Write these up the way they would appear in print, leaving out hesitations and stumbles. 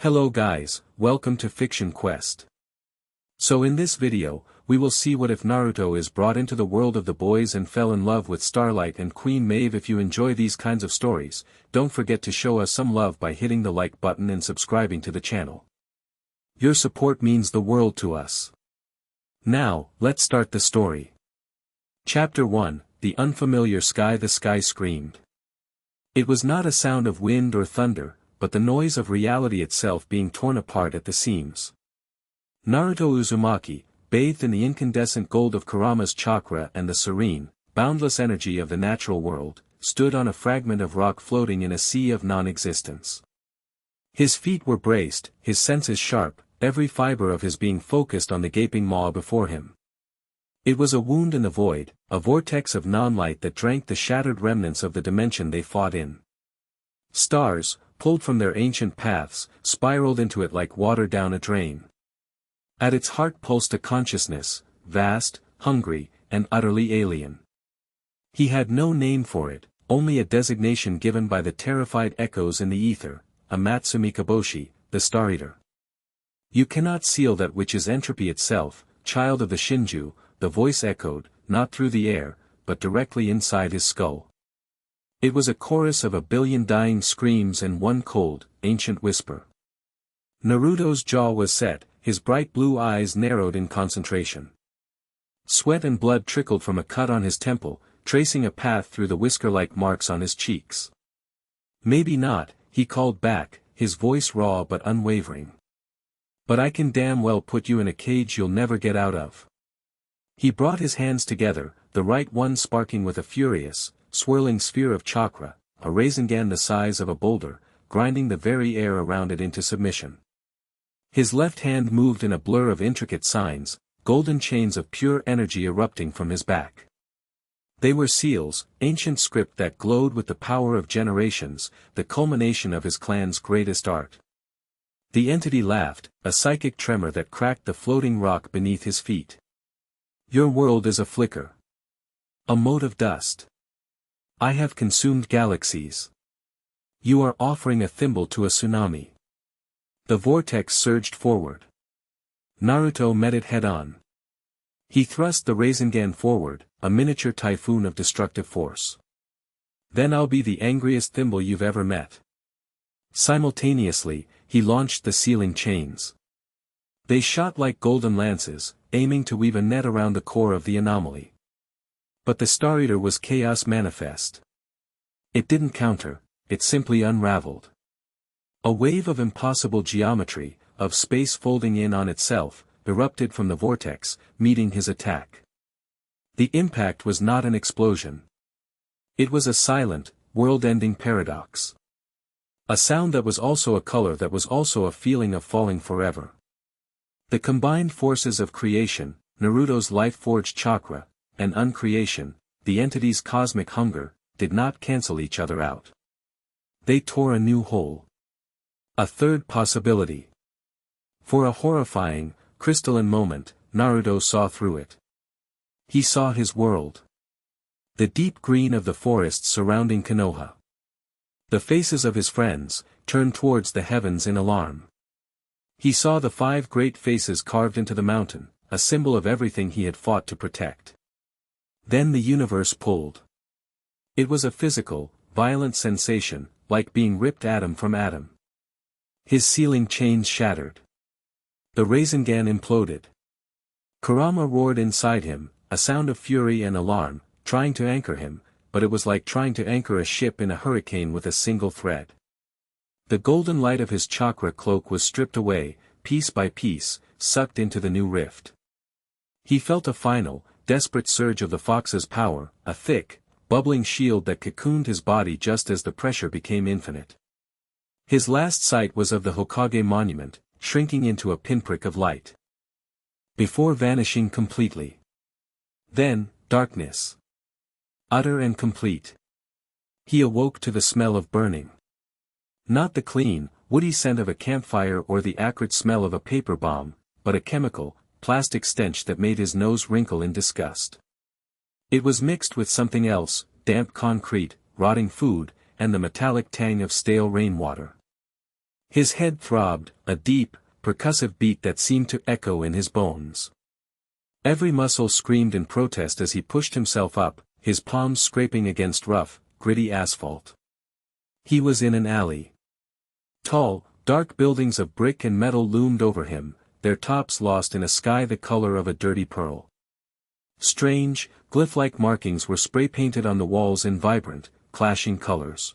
Hello guys, welcome to Fiction Quest. So in this video, we will see what if Naruto is brought into the world of the boys and fell in love with Starlight and Queen Maeve. If you enjoy these kinds of stories, don't forget to show us some love by hitting the like button and subscribing to the channel. Your support means the world to us. Now, let's start the story. Chapter 1, The Unfamiliar Sky. The sky screamed. It was not a sound of wind or thunder, but the noise of reality itself being torn apart at the seams. Naruto Uzumaki, bathed in the incandescent gold of Kurama's chakra and the serene, boundless energy of the natural world, stood on a fragment of rock floating in a sea of non-existence. His feet were braced, his senses sharp, every fiber of his being focused on the gaping maw before him. It was a wound in the void, a vortex of non-light that drank the shattered remnants of the dimension they fought in. Stars, pulled from their ancient paths, spiraled into it like water down a drain. At its heart pulsed a consciousness, vast, hungry, and utterly alien. He had no name for it, only a designation given by the terrified echoes in the ether, Amatsumi Kaboshi, the Star Eater. You cannot seal that which is entropy itself, child of the Shinju, the voice echoed, not through the air, but directly inside his skull. It was a chorus of a billion dying screams and one cold, ancient whisper. Naruto's jaw was set, his bright blue eyes narrowed in concentration. Sweat and blood trickled from a cut on his temple, tracing a path through the whisker-like marks on his cheeks. Maybe not, he called back, his voice raw but unwavering. But I can damn well put you in a cage you'll never get out of. He brought his hands together, the right one sparking with a furious, swirling sphere of chakra, a Rasengan the size of a boulder, grinding the very air around it into submission. His left hand moved in a blur of intricate signs, golden chains of pure energy erupting from his back. They were seals, ancient script that glowed with the power of generations, the culmination of his clan's greatest art. The entity laughed, a psychic tremor that cracked the floating rock beneath his feet. Your world is a flicker. A mote of dust. I have consumed galaxies. You are offering a thimble to a tsunami. The vortex surged forward. Naruto met it head-on. He thrust the Rasengan forward, a miniature typhoon of destructive force. Then I'll be the angriest thimble you've ever met. Simultaneously, he launched the sealing chains. They shot like golden lances, aiming to weave a net around the core of the anomaly. But the Star Eater was chaos manifest. It didn't counter, it simply unraveled. A wave of impossible geometry, of space folding in on itself, erupted from the vortex, meeting his attack. The impact was not an explosion. It was a silent, world-ending paradox. A sound that was also a color that was also a feeling of falling forever. The combined forces of creation, Naruto's life-forged chakra, and uncreation, the entity's cosmic hunger, did not cancel each other out. They tore a new hole. A third possibility. For a horrifying, crystalline moment, Naruto saw through it. He saw his world. The deep green of the forests surrounding Konoha. The faces of his friends, turned towards the heavens in alarm. He saw the 5 great faces carved into the mountain, a symbol of everything he had fought to protect. Then the universe pulled. It was a physical, violent sensation, like being ripped atom from atom. His sealing chains shattered. The Rasengan imploded. Kurama roared inside him, a sound of fury and alarm, trying to anchor him, but it was like trying to anchor a ship in a hurricane with a single thread. The golden light of his chakra cloak was stripped away, piece by piece, sucked into the new rift. He felt a final, desperate surge of the fox's power, a thick, bubbling shield that cocooned his body just as the pressure became infinite. His last sight was of the Hokage monument, shrinking into a pinprick of light. Before vanishing completely. Then, darkness. Utter and complete. He awoke to the smell of burning. Not the clean, woody scent of a campfire or the acrid smell of a paper bomb, but a chemical, plastic stench that made his nose wrinkle in disgust. It was mixed with something else, damp concrete, rotting food, and the metallic tang of stale rainwater. His head throbbed, a deep, percussive beat that seemed to echo in his bones. Every muscle screamed in protest as he pushed himself up, his palms scraping against rough, gritty asphalt. He was in an alley. Tall, dark buildings of brick and metal loomed over him, their tops lost in a sky the color of a dirty pearl. Strange, glyph-like markings were spray-painted on the walls in vibrant, clashing colors.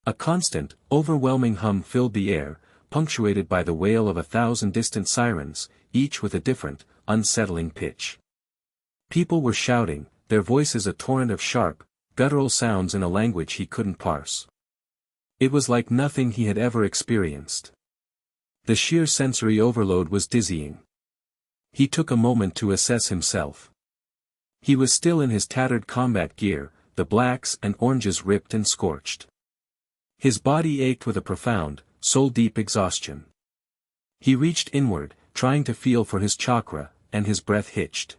A constant, overwhelming hum filled the air, punctuated by the wail of 1,000 distant sirens, each with a different, unsettling pitch. People were shouting, their voices a torrent of sharp, guttural sounds in a language he couldn't parse. It was like nothing he had ever experienced. The sheer sensory overload was dizzying. He took a moment to assess himself. He was still in his tattered combat gear, the blacks and oranges ripped and scorched. His body ached with a profound, soul-deep exhaustion. He reached inward, trying to feel for his chakra, and his breath hitched.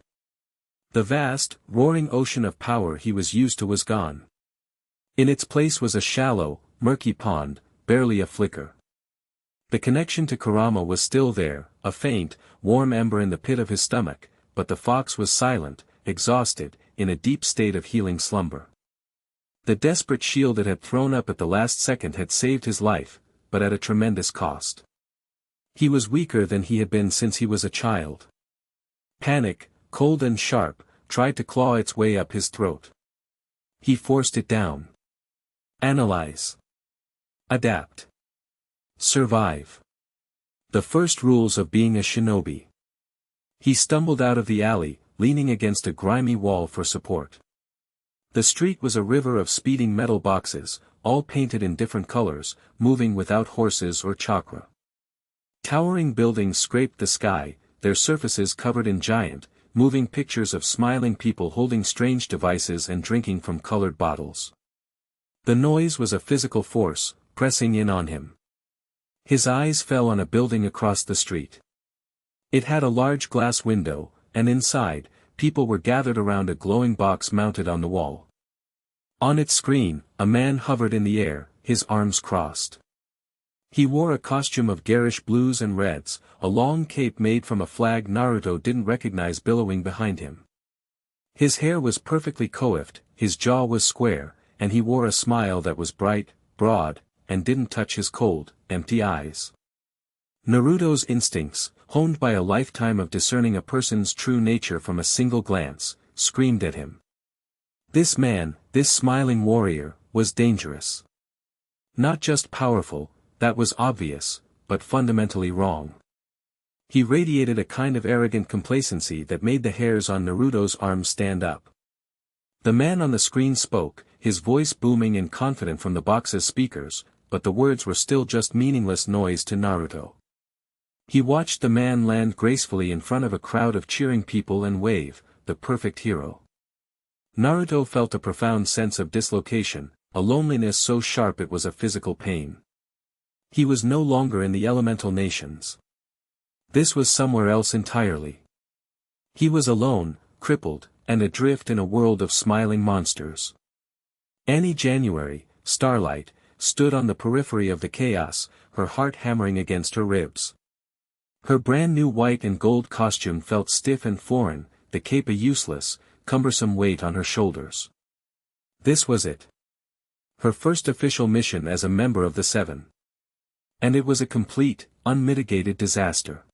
The vast, roaring ocean of power he was used to was gone. In its place was a shallow, murky pond, barely a flicker. The connection to Kurama was still there, a faint, warm ember in the pit of his stomach, but the fox was silent, exhausted, in a deep state of healing slumber. The desperate shield it had thrown up at the last second had saved his life, but at a tremendous cost. He was weaker than he had been since he was a child. Panic, cold and sharp, tried to claw its way up his throat. He forced it down. Analyze. Adapt. Survive. The first rules of being a shinobi. He stumbled out of the alley, leaning against a grimy wall for support. The street was a river of speeding metal boxes, all painted in different colors, moving without horses or chakra. Towering buildings scraped the sky, their surfaces covered in giant, moving pictures of smiling people holding strange devices and drinking from colored bottles. The noise was a physical force, pressing in on him. His eyes fell on a building across the street. It had a large glass window, and inside, people were gathered around a glowing box mounted on the wall. On its screen, a man hovered in the air, his arms crossed. He wore a costume of garish blues and reds, a long cape made from a flag Naruto didn't recognize billowing behind him. His hair was perfectly coiffed, his jaw was square, and he wore a smile that was bright, broad, and didn't touch his cold, empty eyes. Naruto's instincts, honed by a lifetime of discerning a person's true nature from a single glance, screamed at him. This man, this smiling warrior, was dangerous. Not just powerful, that was obvious, but fundamentally wrong. He radiated a kind of arrogant complacency that made the hairs on Naruto's arms stand up. The man on the screen spoke, his voice booming and confident from the box's speakers, but the words were still just meaningless noise to Naruto. He watched the man land gracefully in front of a crowd of cheering people and wave, the perfect hero. Naruto felt a profound sense of dislocation, a loneliness so sharp it was a physical pain. He was no longer in the elemental nations. This was somewhere else entirely. He was alone, crippled, and adrift in a world of smiling monsters. Annie January, Starlight, stood on the periphery of the chaos, her heart hammering against her ribs. Her brand new white and gold costume felt stiff and foreign, the cape a useless, cumbersome weight on her shoulders. This was it. Her first official mission as a member of the Seven. And it was a complete, unmitigated disaster.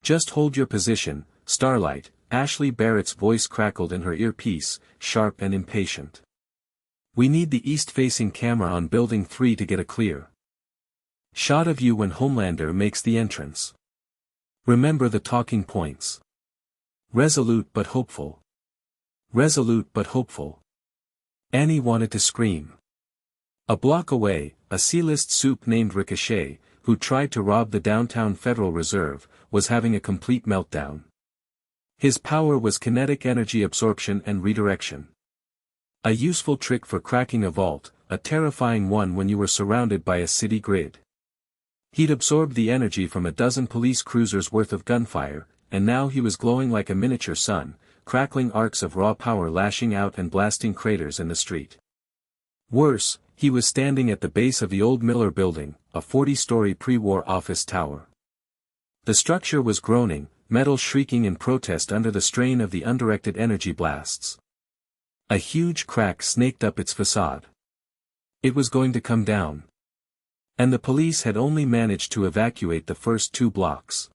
Just hold your position, Starlight, Ashley Barrett's voice crackled in her earpiece, sharp and impatient. We need the east-facing camera on Building 3 to get a clear shot of you when Homelander makes the entrance. Remember the talking points. Resolute but hopeful. Resolute but hopeful. Annie wanted to scream. A block away, a C-list supe named Ricochet, who tried to rob the downtown Federal Reserve, was having a complete meltdown. His power was kinetic energy absorption and redirection. A useful trick for cracking a vault, a terrifying one when you were surrounded by a city grid. He'd absorbed the energy from a dozen police cruisers' worth of gunfire, and now he was glowing like a miniature sun, crackling arcs of raw power lashing out and blasting craters in the street. Worse, he was standing at the base of the old Miller Building, a 40-story pre-war office tower. The structure was groaning, metal shrieking in protest under the strain of the undirected energy blasts. A huge crack snaked up its facade. It was going to come down. And the police had only managed to evacuate the first 2 blocks.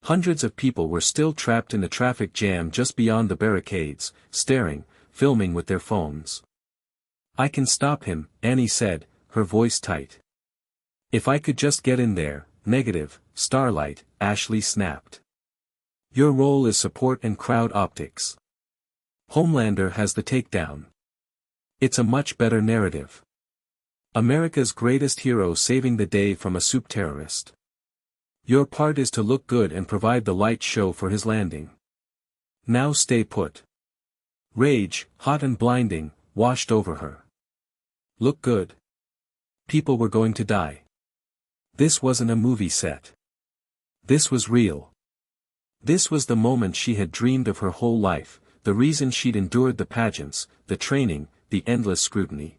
Hundreds of people were still trapped in the traffic jam just beyond the barricades, staring, filming with their phones. "I can stop him," Annie said, her voice tight. "If I could just get in there." "Negative, Starlight," Ashley snapped. "Your role is support and crowd optics. Homelander has the takedown. It's a much better narrative. America's greatest hero saving the day from a soup terrorist. Your part is to look good and provide the light show for his landing. Now stay put." Rage, hot and blinding, washed over her. Look good. People were going to die. This wasn't a movie set. This was real. This was the moment she had dreamed of her whole life, the reason she'd endured the pageants, the training, the endless scrutiny.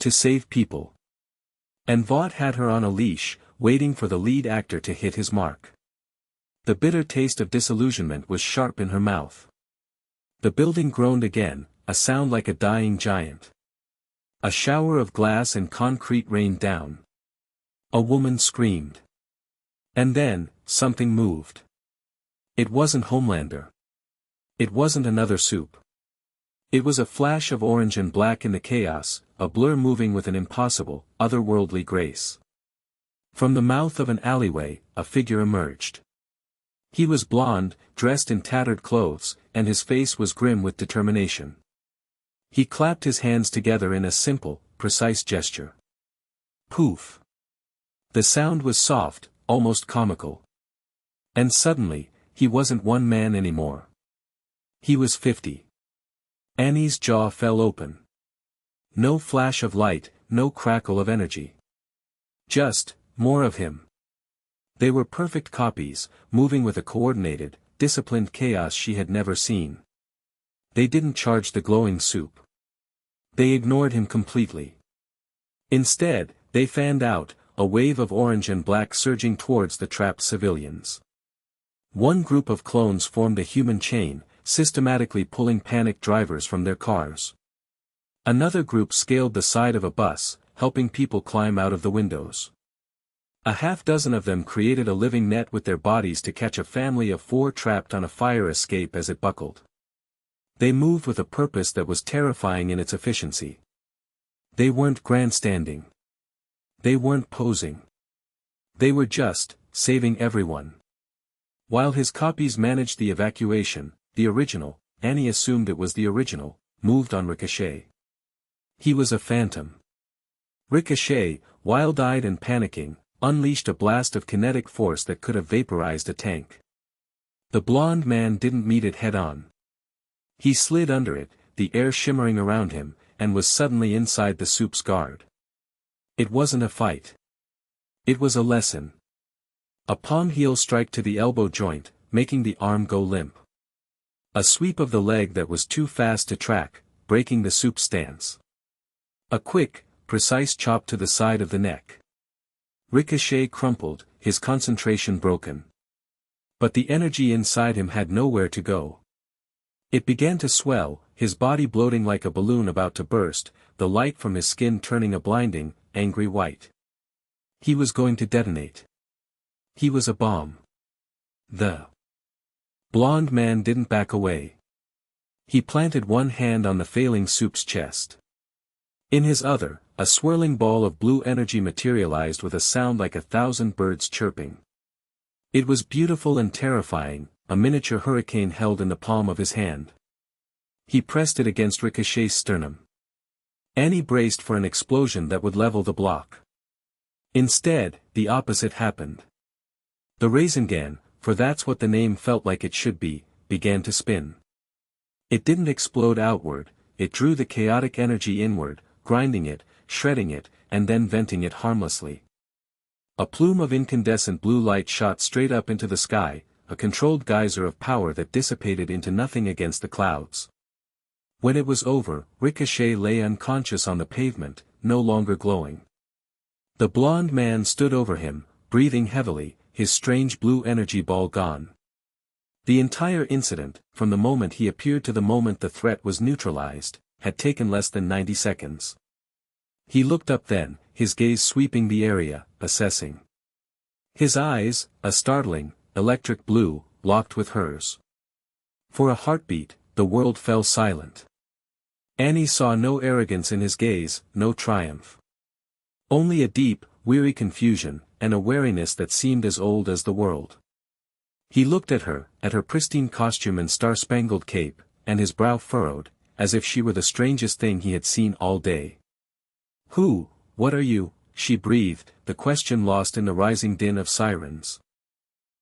To save people. And Vought had her on a leash, waiting for the lead actor to hit his mark. The bitter taste of disillusionment was sharp in her mouth. The building groaned again, a sound like a dying giant. A shower of glass and concrete rained down. A woman screamed. And then, something moved. It wasn't Homelander. It wasn't another soup. It was a flash of orange and black in the chaos, a blur moving with an impossible, otherworldly grace. From the mouth of an alleyway, a figure emerged. He was blond, dressed in tattered clothes, and his face was grim with determination. He clapped his hands together in a simple, precise gesture. Poof. The sound was soft, almost comical. And suddenly, he wasn't one man anymore. He was 50. Annie's jaw fell open. No flash of light, no crackle of energy. Just, more of him. They were perfect copies, moving with a coordinated, disciplined chaos she had never seen. They didn't charge the glowing soup. They ignored him completely. Instead, they fanned out, a wave of orange and black surging towards the trapped civilians. One group of clones formed a human chain, systematically pulling panicked drivers from their cars. Another group scaled the side of a bus, helping people climb out of the windows. A half-dozen of them created a living net with their bodies to catch a family of 4 trapped on a fire escape as it buckled. They moved with a purpose that was terrifying in its efficiency. They weren't grandstanding. They weren't posing. They were just, saving everyone. While his copies managed the evacuation, the original, Annie assumed it was the original, moved on Ricochet. He was a phantom. Ricochet, wild-eyed and panicking, unleashed a blast of kinetic force that could have vaporized a tank. The blonde man didn't meet it head-on. He slid under it, the air shimmering around him, and was suddenly inside the soup's guard. It wasn't a fight. It was a lesson. A palm heel strike to the elbow joint, making the arm go limp. A sweep of the leg that was too fast to track, breaking the soup's stance. A quick, precise chop to the side of the neck. Ricochet crumpled, his concentration broken. But the energy inside him had nowhere to go. It began to swell, his body bloating like a balloon about to burst, the light from his skin turning a blinding, angry white. He was going to detonate. He was a bomb. The blonde man didn't back away. He planted one hand on the failing soup's chest. In his other, a swirling ball of blue energy materialized with a sound like 1,000 birds chirping. It was beautiful and terrifying, a miniature hurricane held in the palm of his hand. He pressed it against Ricochet's sternum. Annie braced for an explosion that would level the block. Instead, the opposite happened. The Rasengan, for that's what the name felt like it should be, began to spin. It didn't explode outward, it drew the chaotic energy inward, grinding it, shredding it, and then venting it harmlessly. A plume of incandescent blue light shot straight up into the sky, a controlled geyser of power that dissipated into nothing against the clouds. When it was over, Ricochet lay unconscious on the pavement, no longer glowing. The blond man stood over him, breathing heavily, his strange blue energy ball gone. The entire incident, from the moment he appeared to the moment the threat was neutralized, had taken less than 90 seconds. He looked up then, his gaze sweeping the area, assessing. His eyes, a startling, electric blue, locked with hers. For a heartbeat, the world fell silent. Annie saw no arrogance in his gaze, no triumph. Only a deep, weary confusion, and a wariness that seemed as old as the world. He looked at her pristine costume and star-spangled cape, and his brow furrowed, as if she were the strangest thing he had seen all day. What are you? She breathed, the question lost in the rising din of sirens.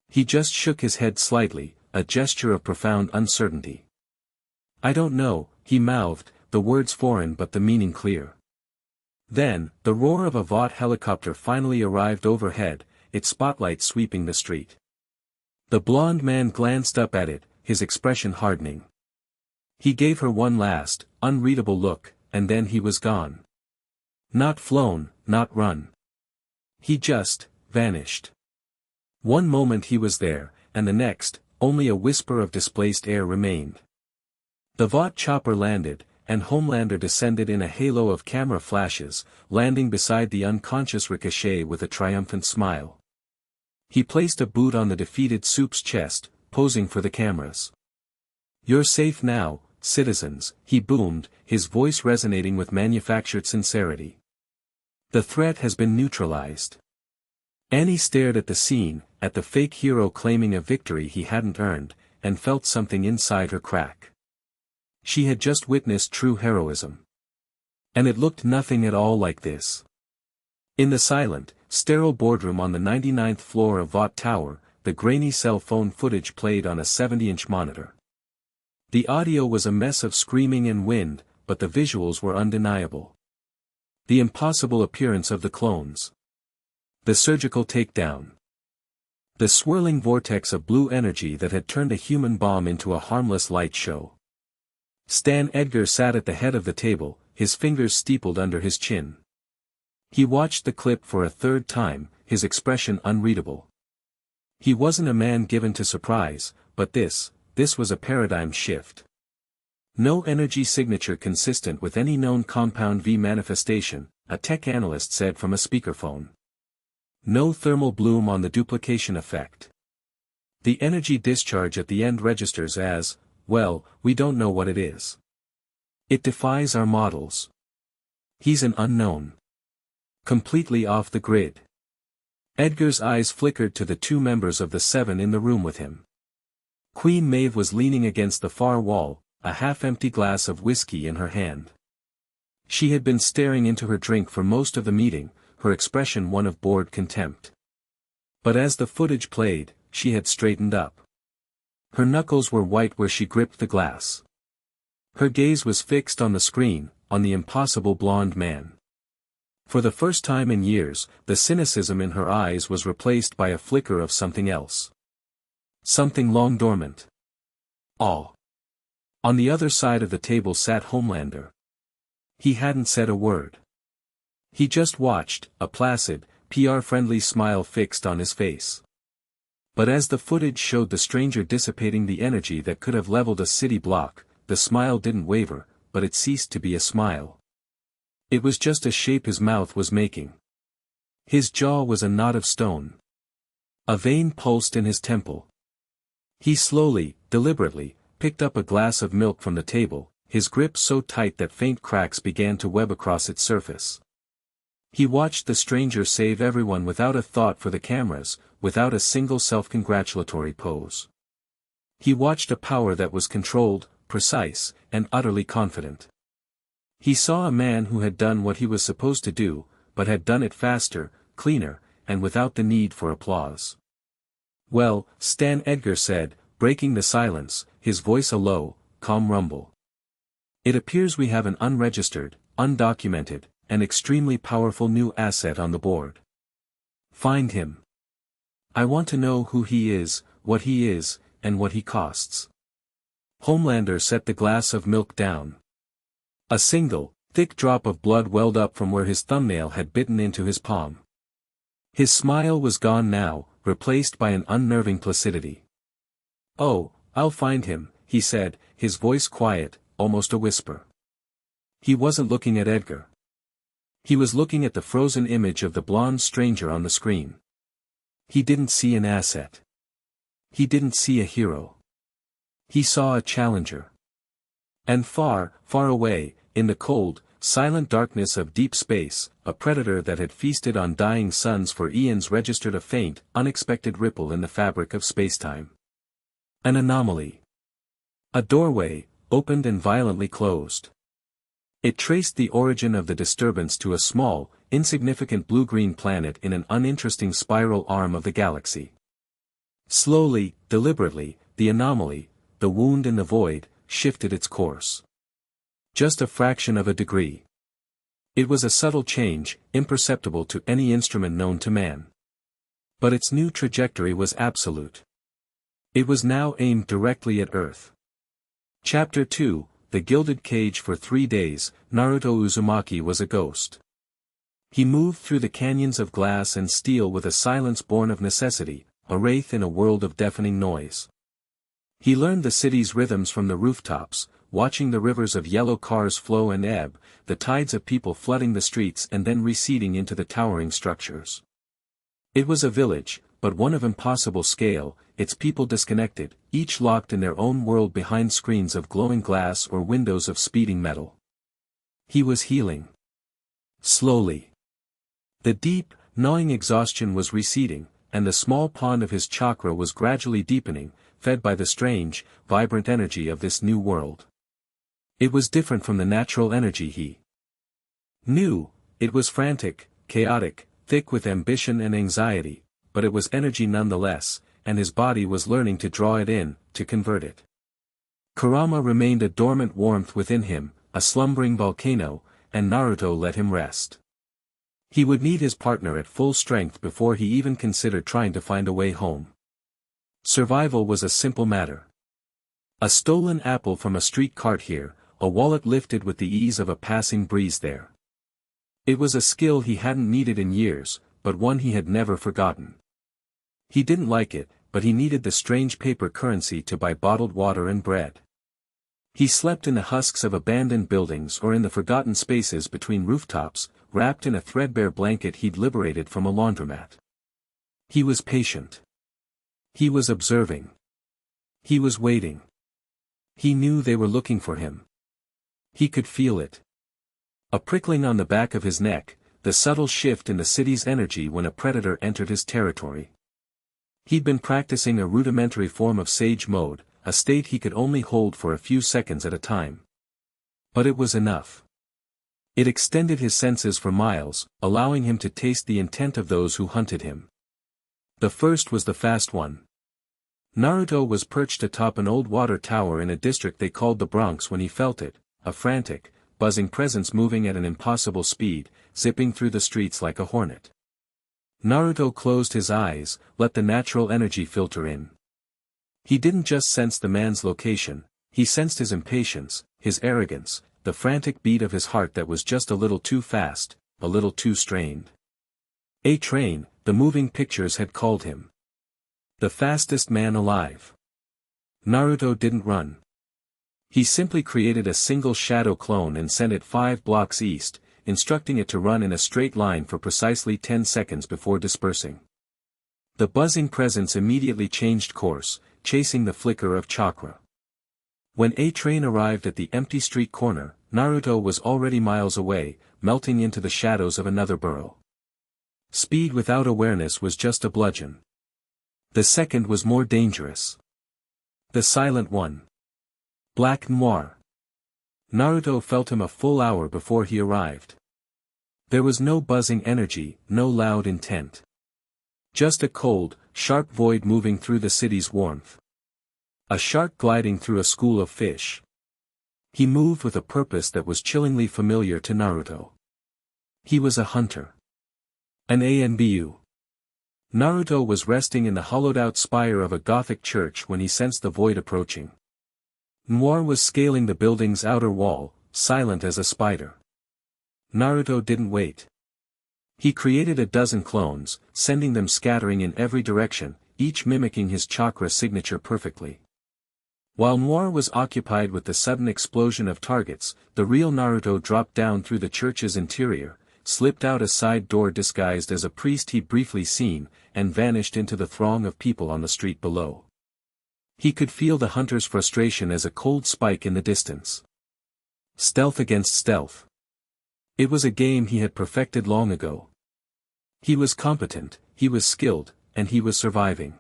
He just shook his head slightly, a gesture of profound uncertainty. I don't know, he mouthed, the words foreign but the meaning clear. Then, the roar of a Vought helicopter finally arrived overhead, its spotlight sweeping the street. The blond man glanced up at it, his expression hardening. He gave her one last, unreadable look, and then he was gone. Not flown, not run. He just vanished. One moment he was there, and the next, only a whisper of displaced air remained. The Vought chopper landed, and Homelander descended in a halo of camera flashes, landing beside the unconscious Ricochet with a triumphant smile. He placed a boot on the defeated Soup's chest, posing for the cameras. You're safe now, citizens, he boomed, his voice resonating with manufactured sincerity. The threat has been neutralized. Annie stared at the scene, at the fake hero claiming a victory he hadn't earned, and felt something inside her crack. She had just witnessed true heroism. And it looked nothing at all like this. In the silent, sterile boardroom on the 99th floor of Vought Tower, the grainy cell phone footage played on a 70-inch monitor. The audio was a mess of screaming and wind, but the visuals were undeniable. The impossible appearance of the clones. The surgical takedown. The swirling vortex of blue energy that had turned a human bomb into a harmless light show. Stan Edgar sat at the head of the table, his fingers steepled under his chin. He watched the clip for a third time, his expression unreadable. He wasn't a man given to surprise, but this was a paradigm shift. No energy signature consistent with any known compound V manifestation, a tech analyst said from a speakerphone. No thermal bloom on the duplication effect. The energy discharge at the end registers as, well, we don't know what it is. It defies our models. He's an unknown. Completely off the grid. Edgar's eyes flickered to the two members of the seven in the room with him. Queen Maeve was leaning against the far wall, a half-empty glass of whiskey in her hand. She had been staring into her drink for most of the meeting, her expression one of bored contempt. But as the footage played, she had straightened up. Her knuckles were white where she gripped the glass. Her gaze was fixed on the screen, on the impossible blonde man. For the first time in years, the cynicism in her eyes was replaced by a flicker of something else. Something long dormant. Awe. On the other side of the table sat Homelander. He hadn't said a word. He just watched, a placid, PR-friendly smile fixed on his face. But as the footage showed the stranger dissipating the energy that could have leveled a city block, the smile didn't waver, but it ceased to be a smile. It was just a shape his mouth was making. His jaw was a knot of stone. A vein pulsed in his temple. He slowly, deliberately, picked up a glass of milk from the table, his grip so tight that faint cracks began to web across its surface. He watched the stranger save everyone without a thought for the cameras, without a single self-congratulatory pose. He watched a power that was controlled, precise, and utterly confident. He saw a man who had done what he was supposed to do, but had done it faster, cleaner, and without the need for applause. Well, Stan Edgar said, breaking the silence, his voice a low, calm rumble. It appears we have an unregistered, undocumented, and extremely powerful new asset on the board. Find him. I want to know who he is, and what he costs. Homelander set the glass of milk down. A single, thick drop of blood welled up from where his thumbnail had bitten into his palm. His smile was gone now, replaced by an unnerving placidity. "Oh, I'll find him," he said, his voice quiet, almost a whisper. He wasn't looking at Edgar. He was looking at the frozen image of the blonde stranger on the screen. He didn't see an asset. He didn't see a hero. He saw a challenger. And far, far away, in the cold, silent darkness of deep space, a predator that had feasted on dying suns for eons registered a faint, unexpected ripple in the fabric of spacetime. An anomaly. A doorway, opened and violently closed. It traced the origin of the disturbance to a small, insignificant blue-green planet in an uninteresting spiral arm of the galaxy. Slowly, deliberately, the anomaly, the wound in the void, shifted its course. Just a fraction of a degree. It was a subtle change, imperceptible to any instrument known to man. But its new trajectory was absolute. It was now aimed directly at Earth. Chapter 2, The Gilded Cage. For 3 days, Naruto Uzumaki was a ghost. He moved through the canyons of glass and steel with a silence born of necessity, a wraith in a world of deafening noise. He learned the city's rhythms from the rooftops, watching the rivers of yellow cars flow and ebb, the tides of people flooding the streets and then receding into the towering structures. It was a village, but one of impossible scale, its people disconnected, each locked in their own world behind screens of glowing glass or windows of speeding metal. He was healing. Slowly. The deep, gnawing exhaustion was receding, and the small pond of his chakra was gradually deepening, fed by the strange, vibrant energy of this new world. It was different from the natural energy he knew. It was frantic, chaotic, thick with ambition and anxiety, but it was energy nonetheless, and his body was learning to draw it in, to convert it. Kurama remained a dormant warmth within him, a slumbering volcano, and Naruto let him rest. He would need his partner at full strength before he even considered trying to find a way home. Survival was a simple matter. A stolen apple from a street cart here, a wallet lifted with the ease of a passing breeze there. It was a skill he hadn't needed in years, but one he had never forgotten. He didn't like it, but he needed the strange paper currency to buy bottled water and bread. He slept in the husks of abandoned buildings or in the forgotten spaces between rooftops, wrapped in a threadbare blanket he'd liberated from a laundromat. He was patient. He was observing. He was waiting. He knew they were looking for him. He could feel it. A prickling on the back of his neck, the subtle shift in the city's energy when a predator entered his territory. He'd been practicing a rudimentary form of sage mode, a state he could only hold for a few seconds at a time. But it was enough. It extended his senses for miles, allowing him to taste the intent of those who hunted him. The first was the fast one. Naruto was perched atop an old water tower in a district they called the Bronx when he felt it, a frantic, buzzing presence moving at an impossible speed, zipping through the streets like a hornet. Naruto closed his eyes, let the natural energy filter in. He didn't just sense the man's location, he sensed his impatience, his arrogance, the frantic beat of his heart that was just a little too fast, a little too strained. A train, the moving pictures had called him. The fastest man alive. Naruto didn't run. He simply created a single shadow clone and sent it 5 blocks east, instructing it to run in a straight line for precisely 10 seconds before dispersing. The buzzing presence immediately changed course, chasing the flicker of chakra. When a train arrived at the empty street corner, Naruto was already miles away, melting into the shadows of another burrow. Speed without awareness was just a bludgeon. The second was more dangerous. The silent one. Black Noir. Naruto felt him a full hour before he arrived. There was no buzzing energy, no loud intent. Just a cold, sharp void moving through the city's warmth. A shark gliding through a school of fish. He moved with a purpose that was chillingly familiar to Naruto. He was a hunter. An ANBU. Naruto was resting in the hollowed-out spire of a Gothic church when he sensed the void approaching. Noir was scaling the building's outer wall, silent as a spider. Naruto didn't wait. He created a dozen clones, sending them scattering in every direction, each mimicking his chakra signature perfectly. While Noir was occupied with the sudden explosion of targets, the real Naruto dropped down through the church's interior, slipped out a side door disguised as a priest he'd briefly seen, and vanished into the throng of people on the street below. He could feel the hunter's frustration as a cold spike in the distance. Stealth against stealth. It was a game he had perfected long ago. He was competent, he was skilled, and he was surviving.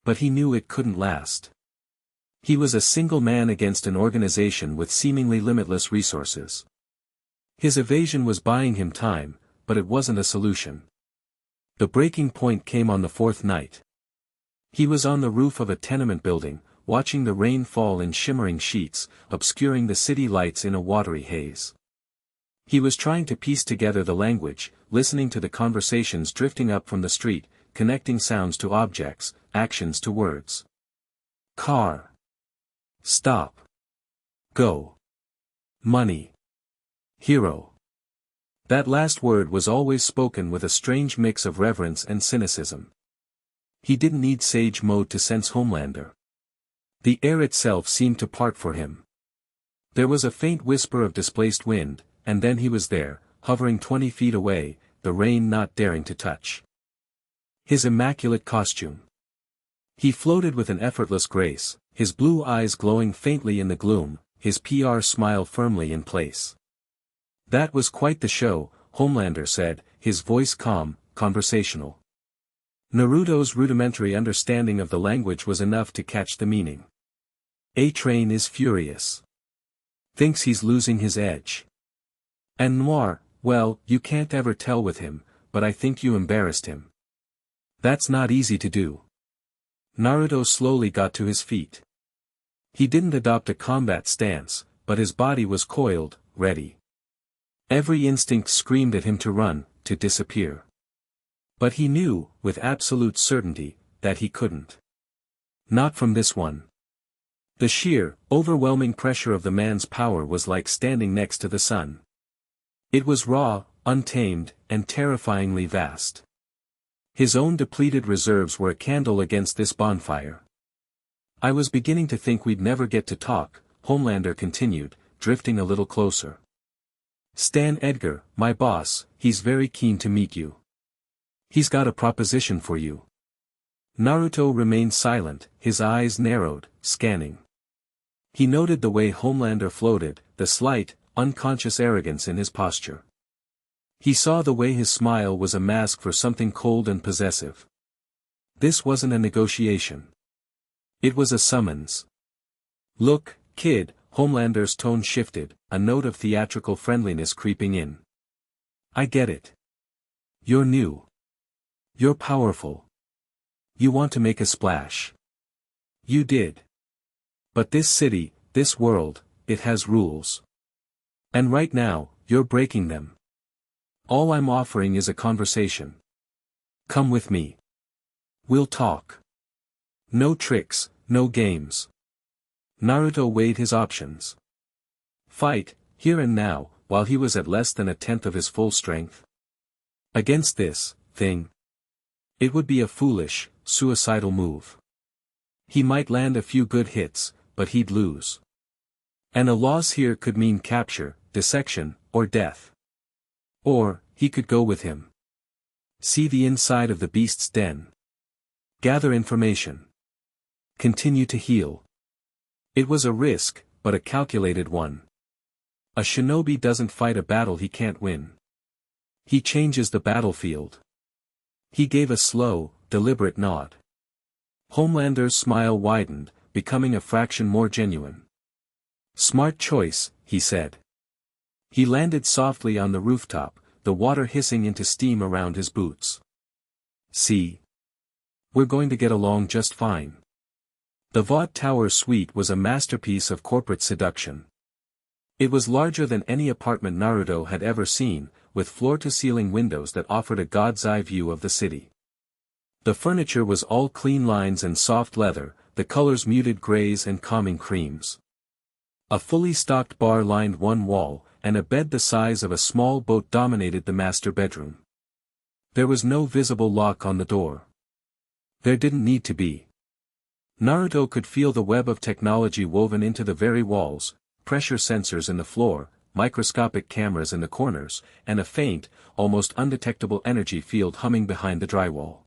But he knew it couldn't last. He was a single man against an organization with seemingly limitless resources. His evasion was buying him time, but it wasn't a solution. The breaking point came on the fourth night. He was on the roof of a tenement building, watching the rain fall in shimmering sheets, obscuring the city lights in a watery haze. He was trying to piece together the language, listening to the conversations drifting up from the street, connecting sounds to objects, actions to words. Car. Stop. Go. Money. Hero. That last word was always spoken with a strange mix of reverence and cynicism. He didn't need sage mode to sense Homelander. The air itself seemed to part for him. There was a faint whisper of displaced wind, and then he was there, hovering 20 feet away, the rain not daring to touch. His immaculate costume. He floated with an effortless grace, his blue eyes glowing faintly in the gloom, his PR smile firmly in place. That was quite the show, Homelander said, his voice calm, conversational. Naruto's rudimentary understanding of the language was enough to catch the meaning. A-Train is furious. Thinks he's losing his edge. And Noir, well, you can't ever tell with him, but I think you embarrassed him. That's not easy to do. Naruto slowly got to his feet. He didn't adopt a combat stance, but his body was coiled, ready. Every instinct screamed at him to run, to disappear. But he knew, with absolute certainty, that he couldn't. Not from this one. The sheer, overwhelming pressure of the man's power was like standing next to the sun. It was raw, untamed, and terrifyingly vast. His own depleted reserves were a candle against this bonfire. I was beginning to think we'd never get to talk, Homelander continued, drifting a little closer. Stan Edgar, my boss, he's very keen to meet you. He's got a proposition for you. Naruto remained silent, his eyes narrowed, scanning. He noted the way Homelander floated, the slight, unconscious arrogance in his posture. He saw the way his smile was a mask for something cold and possessive. This wasn't a negotiation. It was a summons. Look, kid, Homelander's tone shifted, a note of theatrical friendliness creeping in. I get it. You're new. You're powerful. You want to make a splash. You did. But this city, this world, it has rules. And right now, you're breaking them. All I'm offering is a conversation. Come with me. We'll talk. No tricks, no games. Naruto weighed his options. Fight, here and now, while he was at less than a tenth of his full strength. Against this thing. It would be a foolish, suicidal move. He might land a few good hits, but he'd lose. And a loss here could mean capture, dissection, or death. Or, he could go with him. See the inside of the beast's den. Gather information. Continue to heal. It was a risk, but a calculated one. A shinobi doesn't fight a battle he can't win. He changes the battlefield. He gave a slow, deliberate nod. Homelander's smile widened, becoming a fraction more genuine. Smart choice, he said. He landed softly on the rooftop, the water hissing into steam around his boots. See? We're going to get along just fine. The Vought Tower suite was a masterpiece of corporate seduction. It was larger than any apartment Naruto had ever seen, with floor-to-ceiling windows that offered a god's-eye view of the city. The furniture was all clean lines and soft leather, the colors muted grays and calming creams. A fully stocked bar lined one wall, and a bed the size of a small boat dominated the master bedroom. There was no visible lock on the door. There didn't need to be. Naruto could feel the web of technology woven into the very walls, pressure sensors in the floor, microscopic cameras in the corners, and a faint, almost undetectable energy field humming behind the drywall.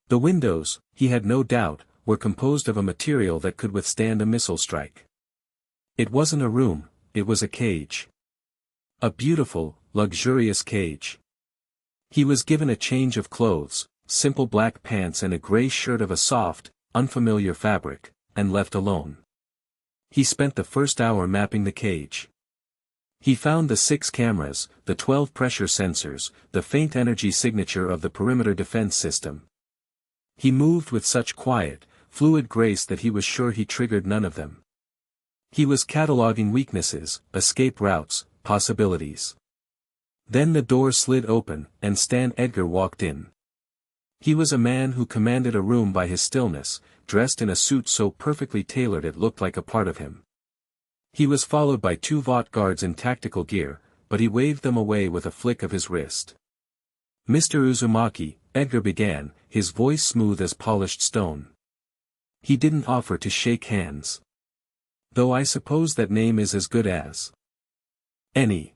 The windows, he had no doubt, were composed of a material that could withstand a missile strike. It wasn't a room, it was a cage. A beautiful, luxurious cage. He was given a change of clothes, simple black pants and a gray shirt of a soft, unfamiliar fabric, and left alone. He spent the first hour mapping the cage. He found the 6 cameras, the 12 pressure sensors, the faint energy signature of the perimeter defense system. He moved with such quiet, fluid grace that he was sure he triggered none of them. He was cataloging weaknesses, escape routes, possibilities. Then the door slid open, and Stan Edgar walked in. He was a man who commanded a room by his stillness, dressed in a suit so perfectly tailored it looked like a part of him. He was followed by 2 Vought guards in tactical gear, but he waved them away with a flick of his wrist. "Mr. Uzumaki," Edgar began, his voice smooth as polished stone. He didn't offer to shake hands. "Though I suppose that name is as good as any.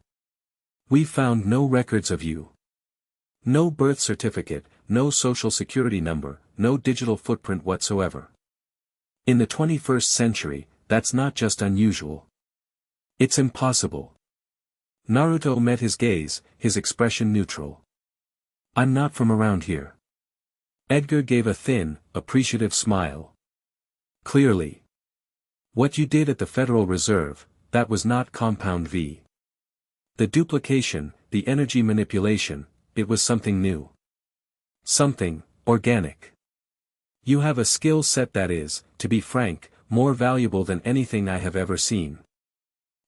We found no records of you. No birth certificate, no social security number, no digital footprint whatsoever. In the 21st century, that's not just unusual. It's impossible." Naruto met his gaze, his expression neutral. "I'm not from around here." Edgar gave a thin, appreciative smile. "Clearly. What you did at the Federal Reserve, that was not Compound V. The duplication, the energy manipulation, it was something new. Something, organic. You have a skill set that is, to be frank, more valuable than anything I have ever seen.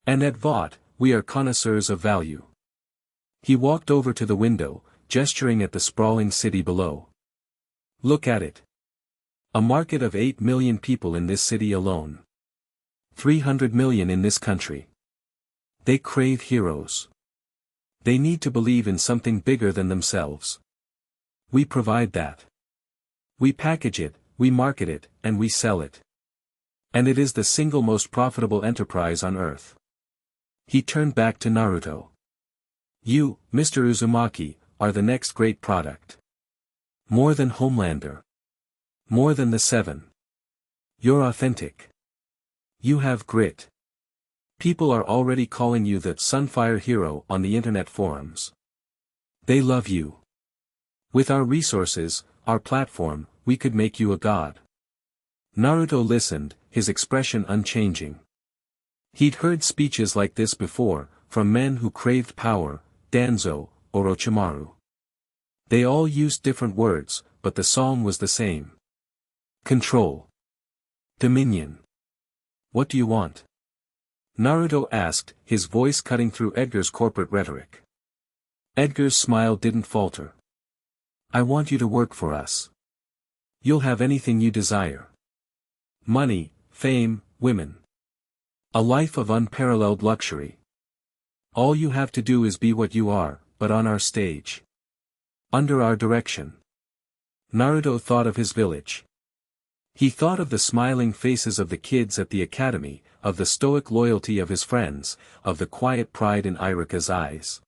And at Vought, we are connoisseurs of value." He walked over to the window, gesturing at the sprawling city below. "Look at it. A market of 8 million people in this city alone. 300 million in this country. They crave heroes. They need to believe in something bigger than themselves. We provide that. We package it, we market it, and we sell it. And it is the single most profitable enterprise on Earth." He turned back to Naruto. "You, Mr. Uzumaki, are the next great product. More than Homelander. More than the 7. You're authentic. You have grit. People are already calling you the Sunfire Hero on the internet forums. They love you. With our resources, our platform, we could make you a god." Naruto listened, his expression unchanging. He'd heard speeches like this before, from men who craved power, Danzo, Orochimaru. They all used different words, but the song was the same. Control. Dominion. What do you want? Naruto asked, his voice cutting through Edgar's corporate rhetoric. Edgar's smile didn't falter. "I want you to work for us. You'll have anything you desire. Money, fame, women. A life of unparalleled luxury. All you have to do is be what you are, but on our stage. Under our direction." Naruto thought of his village. He thought of the smiling faces of the kids at the academy, of the stoic loyalty of his friends, of the quiet pride in Irika's eyes.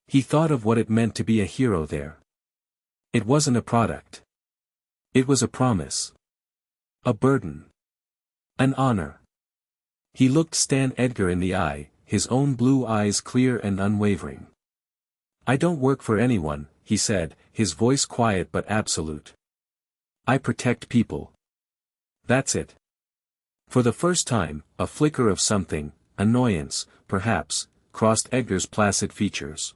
He thought of what it meant to be a hero there. It wasn't a product. It was a promise. A burden. An honor. He looked Stan Edgar in the eye, his own blue eyes clear and unwavering. "I don't work for anyone," he said, his voice quiet but absolute. "I protect people. That's it." For the first time, a flicker of something, annoyance, perhaps, crossed Edgar's placid features.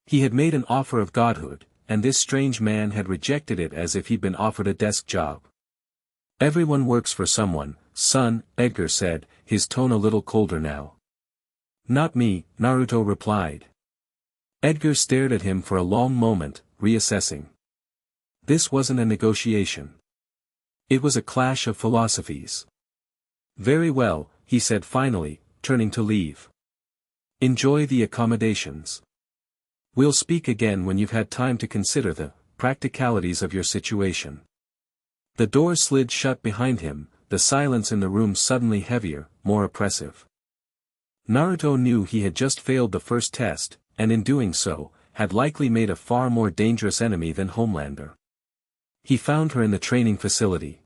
He had made an offer of godhood, and this strange man had rejected it as if he'd been offered a desk job. "Everyone works for someone, son," Edgar said, his tone a little colder now. "Not me," Naruto replied. Edgar stared at him for a long moment, reassessing. This wasn't a negotiation. It was a clash of philosophies. "Very well," he said finally, turning to leave. Enjoy the accommodations. We'll speak again when you've had time to consider the practicalities of your situation. The door slid shut behind him, the silence in the room suddenly heavier, more oppressive. Naruto knew he had just failed the first test, and in doing so, had likely made a far more dangerous enemy than Homelander. He found her in the training facility.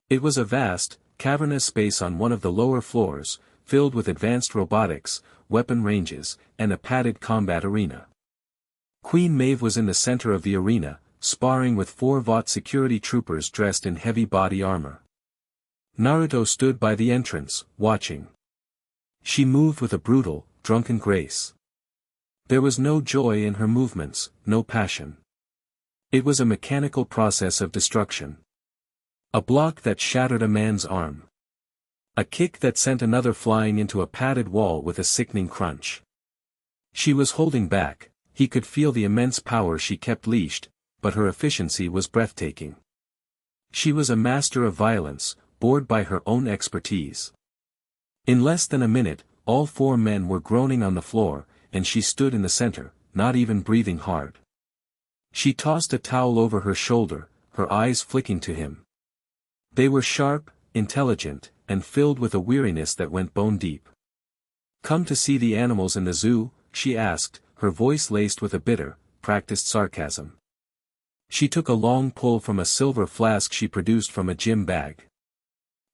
It was a vast, cavernous space on one of the lower floors, filled with advanced robotics, weapon ranges, and a padded combat arena. Queen Maeve was in the center of the arena, sparring with 4 VOT security troopers dressed in heavy body armor. Naruto stood by the entrance, watching. She moved with a brutal, drunken grace. There was no joy in her movements, no passion. It was a mechanical process of destruction. A block that shattered a man's arm. A kick that sent another flying into a padded wall with a sickening crunch. She was holding back, he could feel the immense power she kept leashed, but her efficiency was breathtaking. She was a master of violence, bored by her own expertise. In less than a minute, all 4 men were groaning on the floor, and she stood in the center, not even breathing hard. She tossed a towel over her shoulder, her eyes flicking to him. They were sharp, intelligent, and filled with a weariness that went bone deep. "Come to see the animals in the zoo?" she asked, her voice laced with a bitter, practiced sarcasm. She took a long pull from a silver flask she produced from a gym bag.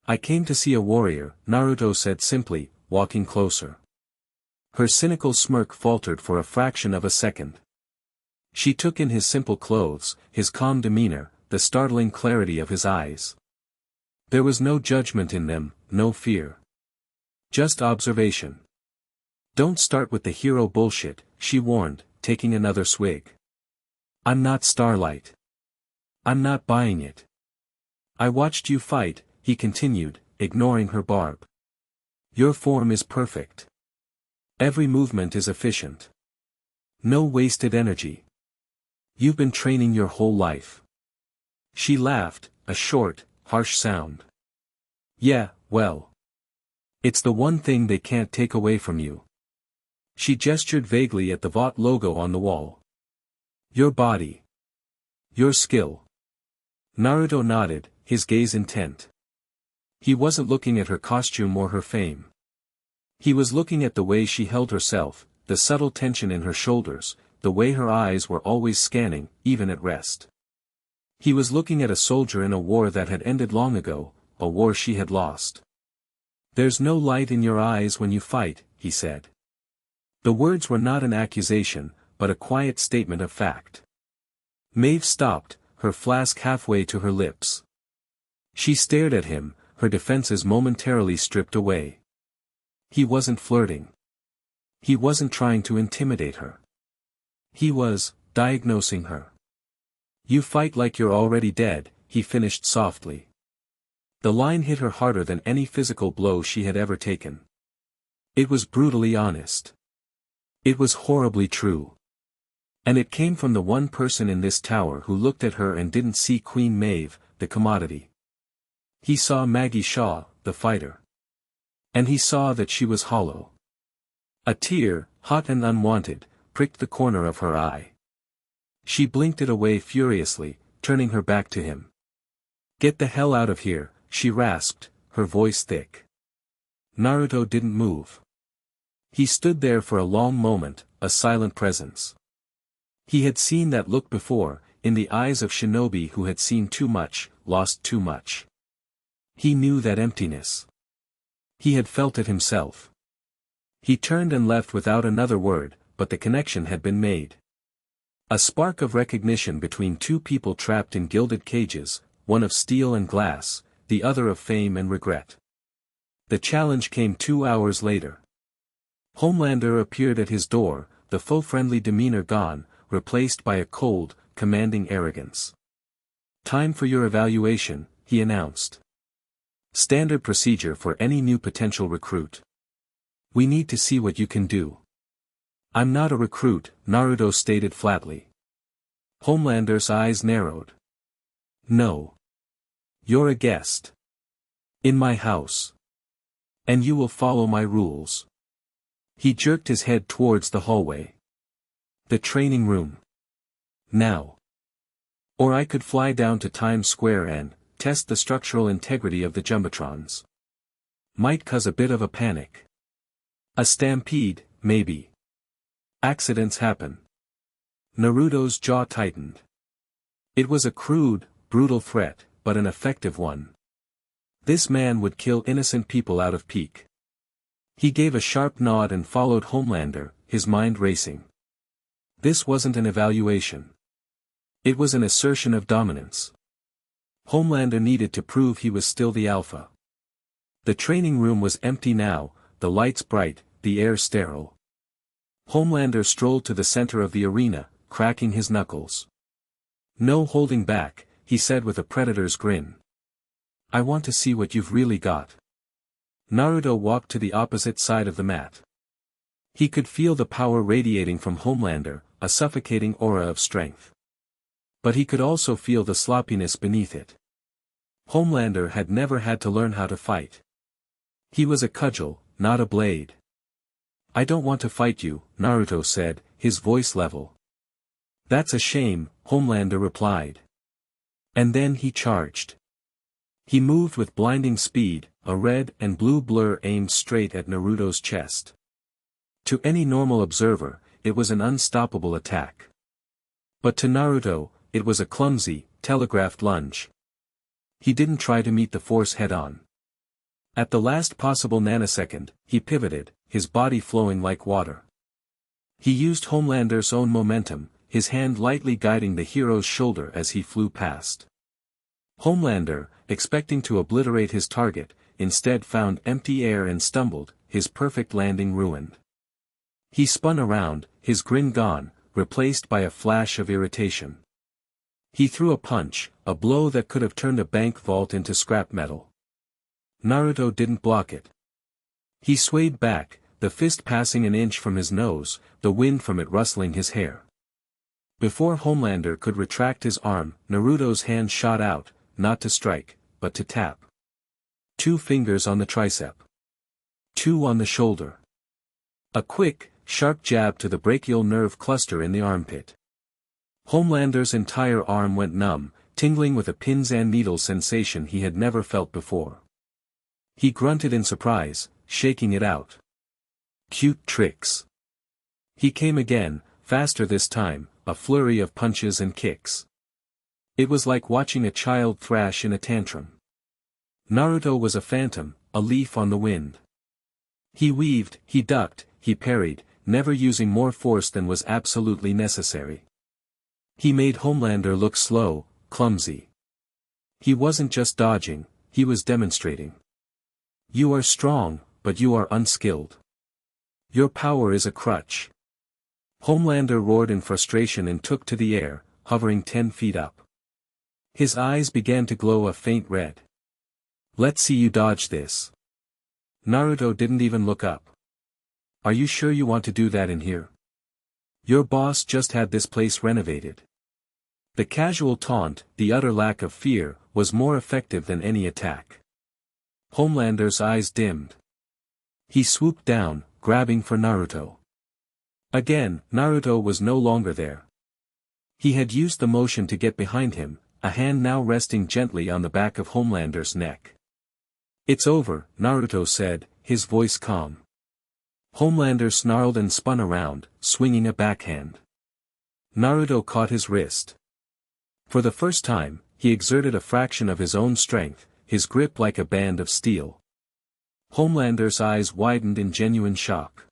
"I came to see a warrior," Naruto said simply, walking closer. Her cynical smirk faltered for a fraction of a second. She took in his simple clothes, his calm demeanor, the startling clarity of his eyes. There was no judgment in them, no fear. Just observation. "Don't start with the hero bullshit," she warned, taking another swig. "I'm not Starlight. I'm not buying it. I watched you fight," he continued, ignoring her barb. "Your form is perfect. Every movement is efficient. No wasted energy. You've been training your whole life." She laughed, a short, harsh sound. "Yeah, well. It's the one thing they can't take away from you." She gestured vaguely at the VOT logo on the wall. "Your body. Your skill." Naruto nodded, his gaze intent. He wasn't looking at her costume or her fame. He was looking at the way she held herself, the subtle tension in her shoulders, the way her eyes were always scanning, even at rest. He was looking at a soldier in a war that had ended long ago, a war she had lost. "There's no light in your eyes when you fight," he said. The words were not an accusation, but a quiet statement of fact. Maeve stopped, her flask halfway to her lips. She stared at him, her defenses momentarily stripped away. He wasn't flirting. He wasn't trying to intimidate her. He was diagnosing her. "You fight like you're already dead," he finished softly. The line hit her harder than any physical blow she had ever taken. It was brutally honest. It was horribly true. And it came from the one person in this tower who looked at her and didn't see Queen Maeve, the commodity. He saw Maggie Shaw, the fighter. And he saw that she was hollow. A tear, hot and unwanted, pricked the corner of her eye. She blinked it away furiously, turning her back to him. "Get the hell out of here," she rasped, her voice thick. Naruto didn't move. He stood there for a long moment, a silent presence. He had seen that look before, in the eyes of shinobi who had seen too much, lost too much. He knew that emptiness. He had felt it himself. He turned and left without another word, but the connection had been made. A spark of recognition between 2 people trapped in gilded cages, one of steel and glass, the other of fame and regret. The challenge came 2 hours later. Homelander appeared at his door, the faux-friendly demeanor gone, replaced by a cold, commanding arrogance. "Time for your evaluation," he announced. "Standard procedure for any new potential recruit. We need to see what you can do." "I'm not a recruit," Naruto stated flatly. Homelander's eyes narrowed. "No. You're a guest. In my house. And you will follow my rules. He jerked his head towards the hallway. The training room. Now. Or I could fly down to Times Square and test the structural integrity of the jumbotrons. Might cause a bit of a panic. A stampede, maybe. Accidents happen. Naruto's jaw tightened. It was a crude, brutal threat, but an effective one. This man would kill innocent people out of pique. He gave a sharp nod and followed Homelander, his mind racing. This wasn't an evaluation. It was an assertion of dominance. Homelander needed to prove he was still the alpha. The training room was empty now, the lights bright, the air sterile. Homelander strolled to the center of the arena, cracking his knuckles. No holding back, he said with a predator's grin. I want to see what you've really got. Naruto walked to the opposite side of the mat. He could feel the power radiating from Homelander, a suffocating aura of strength. But he could also feel the sloppiness beneath it. Homelander had never had to learn how to fight. He was a cudgel, not a blade. I don't want to fight you, Naruto said, his voice level. That's a shame, Homelander replied. And then he charged. He moved with blinding speed, a red and blue blur aimed straight at Naruto's chest. To any normal observer, it was an unstoppable attack. But to Naruto, it was a clumsy, telegraphed lunge. He didn't try to meet the force head-on. At the last possible nanosecond, he pivoted, his body flowing like water. He used Homelander's own momentum, his hand lightly guiding the hero's shoulder as he flew past. Homelander, expecting to obliterate his target, instead found empty air and stumbled, his perfect landing ruined. He spun around, his grin gone, replaced by a flash of irritation. He threw a punch, a blow that could have turned a bank vault into scrap metal. Naruto didn't block it. He swayed back, the fist passing an inch from his nose, the wind from it rustling his hair. Before Homelander could retract his arm, Naruto's hand shot out, not to strike, but to tap. 2 fingers on the tricep. 2 on the shoulder. A quick, sharp jab to the brachial nerve cluster in the armpit. Homelander's entire arm went numb, tingling with a pins and needles sensation he had never felt before. He grunted in surprise, shaking it out. Cute tricks. He came again, faster this time, a flurry of punches and kicks. It was like watching a child thrash in a tantrum. Naruto was a phantom, a leaf on the wind. He weaved, he ducked, he parried, never using more force than was absolutely necessary. He made Homelander look slow, clumsy. He wasn't just dodging, he was demonstrating. You are strong, but you are unskilled. Your power is a crutch. Homelander roared in frustration and took to the air, hovering 10 feet up. His eyes began to glow a faint red. Let's see you dodge this. Naruto didn't even look up. Are you sure you want to do that in here? Your boss just had this place renovated. The casual taunt, the utter lack of fear, was more effective than any attack. Homelander's eyes dimmed. He swooped down, grabbing for Naruto. Again, Naruto was no longer there. He had used the motion to get behind him, a hand now resting gently on the back of Homelander's neck. It's over, Naruto said, his voice calm. Homelander snarled and spun around, swinging a backhand. Naruto caught his wrist. For the first time, he exerted a fraction of his own strength, his grip like a band of steel. Homelander's eyes widened in genuine shock.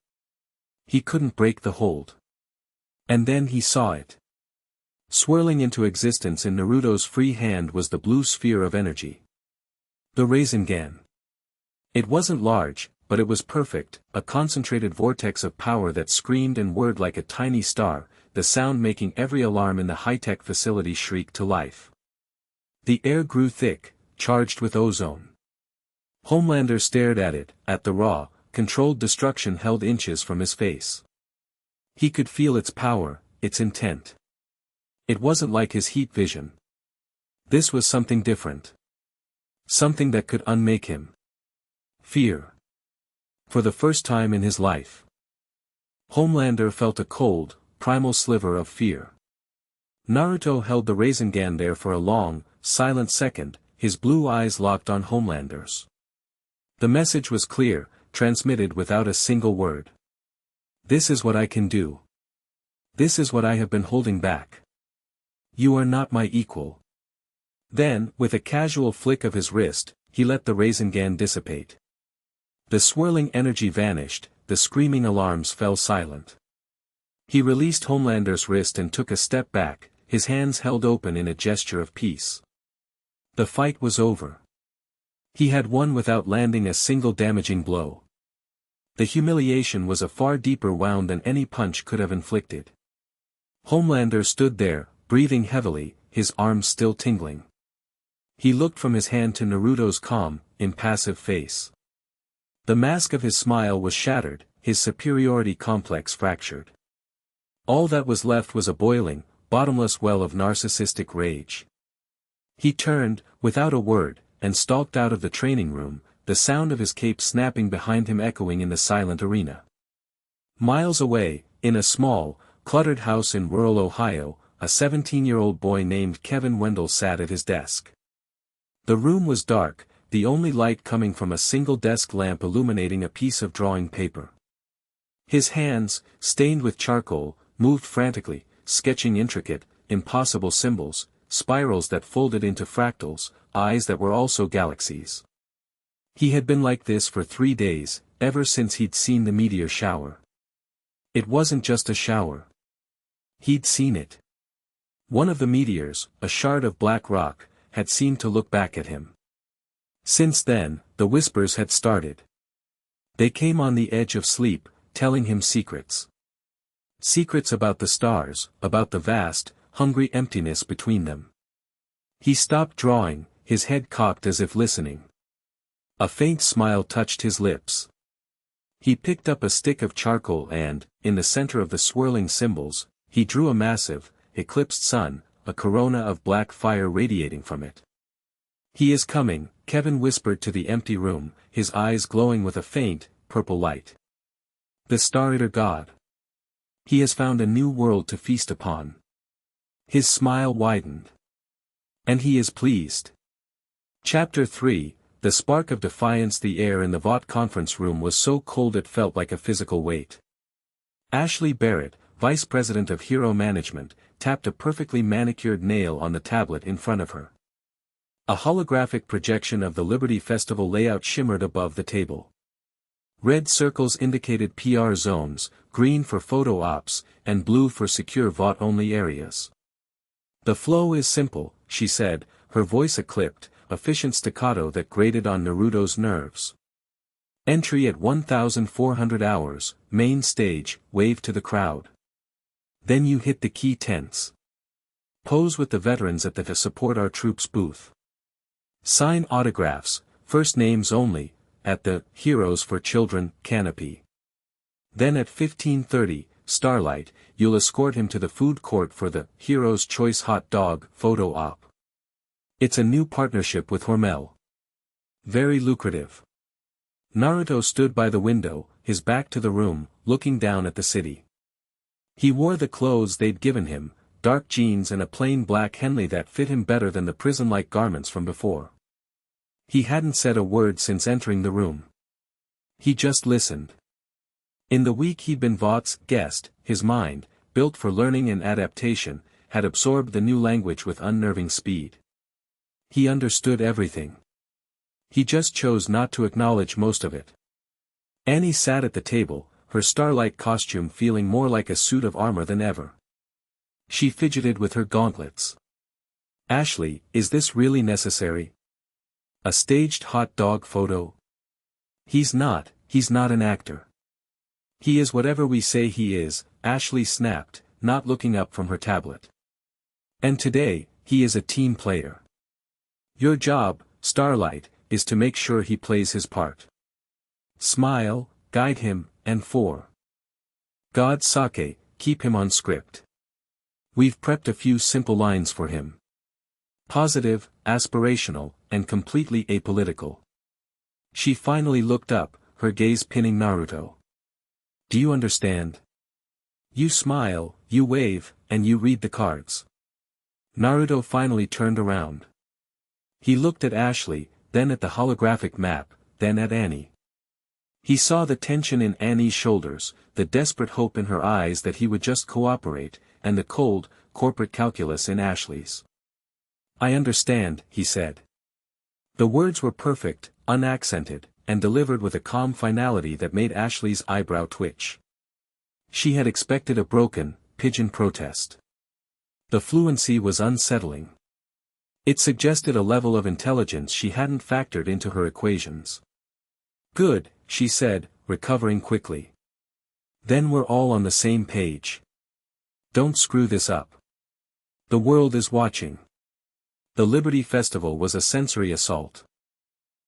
He couldn't break the hold. And then he saw it. Swirling into existence in Naruto's free hand was the blue sphere of energy. The Rasengan. It wasn't large, but it was perfect, a concentrated vortex of power that screamed and whirred like a tiny star, the sound making every alarm in the high-tech facility shriek to life. The air grew thick, charged with ozone. Homelander stared at it, at the raw, controlled destruction held inches from his face. He could feel its power, its intent. It wasn't like his heat vision. This was something different. Something that could unmake him. Fear. For the first time in his life, Homelander felt a cold, primal sliver of fear. Naruto held the Rasengan there for a long, silent second, his blue eyes locked on Homelander's. The message was clear, transmitted without a single word. This is what I can do. This is what I have been holding back. You are not my equal. Then, with a casual flick of his wrist, he let the Rasengan dissipate. The swirling energy vanished, the screaming alarms fell silent. He released Homelander's wrist and took a step back, his hands held open in a gesture of peace. The fight was over. He had won without landing a single damaging blow. The humiliation was a far deeper wound than any punch could have inflicted. Homelander stood there, breathing heavily, his arms still tingling. He looked from his hand to Naruto's calm, impassive face. The mask of his smile was shattered, his superiority complex fractured. All that was left was a boiling, bottomless well of narcissistic rage. He turned, without a word, and stalked out of the training room, the sound of his cape snapping behind him echoing in the silent arena. Miles away, in a small, cluttered house in rural Ohio, a 17-year-old boy named Kevin Wendell sat at his desk. The room was dark, the only light coming from a single desk lamp illuminating a piece of drawing paper. His hands, stained with charcoal, moved frantically, sketching intricate, impossible symbols, spirals that folded into fractals, eyes that were also galaxies. He had been like this for 3 days, ever since he'd seen the meteor shower. It wasn't just a shower. He'd seen it. One of the meteors, a shard of black rock, had seemed to look back at him. Since then, the whispers had started. They came on the edge of sleep, telling him secrets. Secrets about the stars, about the vast, hungry emptiness between them. He stopped drawing, his head cocked as if listening. A faint smile touched his lips. He picked up a stick of charcoal and, in the center of the swirling symbols, he drew a massive, eclipsed sun, a corona of black fire radiating from it. "He is coming," Kevin whispered to the empty room, his eyes glowing with a faint, purple light. "The Star Eater God. He has found a new world to feast upon." His smile widened. "And he is pleased." Chapter 3, The Spark of Defiance. The air in the Vought conference room was so cold it felt like a physical weight. Ashley Barrett, Vice President of Hero Management, tapped a perfectly manicured nail on the tablet in front of her. A holographic projection of the Liberty Festival layout shimmered above the table. Red circles indicated PR zones, green for photo ops, and blue for secure Vought-only areas. "The flow is simple," she said, her voice a clipped, efficient staccato that grated on Naruto's nerves. "Entry at 1,400 hours, main stage, wave to the crowd. Then you hit the key tents. Pose with the veterans at the Support Our Troops booth. Sign autographs, first names only, at the Heroes for Children canopy. Then at 15:30, Starlight, you'll escort him to the food court for the Hero's Choice Hot Dog photo op. It's a new partnership with Hormel. Very lucrative." Naruto stood by the window, his back to the room, looking down at the city. He wore the clothes they'd given him, dark jeans and a plain black henley that fit him better than the prison-like garments from before. He hadn't said a word since entering the room. He just listened. In the week he'd been Vaught's guest, his mind, built for learning and adaptation, had absorbed the new language with unnerving speed. He understood everything. He just chose not to acknowledge most of it. Annie sat at the table, her Starlight costume feeling more like a suit of armor than ever. She fidgeted with her gauntlets. "Ashley, is this really necessary? A staged hot dog photo? He's not an actor. He is whatever we say he is," Ashley snapped, not looking up from her tablet. "And today, he is a team player. Your job, Starlight, is to make sure he plays his part. Smile, guide him, and for God's sake, keep him on script. We've prepped a few simple lines for him. Positive, aspirational, and completely apolitical." She finally looked up, her gaze pinning Naruto. Do you understand? You smile, you wave, and you read the cards. Naruto finally turned around. He looked at Ashley, then at the holographic map, then at Annie. He saw the tension in Annie's shoulders, the desperate hope in her eyes that he would just cooperate, and the cold, corporate calculus in Ashley's. I understand, he said. The words were perfect, unaccented, and delivered with a calm finality that made Ashley's eyebrow twitch. She had expected a broken, pigeon protest. The fluency was unsettling. It suggested a level of intelligence she hadn't factored into her equations. Good, she said, recovering quickly. Then we're all on the same page. Don't screw this up. The world is watching. The Liberty Festival was a sensory assault.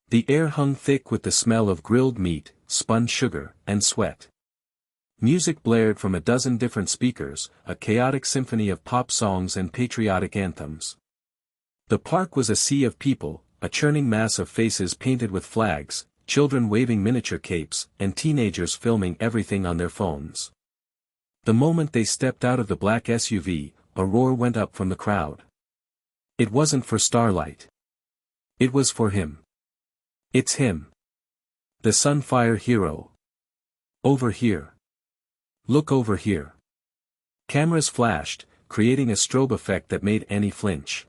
The air hung thick with the smell of grilled meat, spun sugar, and sweat. Music blared from a dozen different speakers, a chaotic symphony of pop songs and patriotic anthems. The park was a sea of people, a churning mass of faces painted with flags, children waving miniature capes, and teenagers filming everything on their phones. The moment they stepped out of the black SUV, a roar went up from the crowd. It wasn't for Starlight. It was for him. It's him. The Sunfire hero. Over here. Look over here. Cameras flashed, creating a strobe effect that made Annie flinch.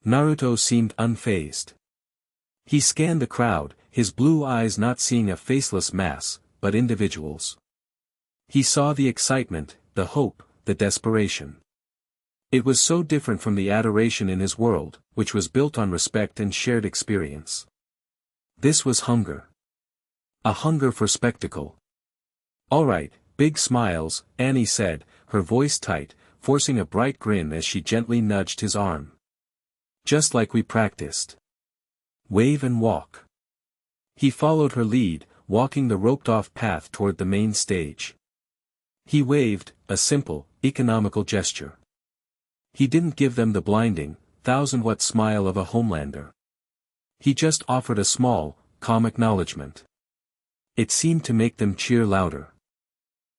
Naruto seemed unfazed. He scanned the crowd, his blue eyes not seeing a faceless mass, but individuals. He saw the excitement, the hope, the desperation. It was so different from the adoration in his world, which was built on respect and shared experience. This was hunger. A hunger for spectacle. All right, big smiles, Annie said, her voice tight, forcing a bright grin as she gently nudged his arm. Just like we practiced. Wave and walk. He followed her lead, walking the roped-off path toward the main stage. He waved, a simple, economical gesture. He didn't give them the blinding, 1,000-watt smile of a Homelander. He just offered a small, calm acknowledgement. It seemed to make them cheer louder.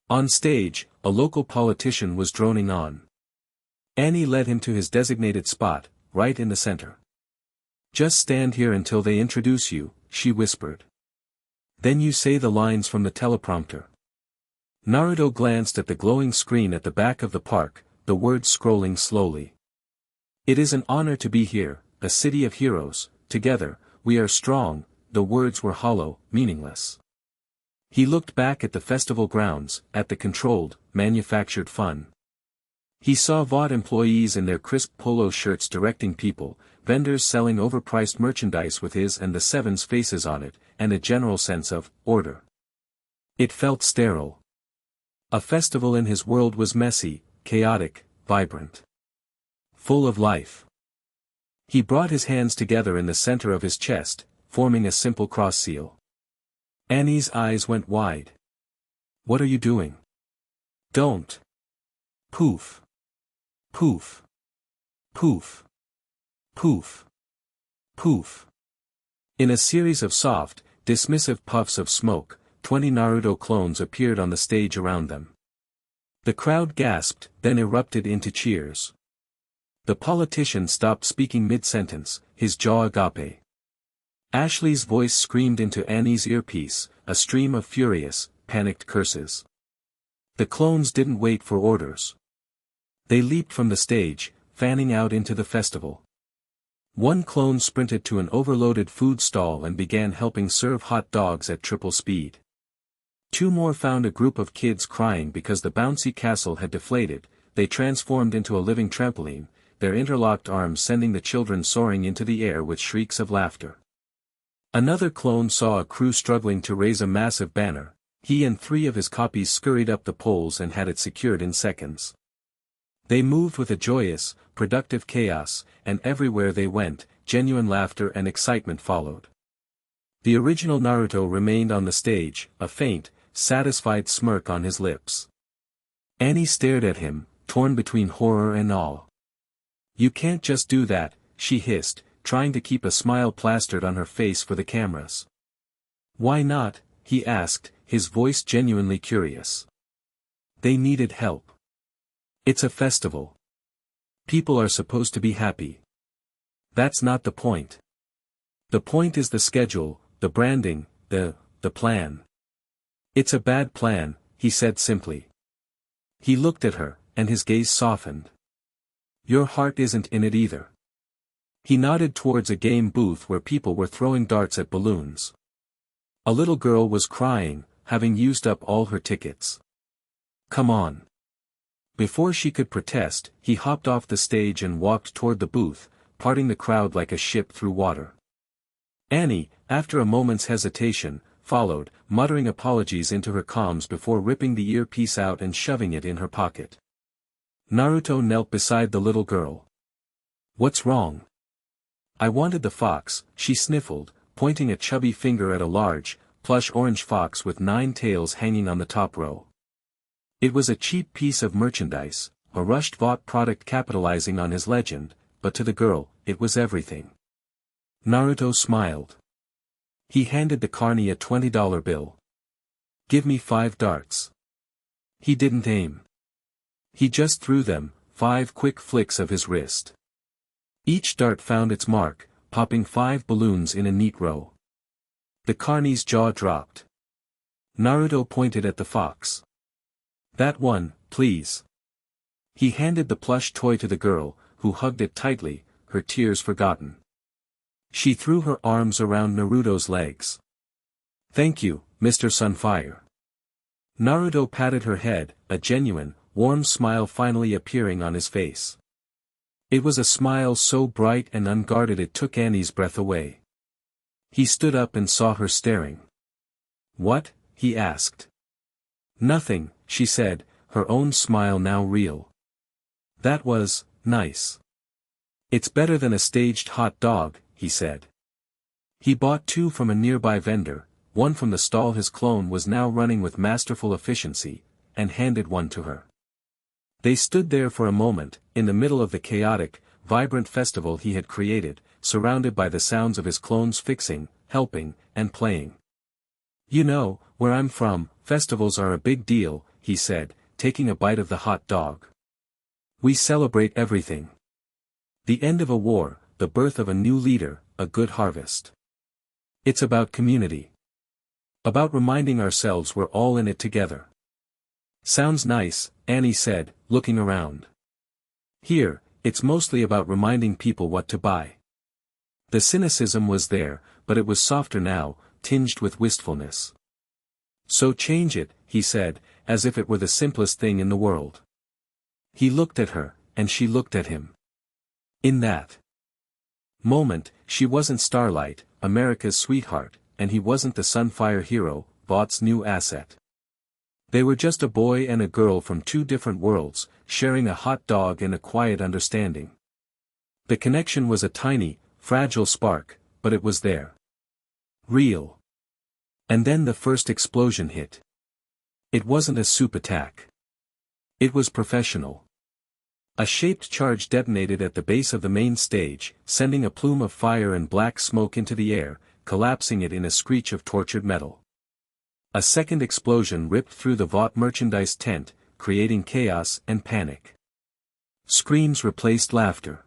On stage, a local politician was droning on. Annie led him to his designated spot, right in the center. Just stand here until they introduce you, she whispered. Then you say the lines from the teleprompter. Naruto glanced at the glowing screen at the back of the park, the words scrolling slowly. It is an honor to be here, a city of heroes, together, we are strong, the words were hollow, meaningless. He looked back at the festival grounds, at the controlled, manufactured fun. He saw VOD employees in their crisp polo shirts directing people, vendors selling overpriced merchandise with his and the Seven's faces on it, and a general sense of order. It felt sterile. A festival in his world was messy, chaotic, vibrant. Full of life. He brought his hands together in the center of his chest, forming a simple cross seal. Annie's eyes went wide. What are you doing? Don't. Poof. Poof. Poof. Poof. Poof. In a series of soft, dismissive puffs of smoke, 20 Naruto clones appeared on the stage around them. The crowd gasped, then erupted into cheers. The politician stopped speaking mid-sentence, his jaw agape. Ashley's voice screamed into Annie's earpiece, a stream of furious, panicked curses. The clones didn't wait for orders. They leaped from the stage, fanning out into the festival. One clone sprinted to an overloaded food stall and began helping serve hot dogs at triple speed. Two more found a group of kids crying because the bouncy castle had deflated. They transformed into a living trampoline, their interlocked arms sending the children soaring into the air with shrieks of laughter. Another clone saw a crew struggling to raise a massive banner. He and 3 of his copies scurried up the poles and had it secured in seconds. They moved with a joyous, productive chaos, and everywhere they went, genuine laughter and excitement followed. The original Naruto remained on the stage, a faint, satisfied smirk on his lips. Annie stared at him, torn between horror and awe. You can't just do that, she hissed, trying to keep a smile plastered on her face for the cameras. Why not? he asked, his voice genuinely curious. They needed help. It's a festival. People are supposed to be happy. That's not the point. The point is the schedule, the branding, the plan. It's a bad plan, he said simply. He looked at her, and his gaze softened. Your heart isn't in it either. He nodded towards a game booth where people were throwing darts at balloons. A little girl was crying, having used up all her tickets. Come on. Before she could protest, he hopped off the stage and walked toward the booth, parting the crowd like a ship through water. Annie, after a moment's hesitation, followed, muttering apologies into her comms before ripping the earpiece out and shoving it in her pocket. Naruto knelt beside the little girl. What's wrong? I wanted the fox, she sniffled, pointing a chubby finger at a large, plush orange fox with 9 tails hanging on the top row. It was a cheap piece of merchandise, a rushed bought product capitalizing on his legend, but to the girl, it was everything. Naruto smiled. He handed the carny a $20 bill. Give me 5 darts. He didn't aim. He just threw them, 5 quick flicks of his wrist. Each dart found its mark, popping 5 balloons in a neat row. The carny's jaw dropped. Naruto pointed at the fox. That one, please. He handed the plush toy to the girl, who hugged it tightly, her tears forgotten. She threw her arms around Naruto's legs. Thank you, Mr. Sunfire. Naruto patted her head, a genuine, warm smile finally appearing on his face. It was a smile so bright and unguarded it took Annie's breath away. He stood up and saw her staring. What? He asked. Nothing, she said, her own smile now real. That was nice. It's better than a staged hot dog, he said. He bought 2 from a nearby vendor, one from the stall his clone was now running with masterful efficiency, and handed one to her. They stood there for a moment, in the middle of the chaotic, vibrant festival he had created, surrounded by the sounds of his clones fixing, helping, and playing. You know, where I'm from, festivals are a big deal, he said, taking a bite of the hot dog. We celebrate everything. The end of a war, the birth of a new leader, a good harvest. It's about community. About reminding ourselves we're all in it together. Sounds nice, Annie said, looking around. Here, it's mostly about reminding people what to buy. The cynicism was there, but it was softer now, tinged with wistfulness. So change it, he said, as if it were the simplest thing in the world. He looked at her, and she looked at him. In that moment, she wasn't Starlight, America's sweetheart, and he wasn't the Sunfire hero, Bot's new asset. They were just a boy and a girl from 2 different worlds, sharing a hot dog and a quiet understanding. The connection was a tiny, fragile spark, but it was there. Real. And then the first explosion hit. It wasn't a soup attack. It was professional. A shaped charge detonated at the base of the main stage, sending a plume of fire and black smoke into the air, collapsing it in a screech of tortured metal. A second explosion ripped through the Vought merchandise tent, creating chaos and panic. Screams replaced laughter.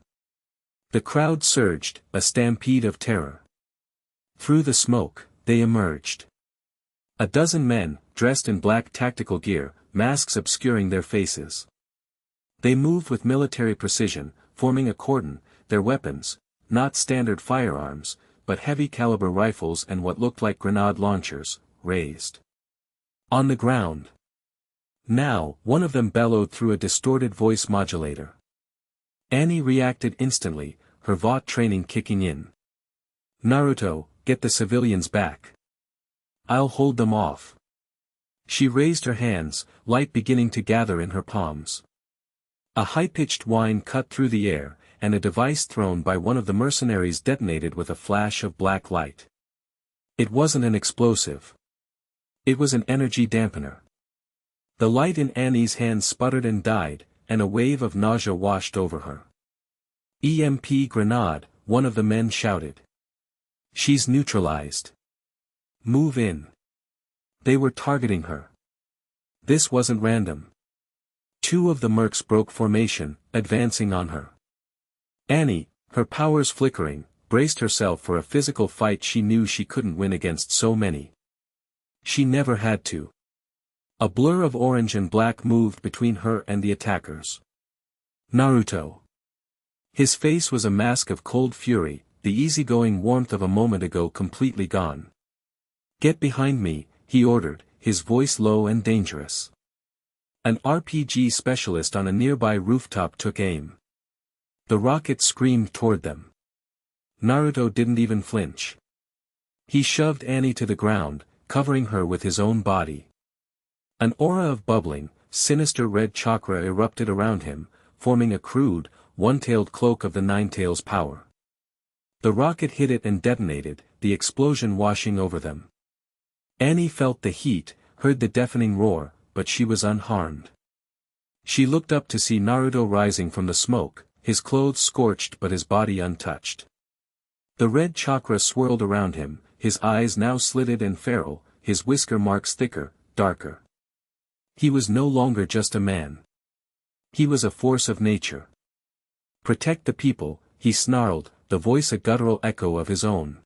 The crowd surged, a stampede of terror. Through the smoke, they emerged. A dozen men, dressed in black tactical gear, masks obscuring their faces. They moved with military precision, forming a cordon, their weapons, not standard firearms, but heavy-caliber rifles and what looked like grenade launchers, raised. On the ground. Now, one of them bellowed through a distorted voice modulator. Annie reacted instantly, her Vought training kicking in. Naruto, get the civilians back. I'll hold them off. She raised her hands, light beginning to gather in her palms. A high-pitched whine cut through the air, and a device thrown by one of the mercenaries detonated with a flash of black light. It wasn't an explosive. It was an energy dampener. The light in Annie's hand sputtered and died, and a wave of nausea washed over her. EMP grenade, one of the men shouted. She's neutralized. Move in. They were targeting her. This wasn't random. Two of the mercs broke formation, advancing on her. Annie, her powers flickering, braced herself for a physical fight she knew she couldn't win against so many. She never had to. A blur of orange and black moved between her and the attackers. Naruto. His face was a mask of cold fury, the easygoing warmth of a moment ago completely gone. "Get behind me," he ordered, his voice low and dangerous. An RPG specialist on a nearby rooftop took aim. The rocket screamed toward them. Naruto didn't even flinch. He shoved Annie to the ground, covering her with his own body. An aura of bubbling, sinister red chakra erupted around him, forming a crude, one-tailed cloak of the Nine Tails power. The rocket hit it and detonated, the explosion washing over them. Annie felt the heat, heard the deafening roar, but she was unharmed. She looked up to see Naruto rising from the smoke, his clothes scorched but his body untouched. The red chakra swirled around him, his eyes now slitted and feral, his whisker marks thicker, darker. He was no longer just a man. He was a force of nature. "Protect the people," he snarled, the voice a guttural echo of his own.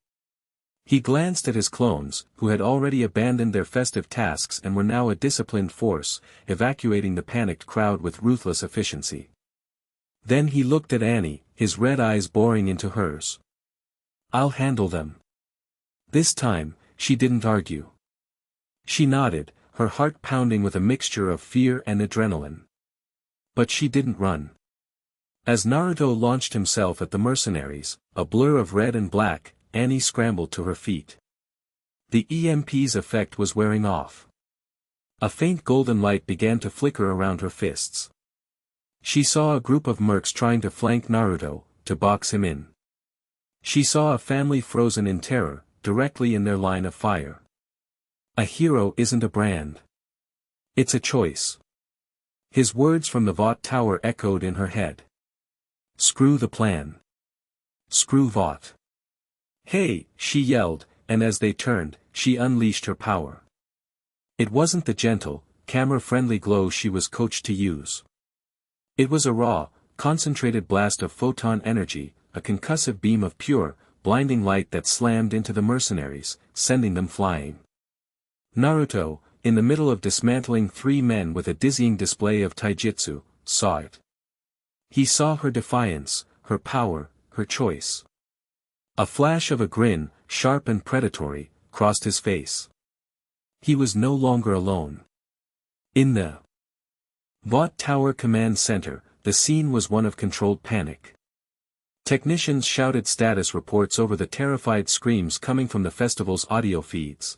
He glanced at his clones, who had already abandoned their festive tasks and were now a disciplined force, evacuating the panicked crowd with ruthless efficiency. Then he looked at Annie, his red eyes boring into hers. "I'll handle them." This time, she didn't argue. She nodded, her heart pounding with a mixture of fear and adrenaline. But she didn't run. As Naruto launched himself at the mercenaries, a blur of red and black, Annie scrambled to her feet. The EMP's effect was wearing off. A faint golden light began to flicker around her fists. She saw a group of mercs trying to flank Naruto, to box him in. She saw a family frozen in terror, directly in their line of fire. A hero isn't a brand. It's a choice. His words from the Vought Tower echoed in her head. "Screw the plan. Screw Vought." "Hey," she yelled, and as they turned, she unleashed her power. It wasn't the gentle, camera-friendly glow she was coached to use. It was a raw, concentrated blast of photon energy, a concussive beam of pure, blinding light that slammed into the mercenaries, sending them flying. Naruto, in the middle of dismantling three men with a dizzying display of taijutsu, saw it. He saw her defiance, her power, her choice. A flash of a grin, sharp and predatory, crossed his face. He was no longer alone. In the Vought Tower Command Center, the scene was one of controlled panic. Technicians shouted status reports over the terrified screams coming from the festival's audio feeds.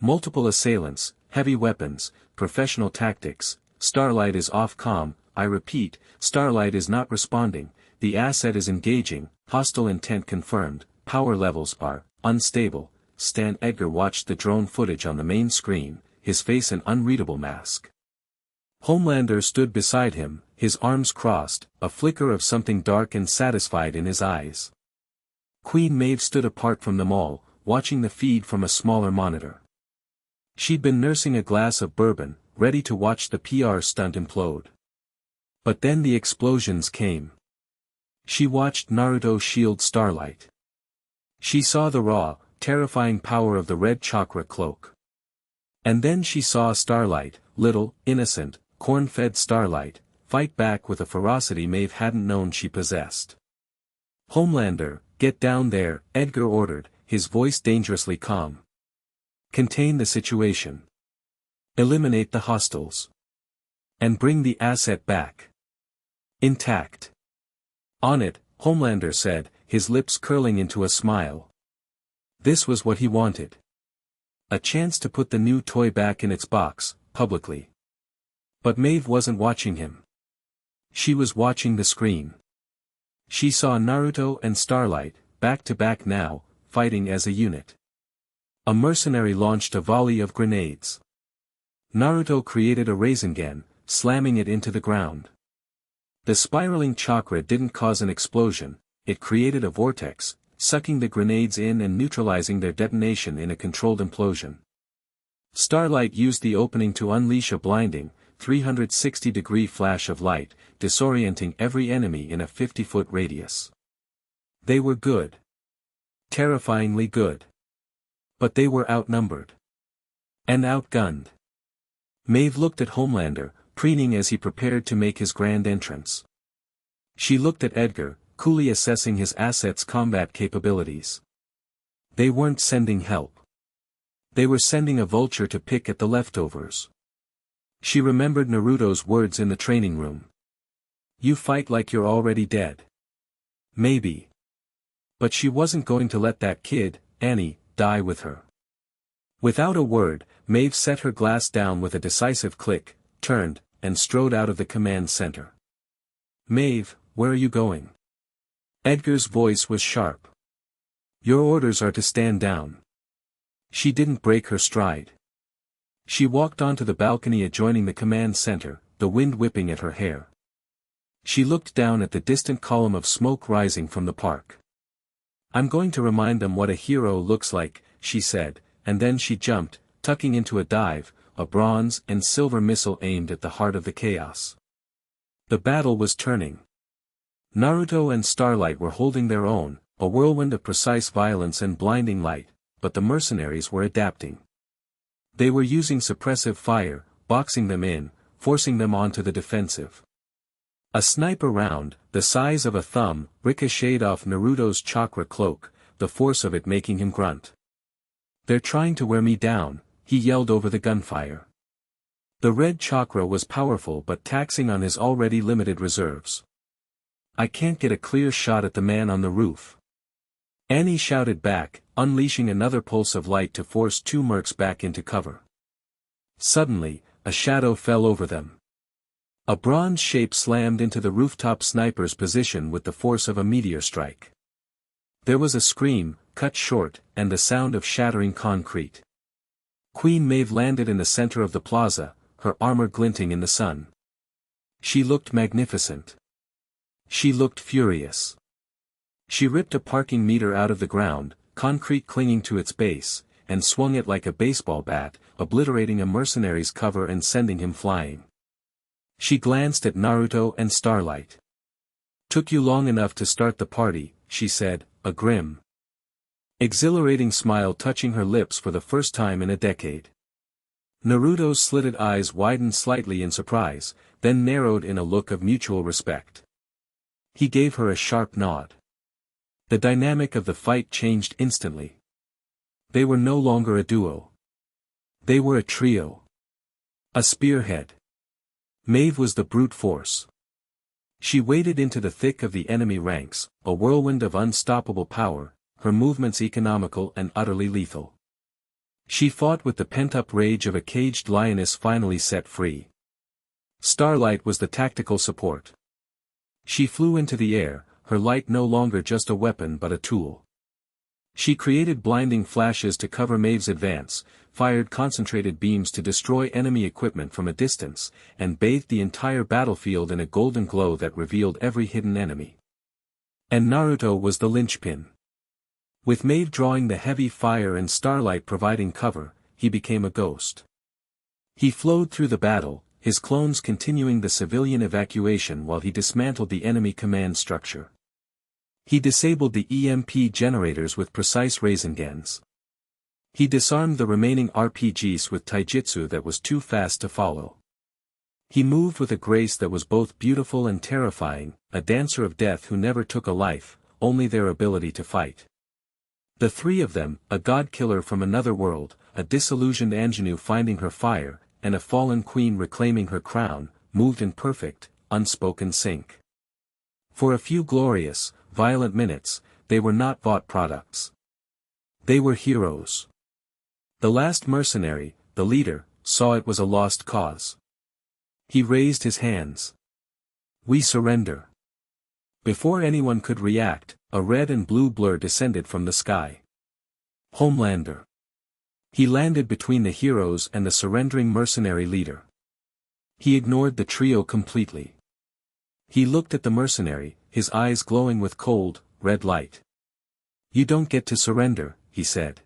Multiple assailants, heavy weapons, professional tactics, Starlight is off-comm, I repeat, Starlight is not responding, the asset is engaging, hostile intent confirmed, power levels are unstable. Stan Edgar watched the drone footage on the main screen, his face an unreadable mask. Homelander stood beside him, his arms crossed, a flicker of something dark and satisfied in his eyes. Queen Maeve stood apart from them all, watching the feed from a smaller monitor. She'd been nursing a glass of bourbon, ready to watch the PR stunt implode. But then the explosions came. She watched Naruto shield Starlight. She saw the raw, terrifying power of the red chakra cloak. And then she saw Starlight, little, innocent, corn-fed Starlight, fight back with a ferocity Maeve hadn't known she possessed. "Homelander, get down there," Edgar ordered, his voice dangerously calm. "Contain the situation. Eliminate the hostiles. And bring the asset back. Intact." "On it," Homelander said, his lips curling into a smile. This was what he wanted. A chance to put the new toy back in its box, publicly. But Maeve wasn't watching him. She was watching the screen. She saw Naruto and Starlight, back to back now, fighting as a unit. A mercenary launched a volley of grenades. Naruto created a Rasengan, slamming it into the ground. The spiraling chakra didn't cause an explosion, it created a vortex, sucking the grenades in and neutralizing their detonation in a controlled implosion. Starlight used the opening to unleash a blinding, 360-degree flash of light, disorienting every enemy in a 50-foot radius. They were good. Terrifyingly good. But they were outnumbered. And outgunned. Maeve looked at Homelander, preening as he prepared to make his grand entrance. She looked at Edgar, coolly assessing his assets' combat capabilities. They weren't sending help. They were sending a vulture to pick at the leftovers. She remembered Naruto's words in the training room. You fight like you're already dead. Maybe. But she wasn't going to let that kid, Annie, die with her. Without a word, Maeve set her glass down with a decisive click, turned, and strode out of the command center. Maeve, where are you going? Edgar's voice was sharp. Your orders are to stand down. She didn't break her stride. She walked onto the balcony adjoining the command center, the wind whipping at her hair. She looked down at the distant column of smoke rising from the park. I'm going to remind them what a hero looks like, she said, and then she jumped, tucking into a dive, a bronze and silver missile aimed at the heart of the chaos. The battle was turning. Naruto and Starlight were holding their own, a whirlwind of precise violence and blinding light, but the mercenaries were adapting. They were using suppressive fire, boxing them in, forcing them onto the defensive. A sniper round, the size of a thumb, ricocheted off Naruto's chakra cloak, the force of it making him grunt. They're trying to wear me down, he yelled over the gunfire. The red chakra was powerful but taxing on his already limited reserves. I can't get a clear shot at the man on the roof. Annie shouted back, unleashing another pulse of light to force two mercs back into cover. Suddenly, a shadow fell over them. A bronze shape slammed into the rooftop sniper's position with the force of a meteor strike. There was a scream, cut short, and the sound of shattering concrete. Queen Maeve landed in the center of the plaza, her armor glinting in the sun. She looked magnificent. She looked furious. She ripped a parking meter out of the ground, concrete clinging to its base, and swung it like a baseball bat, obliterating a mercenary's cover and sending him flying. She glanced at Naruto and Starlight. Took you long enough to start the party, she said, a grim, exhilarating smile touching her lips for the first time in a decade. Naruto's slitted eyes widened slightly in surprise, then narrowed in a look of mutual respect. He gave her a sharp nod. The dynamic of the fight changed instantly. They were no longer a duo. They were a trio. A spearhead. Maeve was the brute force. She waded into the thick of the enemy ranks, a whirlwind of unstoppable power, her movements economical and utterly lethal. She fought with the pent-up rage of a caged lioness finally set free. Starlight was the tactical support. She flew into the air, her light no longer just a weapon but a tool. She created blinding flashes to cover Maeve's advance, fired concentrated beams to destroy enemy equipment from a distance, and bathed the entire battlefield in a golden glow that revealed every hidden enemy. And Naruto was the linchpin. With Maeve drawing the heavy fire and Starlight providing cover, he became a ghost. He flowed through the battle, his clones continuing the civilian evacuation while he dismantled the enemy command structure. He disabled the EMP generators with precise Raisengans. He disarmed the remaining RPGs with taijutsu that was too fast to follow. He moved with a grace that was both beautiful and terrifying, a dancer of death who never took a life, only their ability to fight. The three of them, a god-killer from another world, a disillusioned ingenue finding her fire, and a fallen queen reclaiming her crown, moved in perfect, unspoken sync. For a few glorious, violent minutes, they were not bought products. They were heroes. The last mercenary, the leader, saw it was a lost cause. He raised his hands. We surrender. Before anyone could react, a red and blue blur descended from the sky. Homelander. He landed between the heroes and the surrendering mercenary leader. He ignored the trio completely. He looked at the mercenary, his eyes glowing with cold, red light. You don't get to surrender, he said.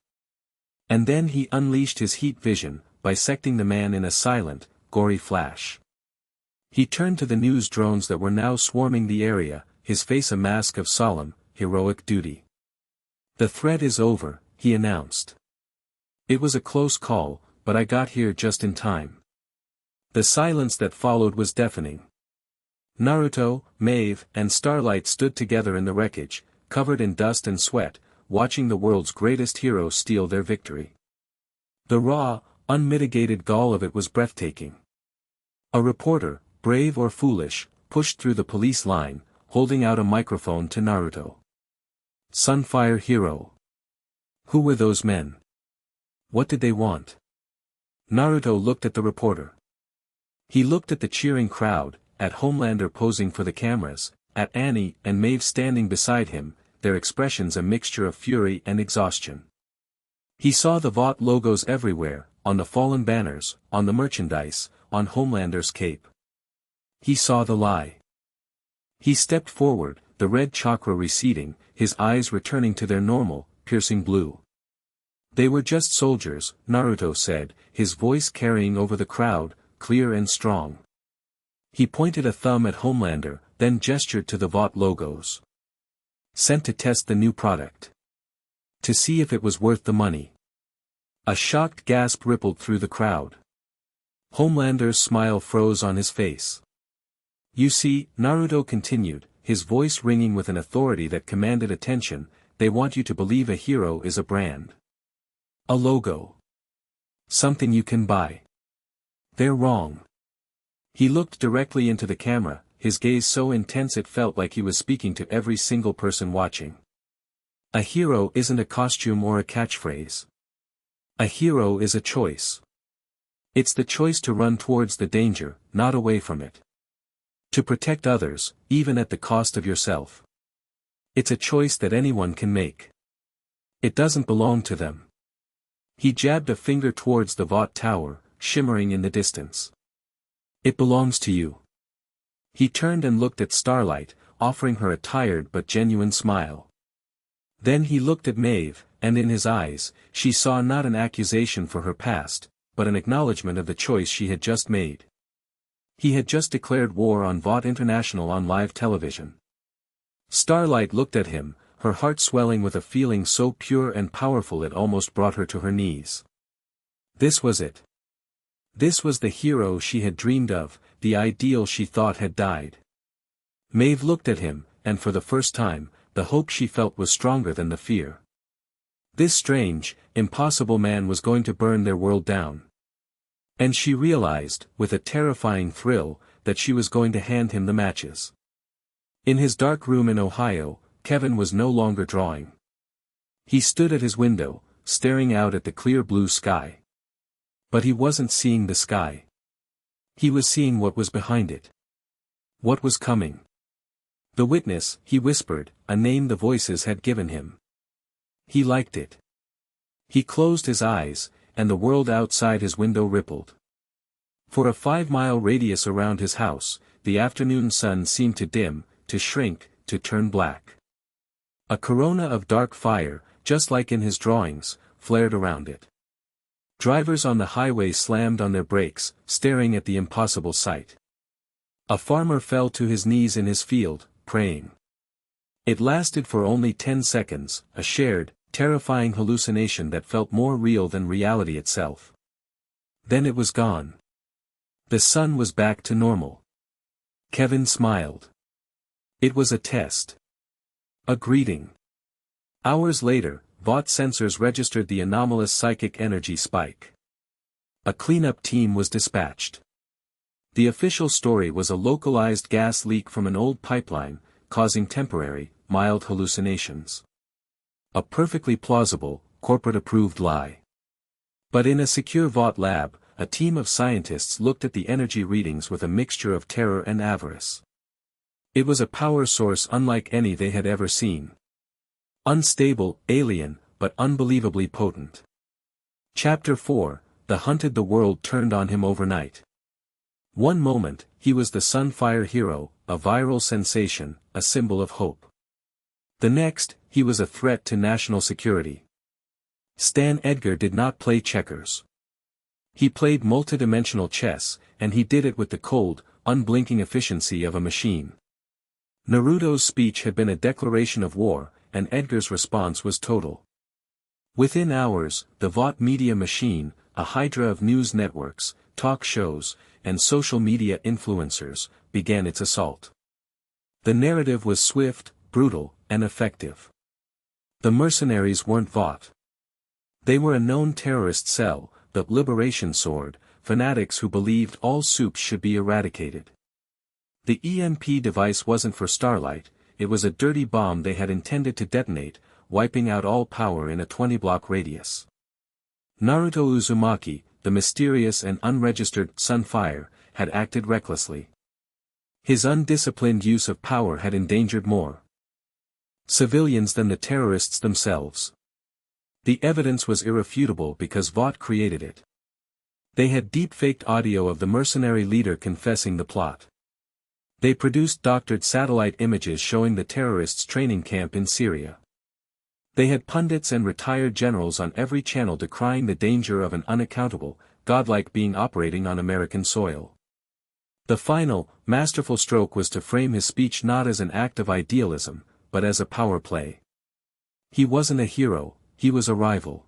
And then he unleashed his heat vision, bisecting the man in a silent, gory flash. He turned to the news drones that were now swarming the area, his face a mask of solemn, heroic duty. "The threat is over," he announced. "It was a close call, but I got here just in time." The silence that followed was deafening. Naruto, Maeve, and Starlight stood together in the wreckage, covered in dust and sweat, watching the world's greatest hero steal their victory. The raw, unmitigated gall of it was breathtaking. A reporter, brave or foolish, pushed through the police line, holding out a microphone to Naruto. Sunfire hero. Who were those men? What did they want? Naruto looked at the reporter. He looked at the cheering crowd, at Homelander posing for the cameras, at Annie and Maeve standing beside him, their expressions a mixture of fury and exhaustion. He saw the Vought logos everywhere, on the fallen banners, on the merchandise, on Homelander's cape. He saw the lie. He stepped forward, the red chakra receding, his eyes returning to their normal, piercing blue. "They were just soldiers," Naruto said, his voice carrying over the crowd, clear and strong. He pointed a thumb at Homelander, then gestured to the Vought logos. "Sent to test the new product. To see if it was worth the money." A shocked gasp rippled through the crowd. Homelander's smile froze on his face. "You see," Naruto continued, his voice ringing with an authority that commanded attention, "they want you to believe a hero is a brand. A logo. Something you can buy. They're wrong." He looked directly into the camera, his gaze so intense it felt like he was speaking to every single person watching. A hero isn't a costume or a catchphrase. A hero is a choice. It's the choice to run towards the danger, not away from it. To protect others, even at the cost of yourself. It's a choice that anyone can make. It doesn't belong to them. He jabbed a finger towards the Vought tower, shimmering in the distance. "It belongs to you." He turned and looked at Starlight, offering her a tired but genuine smile. Then he looked at Maeve, and in his eyes, she saw not an accusation for her past, but an acknowledgement of the choice she had just made. He had just declared war on Vought International on live television. Starlight looked at him, her heart swelling with a feeling so pure and powerful it almost brought her to her knees. This was it. This was the hero she had dreamed of, the ideal she thought had died. Maeve looked at him, and for the first time, the hope she felt was stronger than the fear. This strange, impossible man was going to burn their world down. And she realized, with a terrifying thrill, that she was going to hand him the matches. In his dark room in Ohio, Kevin was no longer drawing. He stood at his window, staring out at the clear blue sky. But he wasn't seeing the sky. He was seeing what was behind it. What was coming. "The witness," he whispered, a name the voices had given him. He liked it. He closed his eyes, and the world outside his window rippled. For a 5-mile radius around his house, the afternoon sun seemed to dim, to shrink, to turn black. A corona of dark fire, just like in his drawings, flared around it. Drivers on the highway slammed on their brakes, staring at the impossible sight. A farmer fell to his knees in his field, praying. It lasted for only 10 seconds, a shared, terrifying hallucination that felt more real than reality itself. Then it was gone. The sun was back to normal. Kevin smiled. It was a test. A greeting. Hours later, Vought sensors registered the anomalous psychic energy spike. A cleanup team was dispatched. The official story was a localized gas leak from an old pipeline, causing temporary, mild hallucinations. A perfectly plausible, corporate-approved lie. But in a secure Vought lab, a team of scientists looked at the energy readings with a mixture of terror and avarice. It was a power source unlike any they had ever seen. Unstable, alien, but unbelievably potent. Chapter 4, The Hunted. The world turned on him overnight. One moment, he was the Sunfire hero, a viral sensation, a symbol of hope. The next, he was a threat to national security. Stan Edgar did not play checkers. He played multidimensional chess, and he did it with the cold, unblinking efficiency of a machine. Naruto's speech had been a declaration of war, and Edgar's response was total. Within hours, the Vought media machine, a hydra of news networks, talk shows, and social media influencers, began its assault. The narrative was swift, brutal, and effective. The mercenaries weren't Vought. They were a known terrorist cell, the Liberation Sword, fanatics who believed all soups should be eradicated. The EMP device wasn't for Starlight, it was a dirty bomb they had intended to detonate, wiping out all power in a 20-block radius. Naruto Uzumaki, the mysterious and unregistered Sunfire, had acted recklessly. His undisciplined use of power had endangered more civilians than the terrorists themselves. The evidence was irrefutable because Vought created it. They had deep-faked audio of the mercenary leader confessing the plot. They produced doctored satellite images showing the terrorists' training camp in Syria. They had pundits and retired generals on every channel decrying the danger of an unaccountable, godlike being operating on American soil. The final, masterful stroke was to frame his speech not as an act of idealism, but as a power play. He wasn't a hero, he was a rival.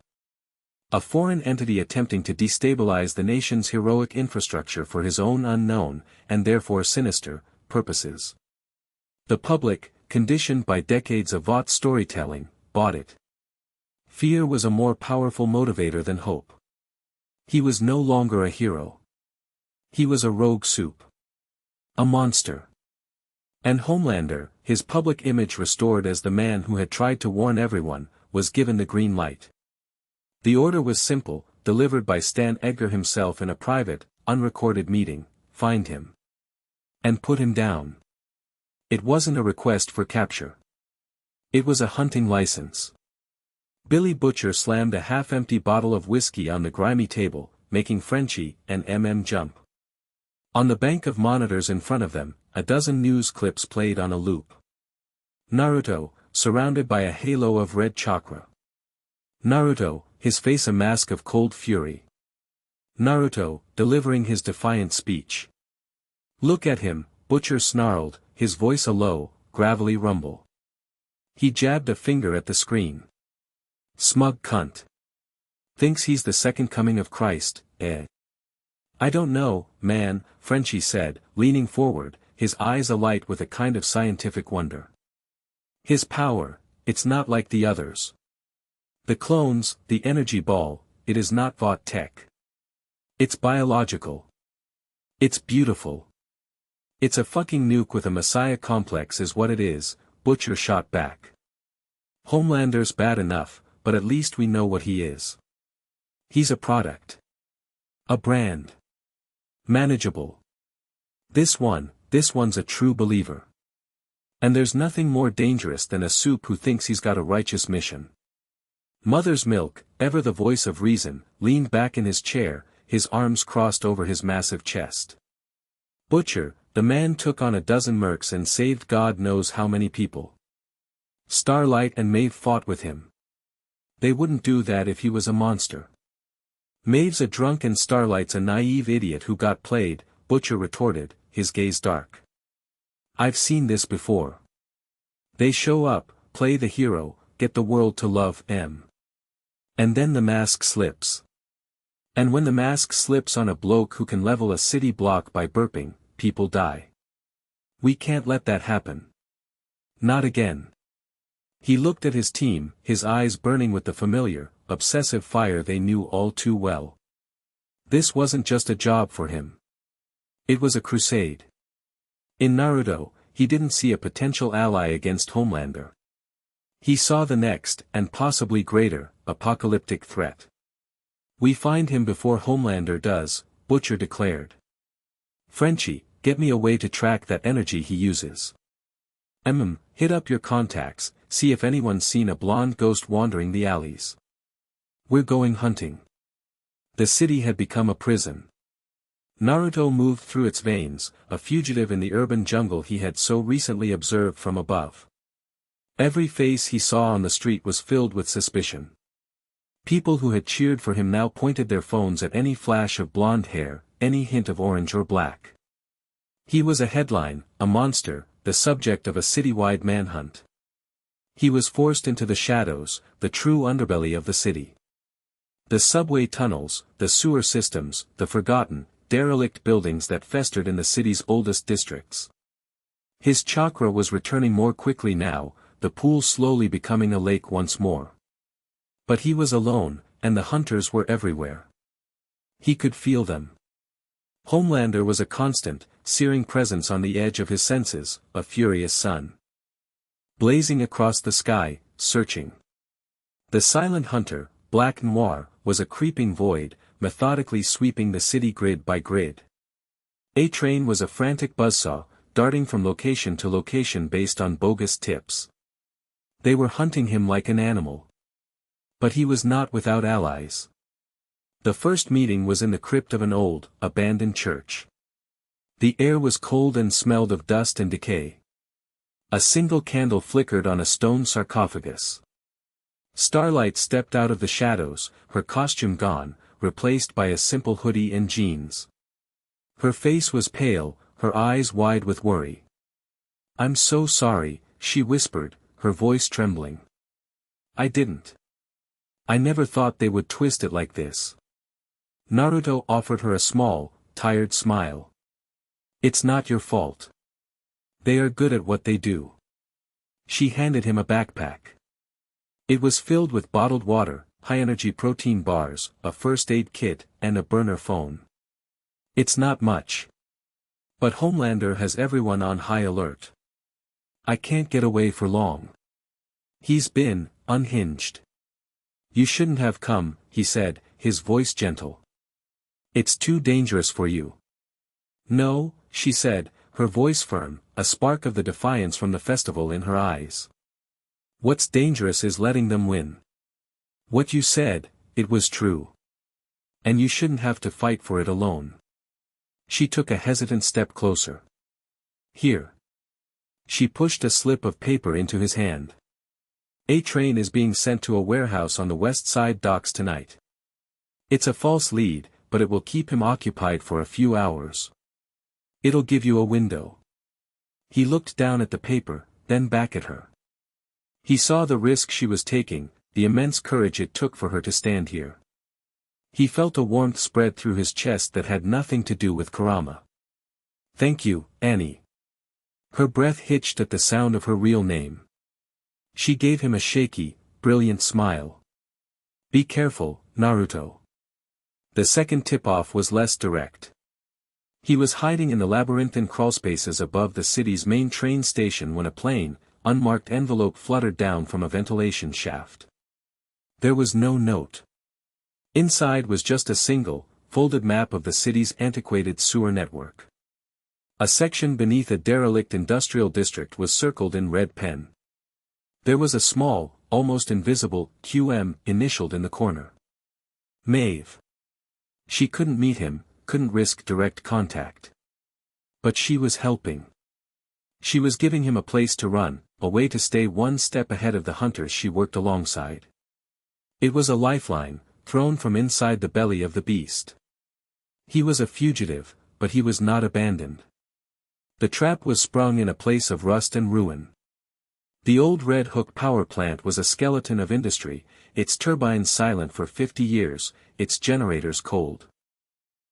A foreign entity attempting to destabilize the nation's heroic infrastructure for his own unknown, and therefore sinister, purposes. The public, conditioned by decades of Vought storytelling, bought it. Fear was a more powerful motivator than hope. He was no longer a hero. He was a rogue soup. A monster. And Homelander, his public image restored as the man who had tried to warn everyone, was given the green light. The order was simple, delivered by Stan Edgar himself in a private, unrecorded meeting: find him. And put him down. It wasn't a request for capture. It was a hunting license. Billy Butcher slammed a half-empty bottle of whiskey on the grimy table, making Frenchie and jump. On the bank of monitors in front of them, a dozen news clips played on a loop. Naruto, surrounded by a halo of red chakra. Naruto, his face a mask of cold fury. Naruto, delivering his defiant speech. Look at him, Butcher snarled, his voice a low, gravelly rumble. He jabbed a finger at the screen. Smug cunt. Thinks he's the second coming of Christ, eh? I don't know, man, Frenchie said, leaning forward, his eyes alight with a kind of scientific wonder. His power, it's not like the others. The clones, the energy ball, it is not Vought tech. It's biological. It's beautiful. It's a fucking nuke with a messiah complex is what it is, Butcher shot back. Homelander's bad enough, but at least we know what he is. He's a product. A brand. Manageable. This one's a true believer. And there's nothing more dangerous than a soup who thinks he's got a righteous mission. Mother's Milk, ever the voice of reason, leaned back in his chair, his arms crossed over his massive chest. Butcher, the man took on a dozen mercs and saved God knows how many people. Starlight and Maeve fought with him. They wouldn't do that if he was a monster. Maeve's a drunk and Starlight's a naive idiot who got played, Butcher retorted, his gaze dark. I've seen this before. They show up, play the hero, get the world to love M. And then the mask slips. And when the mask slips on a bloke who can level a city block by burping, people die. We can't let that happen. Not again. He looked at his team, his eyes burning with the familiar, obsessive fire they knew all too well. This wasn't just a job for him. It was a crusade. In Naruto, he didn't see a potential ally against Homelander. He saw the next, and possibly greater, apocalyptic threat. We find him before Homelander does, Butcher declared. Frenchie, get me a way to track that energy he uses. Hit up your contacts, see if anyone's seen a blonde ghost wandering the alleys. We're going hunting. The city had become a prison. Naruto moved through its veins, a fugitive in the urban jungle he had so recently observed from above. Every face he saw on the street was filled with suspicion. People who had cheered for him now pointed their phones at any flash of blonde hair, any hint of orange or black. He was a headline, a monster, the subject of a citywide manhunt. He was forced into the shadows, the true underbelly of the city. The subway tunnels, the sewer systems, the forgotten, derelict buildings that festered in the city's oldest districts. His chakra was returning more quickly now, the pool slowly becoming a lake once more. But he was alone, and the hunters were everywhere. He could feel them. Homelander was a constant, searing presence on the edge of his senses, a furious sun. Blazing across the sky, searching. The silent hunter, Black Noir, was a creeping void, methodically sweeping the city grid by grid. A-Train was a frantic buzzsaw, darting from location to location based on bogus tips. They were hunting him like an animal. But he was not without allies. The first meeting was in the crypt of an old, abandoned church. The air was cold and smelled of dust and decay. A single candle flickered on a stone sarcophagus. Starlight stepped out of the shadows, her costume gone, replaced by a simple hoodie and jeans. Her face was pale, her eyes wide with worry. "I'm so sorry," she whispered, her voice trembling. "I didn't. I never thought they would twist it like this." Naruto offered her a small, tired smile. "It's not your fault. They are good at what they do." She handed him a backpack. It was filled with bottled water, high-energy protein bars, a first aid kit, and a burner phone. "It's not much. But Homelander has everyone on high alert. I can't get away for long. He's been unhinged." "You shouldn't have come," he said, his voice gentle. "It's too dangerous for you." "No," she said, her voice firm, a spark of the defiance from the festival in her eyes. "What's dangerous is letting them win. What you said, it was true. And you shouldn't have to fight for it alone." She took a hesitant step closer. "Here." She pushed a slip of paper into his hand. "A-Train is being sent to a warehouse on the west side docks tonight. It's a false lead, but it will keep him occupied for a few hours. It'll give you a window." He looked down at the paper, then back at her. He saw the risk she was taking, the immense courage it took for her to stand here. He felt a warmth spread through his chest that had nothing to do with Kurama. "Thank you, Annie." Her breath hitched at the sound of her real name. She gave him a shaky, brilliant smile. "Be careful, Naruto." The second tip-off was less direct. He was hiding in the labyrinthine crawlspaces above the city's main train station when a plain, unmarked envelope fluttered down from a ventilation shaft. There was no note. Inside was just a single, folded map of the city's antiquated sewer network. A section beneath a derelict industrial district was circled in red pen. There was a small, almost invisible, QM initialed in the corner. Maeve. She couldn't meet him, couldn't risk direct contact. But she was helping. She was giving him a place to run, a way to stay one step ahead of the hunters she worked alongside. It was a lifeline, thrown from inside the belly of the beast. He was a fugitive, but he was not abandoned. The trap was sprung in a place of rust and ruin. The old Red Hook power plant was a skeleton of industry, its turbines silent for 50 years, its generators cold.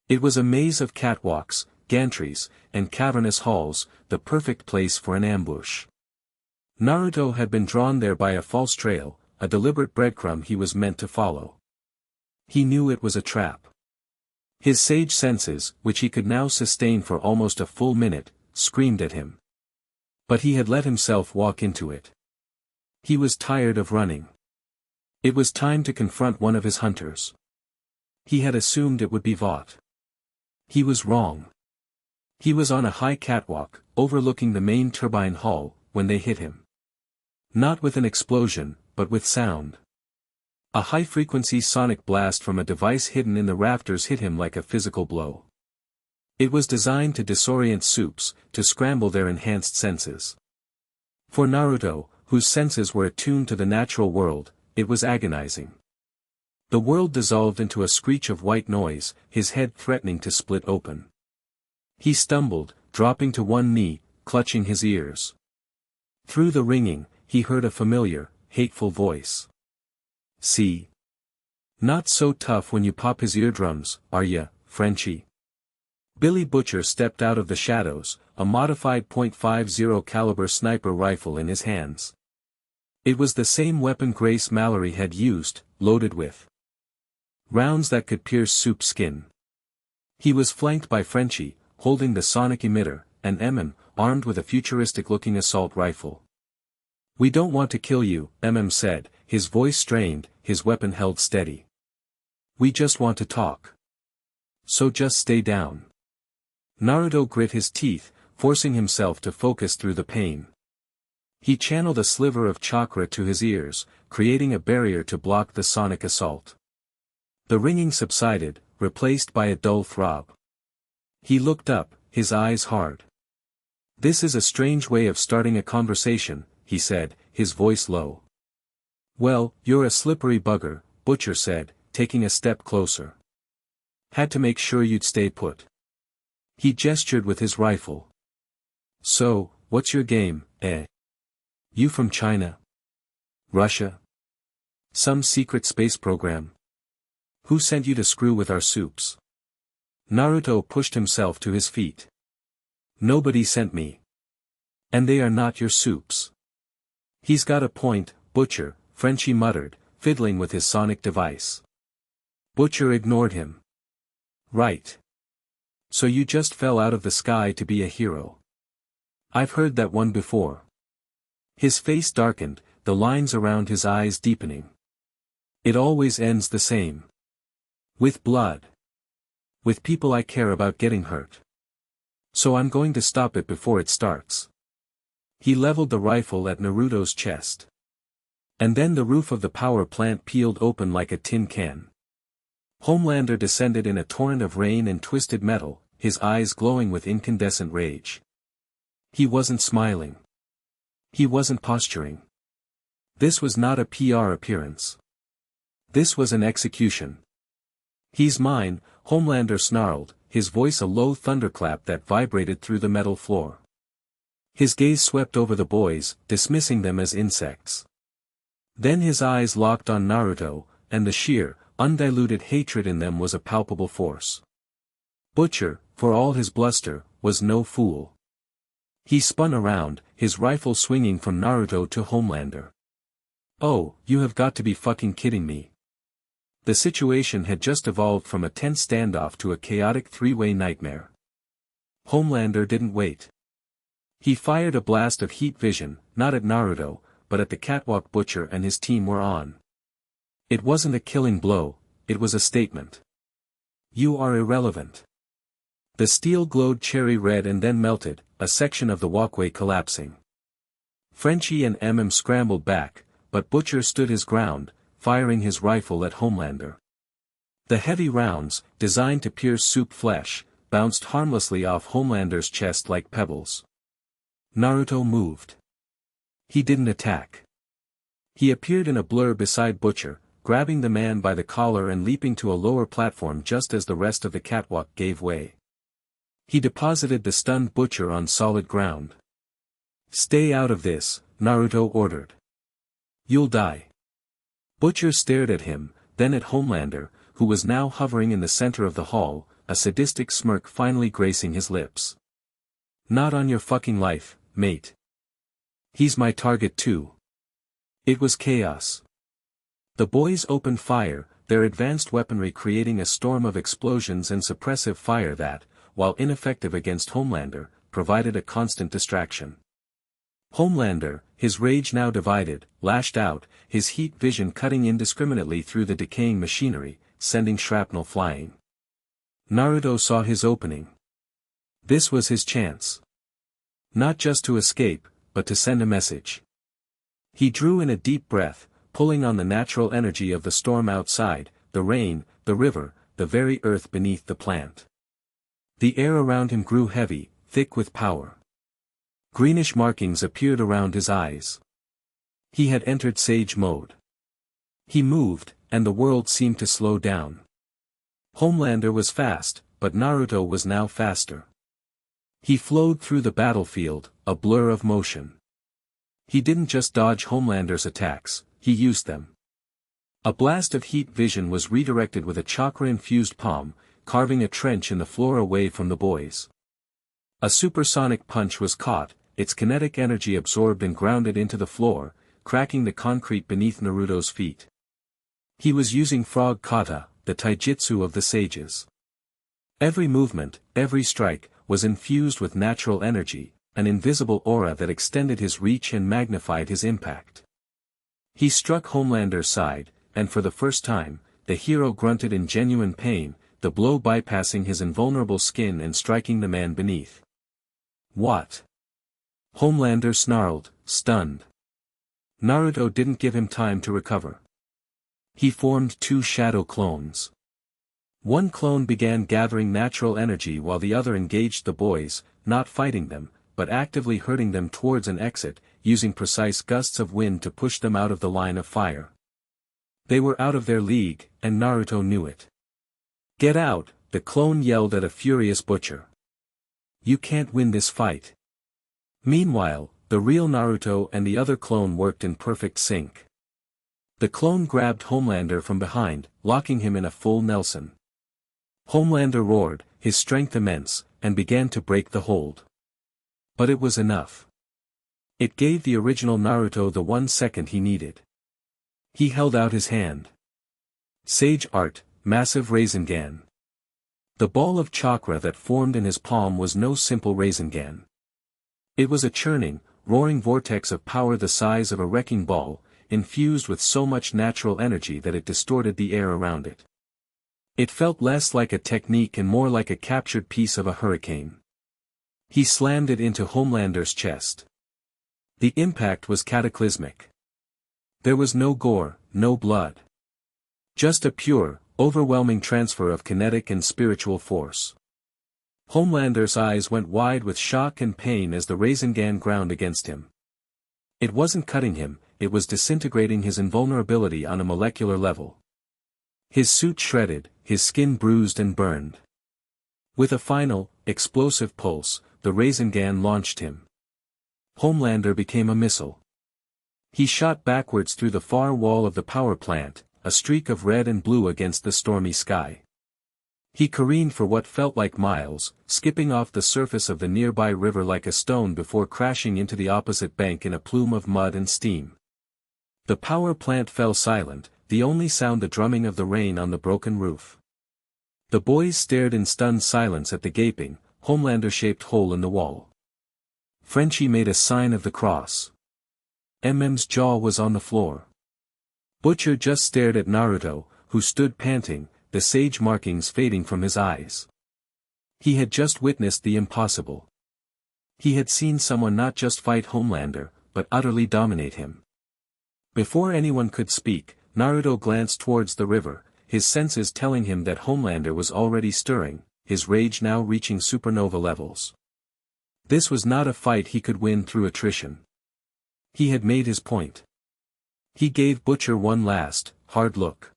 It was a maze of catwalks, gantries, and cavernous halls, the perfect place for an ambush. Naruto had been drawn there by a false trail, a deliberate breadcrumb he was meant to follow. He knew it was a trap. His sage senses, which he could now sustain for almost a full minute, screamed at him. But he had let himself walk into it. He was tired of running. It was time to confront one of his hunters. He had assumed it would be Vought. He was wrong. He was on a high catwalk, overlooking the main turbine hall, when they hit him. Not with an explosion, but with sound. A high-frequency sonic blast from a device hidden in the rafters hit him like a physical blow. It was designed to disorient Supes, to scramble their enhanced senses. For Naruto, whose senses were attuned to the natural world, it was agonizing. The world dissolved into a screech of white noise, his head threatening to split open. He stumbled, dropping to one knee, clutching his ears. Through the ringing, he heard a familiar, hateful voice. "See? Not so tough when you pop his eardrums, are ya, Frenchie?" Billy Butcher stepped out of the shadows, a modified .50 caliber sniper rifle in his hands. It was the same weapon Grace Mallory had used, loaded with rounds that could pierce Soup's skin. He was flanked by Frenchie, holding the sonic emitter, and armed with a futuristic-looking assault rifle. "We don't want to kill you," said, his voice strained, his weapon held steady. "We just want to talk. So just stay down." Naruto grit his teeth, forcing himself to focus through the pain. He channeled a sliver of chakra to his ears, creating a barrier to block the sonic assault. The ringing subsided, replaced by a dull throb. He looked up, his eyes hard. "This is a strange way of starting a conversation," he said, his voice low. "Well, you're a slippery bugger," Butcher said, taking a step closer. "Had to make sure you'd stay put." He gestured with his rifle. "So, what's your game, eh? You from China? Russia? Some secret space program? Who sent you to screw with our soups?" Naruto pushed himself to his feet. "Nobody sent me. And they are not your soups." "He's got a point, Butcher," Frenchie muttered, fiddling with his sonic device. Butcher ignored him. "Right. So you just fell out of the sky to be a hero. I've heard that one before." His face darkened, the lines around his eyes deepening. "It always ends the same. With blood. With people I care about getting hurt. So I'm going to stop it before it starts." He leveled the rifle at Naruto's chest. And then the roof of the power plant peeled open like a tin can. Homelander descended in a torrent of rain and twisted metal, his eyes glowing with incandescent rage. He wasn't smiling. He wasn't posturing. This was not a PR appearance. This was an execution. "He's mine," Homelander snarled, his voice a low thunderclap that vibrated through the metal floor. His gaze swept over the boys, dismissing them as insects. Then his eyes locked on Naruto, and the sheer, undiluted hatred in them was a palpable force. Butcher, for all his bluster, was no fool. He spun around, his rifle swinging from Naruto to Homelander. "Oh, you have got to be fucking kidding me." The situation had just evolved from a tense standoff to a chaotic three-way nightmare. Homelander didn't wait. He fired a blast of heat vision, not at Naruto, but at the catwalk Butcher and his team were on. It wasn't a killing blow, it was a statement. "You are irrelevant." The steel glowed cherry red and then melted, a section of the walkway collapsing. Frenchie and scrambled back, but Butcher stood his ground, firing his rifle at Homelander. The heavy rounds, designed to pierce Soup flesh, bounced harmlessly off Homelander's chest like pebbles. Naruto moved. He didn't attack. He appeared in a blur beside Butcher, grabbing the man by the collar and leaping to a lower platform just as the rest of the catwalk gave way. He deposited the stunned Butcher on solid ground. "Stay out of this," Naruto ordered. "You'll die." Butcher stared at him, then at Homelander, who was now hovering in the center of the hall, a sadistic smirk finally gracing his lips. "Not on your fucking life, mate. He's my target too." It was chaos. The boys opened fire, their advanced weaponry creating a storm of explosions and suppressive fire that, while ineffective against Homelander, provided a constant distraction. Homelander, his rage now divided, lashed out, his heat vision cutting indiscriminately through the decaying machinery, sending shrapnel flying. Naruto saw his opening. This was his chance. Not just to escape, but to send a message. He drew in a deep breath, pulling on the natural energy of the storm outside, the rain, the river, the very earth beneath the plant. The air around him grew heavy, thick with power. Greenish markings appeared around his eyes. He had entered Sage mode. He moved, and the world seemed to slow down. Homelander was fast, but Naruto was now faster. He flowed through the battlefield, a blur of motion. He didn't just dodge Homelander's attacks, he used them. A blast of heat vision was redirected with a chakra-infused palm, carving a trench in the floor away from the boys. A supersonic punch was caught, its kinetic energy absorbed and grounded into the floor, cracking the concrete beneath Naruto's feet. He was using frog kata, the taijutsu of the sages. Every movement, every strike, was infused with natural energy, an invisible aura that extended his reach and magnified his impact. He struck Homelander's side, and for the first time, the hero grunted in genuine pain, the blow bypassing his invulnerable skin and striking the man beneath. What? Homelander snarled, stunned. Naruto didn't give him time to recover. He formed two shadow clones. One clone began gathering natural energy while the other engaged the boys, not fighting them, but actively herding them towards an exit, using precise gusts of wind to push them out of the line of fire. They were out of their league, and Naruto knew it. "Get out," the clone yelled at a furious Butcher. "You can't win this fight." Meanwhile, the real Naruto and the other clone worked in perfect sync. The clone grabbed Homelander from behind, locking him in a full Nelson. Homelander roared, his strength immense, and began to break the hold. But it was enough. It gave the original Naruto the 1 second he needed. He held out his hand. Sage Art, massive Rasengan. The ball of chakra that formed in his palm was no simple Rasengan. It was a churning, roaring vortex of power the size of a wrecking ball, infused with so much natural energy that it distorted the air around it. It felt less like a technique and more like a captured piece of a hurricane. He slammed it into Homelander's chest. The impact was cataclysmic. There was no gore, no blood. Just a pure, overwhelming transfer of kinetic and spiritual force. Homelander's eyes went wide with shock and pain as the Rasengan ground against him. It wasn't cutting him, it was disintegrating his invulnerability on a molecular level. His suit shredded, his skin bruised and burned. With a final, explosive pulse, the Rasengan launched him. Homelander became a missile. He shot backwards through the far wall of the power plant, a streak of red and blue against the stormy sky. He careened for what felt like miles, skipping off the surface of the nearby river like a stone before crashing into the opposite bank in a plume of mud and steam. The power plant fell silent, the only sound the drumming of the rain on the broken roof. The boys stared in stunned silence at the gaping, Homelander-shaped hole in the wall. Frenchie made a sign of the cross. MM's jaw was on the floor. Butcher just stared at Naruto, who stood panting, the sage markings fading from his eyes. He had just witnessed the impossible. He had seen someone not just fight Homelander, but utterly dominate him. Before anyone could speak, Naruto glanced towards the river, his senses telling him that Homelander was already stirring, his rage now reaching supernova levels. This was not a fight he could win through attrition. He had made his point. He gave Butcher one last, hard look.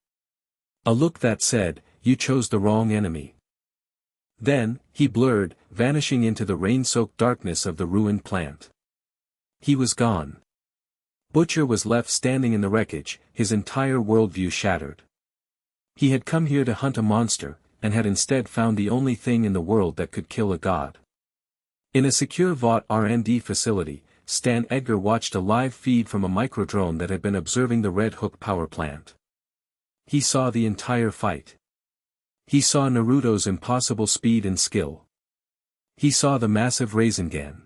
A look that said, "You chose the wrong enemy." Then, he blurred, vanishing into the rain-soaked darkness of the ruined plant. He was gone. Butcher was left standing in the wreckage, his entire worldview shattered. He had come here to hunt a monster, and had instead found the only thing in the world that could kill a god. In a secure Vought R&D facility, Stan Edgar watched a live feed from a microdrone that had been observing the Red Hook power plant. He saw the entire fight. He saw Naruto's impossible speed and skill. He saw the massive Rasengan.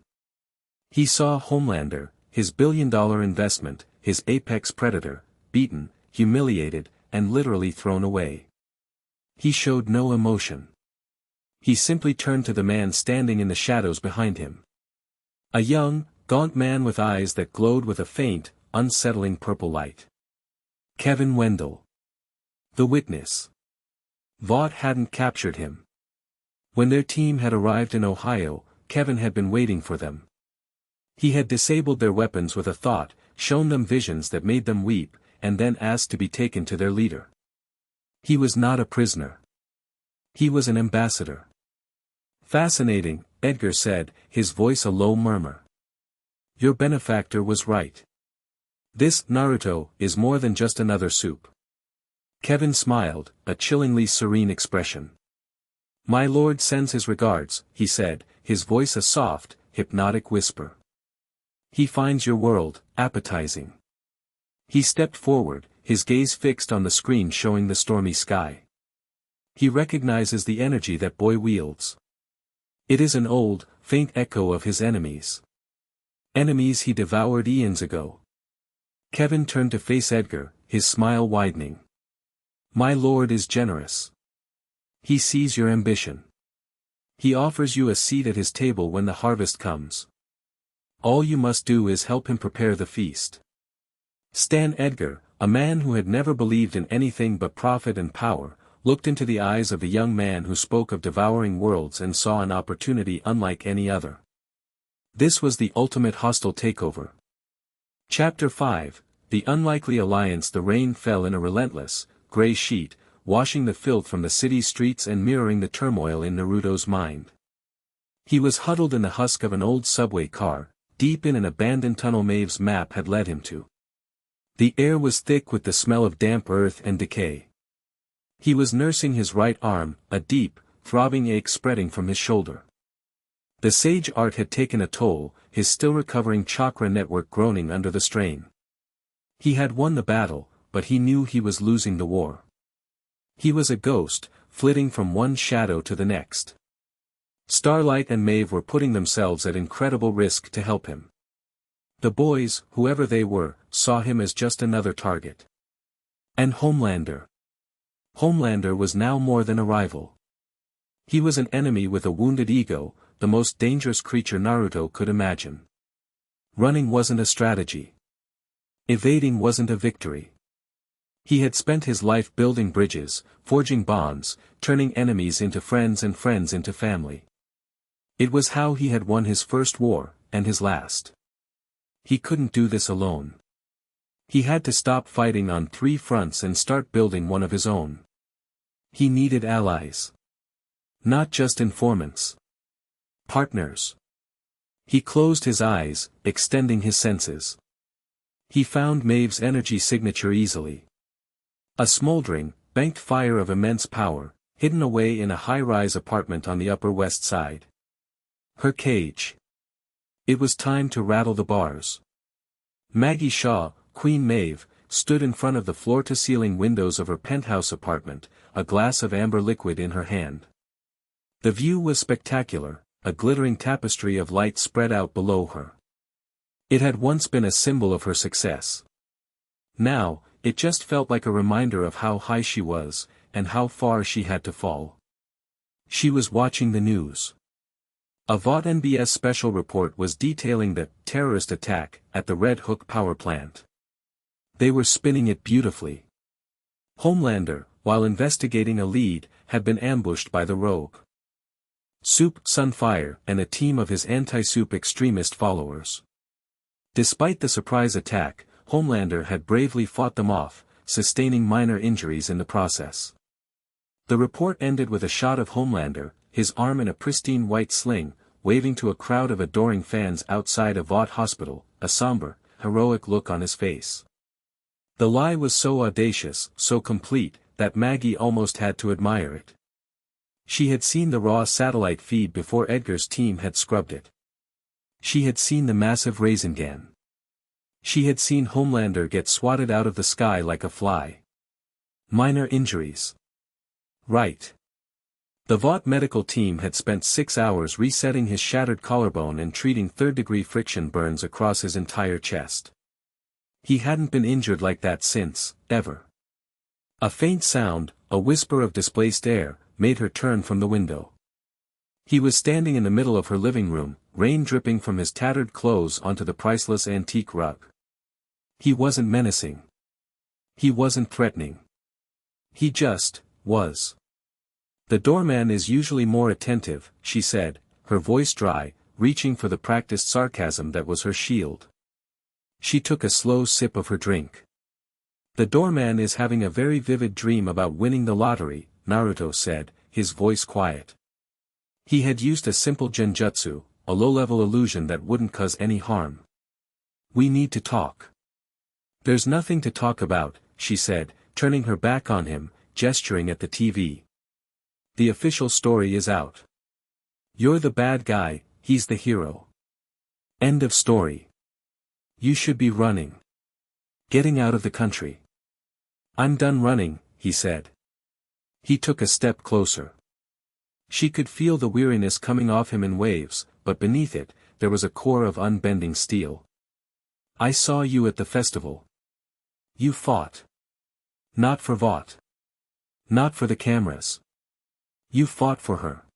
He saw Homelander, his billion-dollar investment, his apex predator, beaten, humiliated, and literally thrown away. He showed no emotion. He simply turned to the man standing in the shadows behind him. A young, gaunt man with eyes that glowed with a faint, unsettling purple light. Kevin Wendell. The witness. Vought hadn't captured him. When their team had arrived in Ohio, Kevin had been waiting for them. He had disabled their weapons with a thought, shown them visions that made them weep, and then asked to be taken to their leader. He was not a prisoner. He was an ambassador. Fascinating, Edgar said, his voice a low murmur. Your benefactor was right. This, Naruto, is more than just another soup. Kevin smiled, a chillingly serene expression. My lord sends his regards, he said, his voice a soft, hypnotic whisper. He finds your world appetizing. He stepped forward, his gaze fixed on the screen showing the stormy sky. He recognizes the energy that boy wields. It is an old, faint echo of his enemies. Enemies he devoured eons ago. Kevin turned to face Edgar, his smile widening. My lord is generous. He sees your ambition. He offers you a seat at his table when the harvest comes. All you must do is help him prepare the feast. Stan Edgar, a man who had never believed in anything but profit and power, looked into the eyes of the young man who spoke of devouring worlds and saw an opportunity unlike any other. This was the ultimate hostile takeover. Chapter 5, The Unlikely Alliance. The rain fell in a relentless, gray sheet, washing the filth from the city's streets and mirroring the turmoil in Naruto's mind. He was huddled in the husk of an old subway car, deep in an abandoned tunnel Maeve's map had led him to. The air was thick with the smell of damp earth and decay. He was nursing his right arm, a deep, throbbing ache spreading from his shoulder. The sage art had taken a toll, his still-recovering chakra network groaning under the strain. He had won the battle, but he knew he was losing the war. He was a ghost, flitting from one shadow to the next. Starlight and Maeve were putting themselves at incredible risk to help him. The boys, whoever they were, saw him as just another target. And Homelander. Homelander was now more than a rival. He was an enemy with a wounded ego, the most dangerous creature Naruto could imagine. Running wasn't a strategy. Evading wasn't a victory. He had spent his life building bridges, forging bonds, turning enemies into friends and friends into family. It was how he had won his first war, and his last. He couldn't do this alone. He had to stop fighting on 3 fronts and start building one of his own. He needed allies. Not just informants. Partners. He closed his eyes, extending his senses. He found Maeve's energy signature easily. A smoldering, banked fire of immense power, hidden away in a high-rise apartment on the Upper West Side. Her cage. It was time to rattle the bars. Maggie Shaw, Queen Maeve, stood in front of the floor-to-ceiling windows of her penthouse apartment, a glass of amber liquid in her hand. The view was spectacular, a glittering tapestry of light spread out below her. It had once been a symbol of her success. Now, it just felt like a reminder of how high she was, and how far she had to fall. She was watching the news. A VOT NBS special report was detailing the terrorist attack at the Red Hook power plant. They were spinning it beautifully. Homelander, while investigating a lead, had been ambushed by the rogue Soup Sunfire and a team of his anti-Soup extremist followers. Despite the surprise attack, Homelander had bravely fought them off, sustaining minor injuries in the process. The report ended with a shot of Homelander, his arm in a pristine white sling, waving to a crowd of adoring fans outside a VOT hospital, a somber, heroic look on his face. The lie was so audacious, so complete, that Maggie almost had to admire it. She had seen the raw satellite feed before Edgar's team had scrubbed it. She had seen the massive Rasengan. She had seen Homelander get swatted out of the sky like a fly. Minor injuries. Right. The VOT medical team had spent 6 hours resetting his shattered collarbone and treating third-degree friction burns across his entire chest. He hadn't been injured like that since, ever. A faint sound, a whisper of displaced air, made her turn from the window. He was standing in the middle of her living room, rain dripping from his tattered clothes onto the priceless antique rug. He wasn't menacing. He wasn't threatening. He just was. The doorman is usually more attentive, she said, her voice dry, reaching for the practiced sarcasm that was her shield. She took a slow sip of her drink. The doorman is having a very vivid dream about winning the lottery, Naruto said, his voice quiet. He had used a simple genjutsu, a low-level illusion that wouldn't cause any harm. We need to talk. There's nothing to talk about, she said, turning her back on him, gesturing at the TV. The official story is out. You're the bad guy, he's the hero. End of story. You should be running. Getting out of the country. I'm done running, he said. He took a step closer. She could feel the weariness coming off him in waves, but beneath it, there was a core of unbending steel. I saw you at the festival. You fought. Not for Vought. Not for the cameras. You fought for her.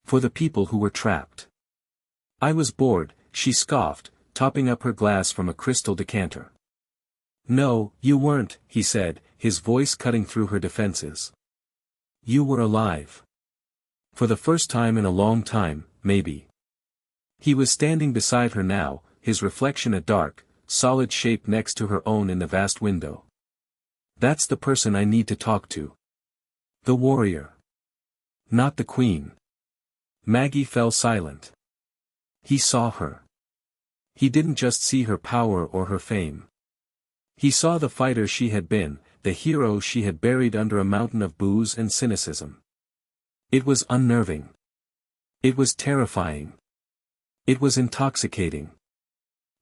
For the people who were trapped. I was bored, she scoffed, topping up her glass from a crystal decanter. No, you weren't, he said, his voice cutting through her defenses. You were alive. For the first time in a long time, maybe. He was standing beside her now, his reflection a dark, solid shape next to her own in the vast window. That's the person I need to talk to. The warrior. Not the queen. Maggie fell silent. He saw her. He didn't just see her power or her fame. He saw the fighter she had been, the hero she had buried under a mountain of booze and cynicism. It was unnerving. It was terrifying. It was intoxicating.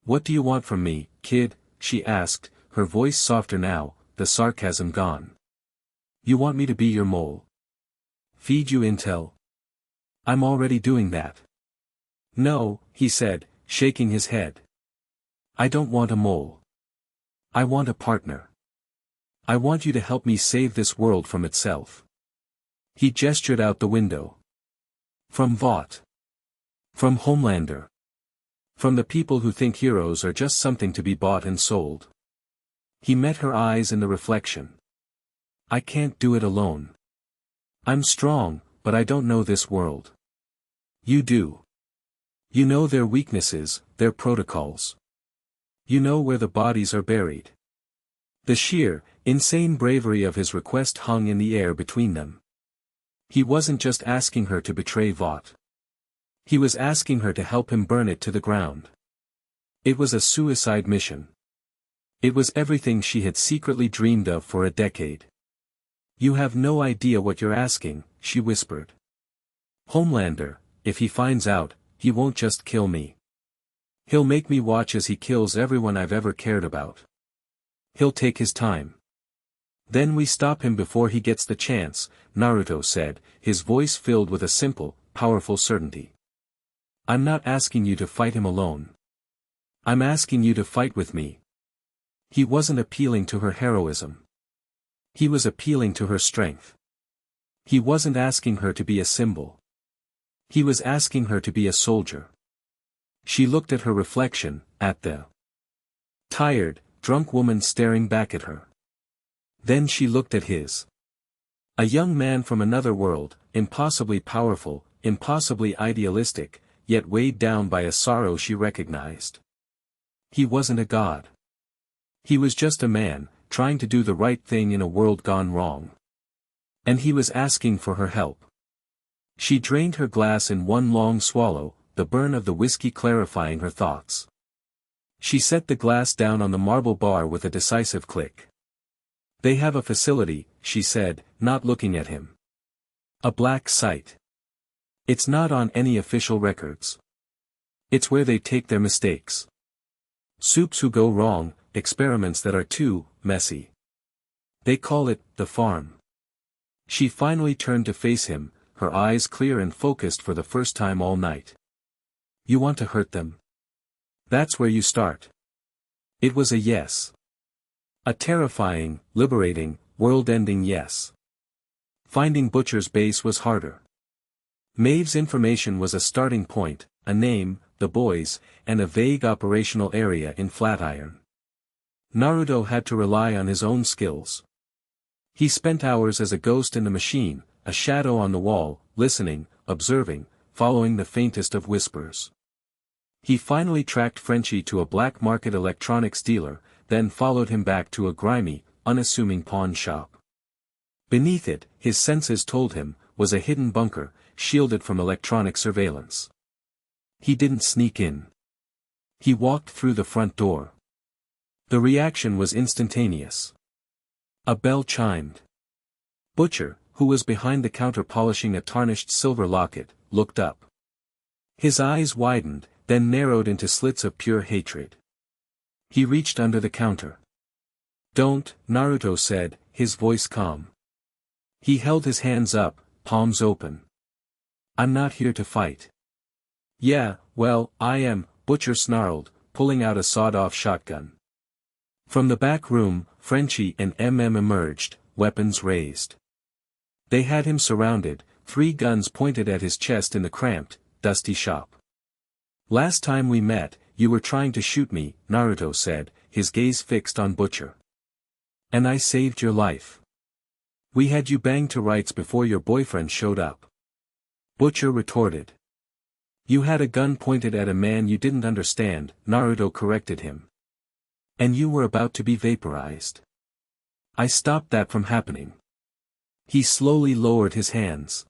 What do you want from me, kid? She asked, her voice softer now, the sarcasm gone. You want me to be your mole? Feed you intel? I'm already doing that. No, he said, shaking his head. I don't want a mole. I want a partner. I want you to help me save this world from itself. He gestured out the window. From Vought. From Homelander. From the people who think heroes are just something to be bought and sold. He met her eyes in the reflection. I can't do it alone. I'm strong, but I don't know this world. You do. You know their weaknesses, their protocols. You know where the bodies are buried. The sheer, insane bravery of his request hung in the air between them. He wasn't just asking her to betray Vought. He was asking her to help him burn it to the ground. It was a suicide mission. It was everything she had secretly dreamed of for a decade. You have no idea what you're asking, she whispered. Homelander, if he finds out, he won't just kill me. He'll make me watch as he kills everyone I've ever cared about. He'll take his time. Then we stop him before he gets the chance, Naruto said, his voice filled with a simple, powerful certainty. I'm not asking you to fight him alone. I'm asking you to fight with me. He wasn't appealing to her heroism. He was appealing to her strength. He wasn't asking her to be a symbol. He was asking her to be a soldier. She looked at her reflection, at the tired, drunk woman staring back at her. Then she looked at his. A young man from another world, impossibly powerful, impossibly idealistic, yet weighed down by a sorrow she recognized. He wasn't a god. He was just a man, trying to do the right thing in a world gone wrong. And he was asking for her help. She drained her glass in one long swallow, the burn of the whiskey clarifying her thoughts. She set the glass down on the marble bar with a decisive click. They have a facility, she said, not looking at him. A black site. It's not on any official records. It's where they take their mistakes. Soups who go wrong, experiments that are too messy. They call it the farm. She finally turned to face him, her eyes clear and focused for the first time all night. You want to hurt them? That's where you start. It was a yes. A terrifying, liberating, world-ending yes. Finding Butcher's base was harder. Maeve's information was a starting point, a name, the boys, and a vague operational area in Flatiron. Naruto had to rely on his own skills. He spent hours as a ghost in the machine, a shadow on the wall, listening, observing, following the faintest of whispers. He finally tracked Frenchie to a black market electronics dealer, then followed him back to a grimy, unassuming pawn shop. Beneath it, his senses told him, was a hidden bunker, shielded from electronic surveillance. He didn't sneak in. He walked through the front door. The reaction was instantaneous. A bell chimed. Butcher, who was behind the counter polishing a tarnished silver locket, looked up. His eyes widened, then narrowed into slits of pure hatred. He reached under the counter. "Don't," Naruto said, his voice calm. He held his hands up, palms open. "I'm not here to fight." "Yeah, well, I am," Butcher snarled, pulling out a sawed-off shotgun. From the back room, Frenchie and emerged, weapons raised. They had him surrounded, 3 guns pointed at his chest in the cramped, dusty shop. "Last time we met, you were trying to shoot me," Naruto said, his gaze fixed on Butcher. "And I saved your life. We had you banged to rights before your boyfriend showed up." Butcher retorted. "You had a gun pointed at a man you didn't understand," Naruto corrected him. "And you were about to be vaporized. I stopped that from happening." He slowly lowered his hands.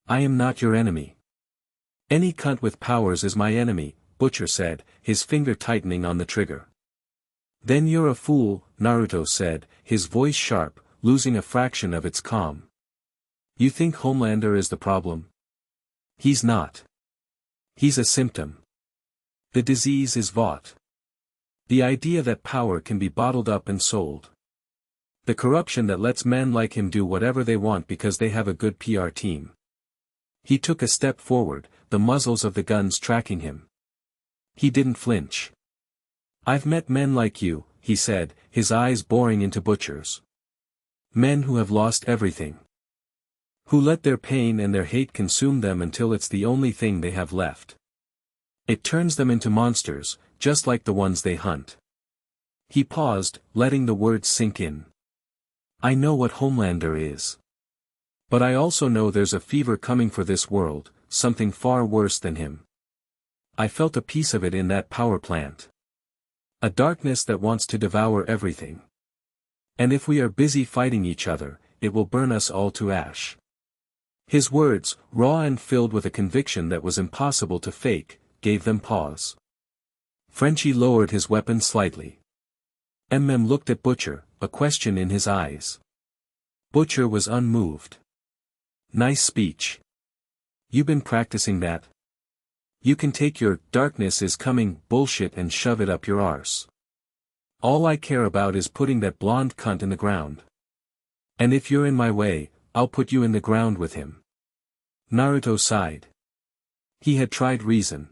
"I am not your enemy. Any cunt with powers is my enemy," Butcher said, his finger tightening on the trigger. "Then you're a fool," Naruto said, his voice sharp, losing a fraction of its calm. "You think Homelander is the problem? He's not. He's a symptom. The disease is Vought. The idea that power can be bottled up and sold. The corruption that lets men like him do whatever they want because they have a good PR team." He took a step forward, the muzzles of the guns tracking him. He didn't flinch. "I've met men like you," he said, his eyes boring into Butcher's. "Men who have lost everything. Who let their pain and their hate consume them until it's the only thing they have left. It turns them into monsters, just like the ones they hunt." He paused, letting the words sink in. "I know what Homelander is. But I also know there's a fever coming for this world, something far worse than him. I felt a piece of it in that power plant. A darkness that wants to devour everything. And if we are busy fighting each other, it will burn us all to ash." His words, raw and filled with a conviction that was impossible to fake, gave them pause. Frenchie lowered his weapon slightly. Looked at Butcher, a question in his eyes. Butcher was unmoved. "Nice speech. You been practicing that? You can take your 'darkness is coming' bullshit and shove it up your arse. All I care about is putting that blonde cunt in the ground. And if you're in my way, I'll put you in the ground with him." Naruto sighed. He had tried reason.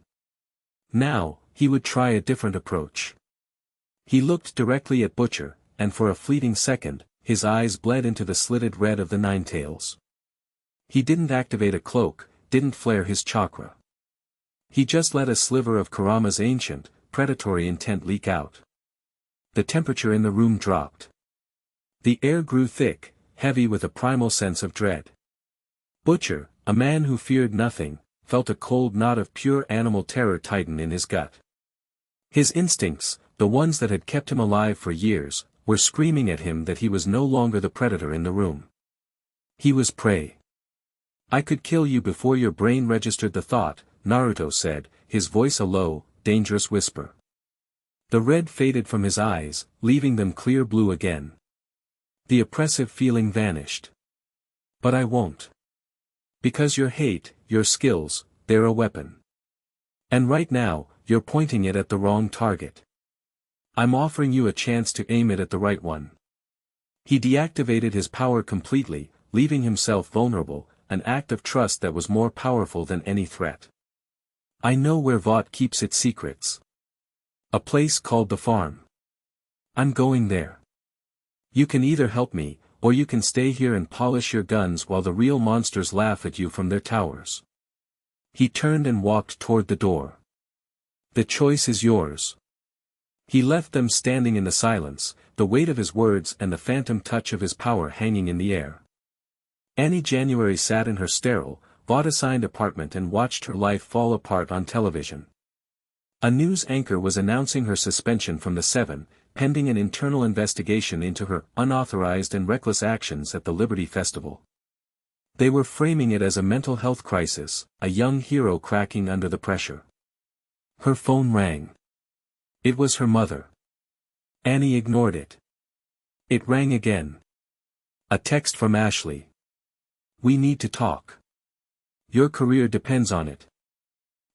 Now, he would try a different approach. He looked directly at Butcher, and for a fleeting second, his eyes bled into the slitted red of the Ninetales. He didn't activate a cloak, didn't flare his chakra. He just let a sliver of Kurama's ancient, predatory intent leak out. The temperature in the room dropped. The air grew thick, heavy with a primal sense of dread. Butcher, a man who feared nothing, felt a cold knot of pure animal terror tighten in his gut. His instincts, the ones that had kept him alive for years, were screaming at him that he was no longer the predator in the room. He was prey. "I could kill you before your brain registered the thought," Naruto said, his voice a low, dangerous whisper. The red faded from his eyes, leaving them clear blue again. The oppressive feeling vanished. "But I won't. Because your hate, your skills, they're a weapon. And right now, you're pointing it at the wrong target. I'm offering you a chance to aim it at the right one." He deactivated his power completely, leaving himself vulnerable, an act of trust that was more powerful than any threat. "I know where Vought keeps its secrets. A place called the farm. I'm going there. You can either help me, or you can stay here and polish your guns while the real monsters laugh at you from their towers." He turned and walked toward the door. "The choice is yours." He left them standing in the silence, the weight of his words and the phantom touch of his power hanging in the air. Annie January sat in her sterile, Vought-assigned apartment and watched her life fall apart on television. A news anchor was announcing her suspension from the 7, pending an internal investigation into her unauthorized and reckless actions at the Liberty Festival. They were framing it as a mental health crisis, a young hero cracking under the pressure. Her phone rang. It was her mother. Annie ignored it. It rang again. A text from Ashley. "We need to talk. Your career depends on it."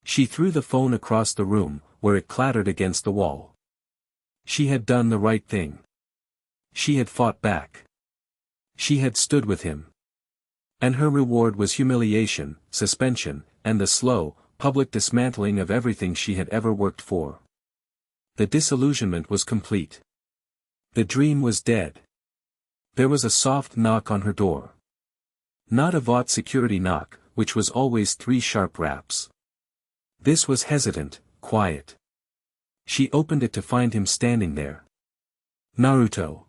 She threw the phone across the room, where it clattered against the wall. She had done the right thing. She had fought back. She had stood with him. And her reward was humiliation, suspension, and the slow, public dismantling of everything she had ever worked for. The disillusionment was complete. The dream was dead. There was a soft knock on her door. Not a vault security knock, which was always 3 sharp raps. This was hesitant, quiet. She opened it to find him standing there. Naruto.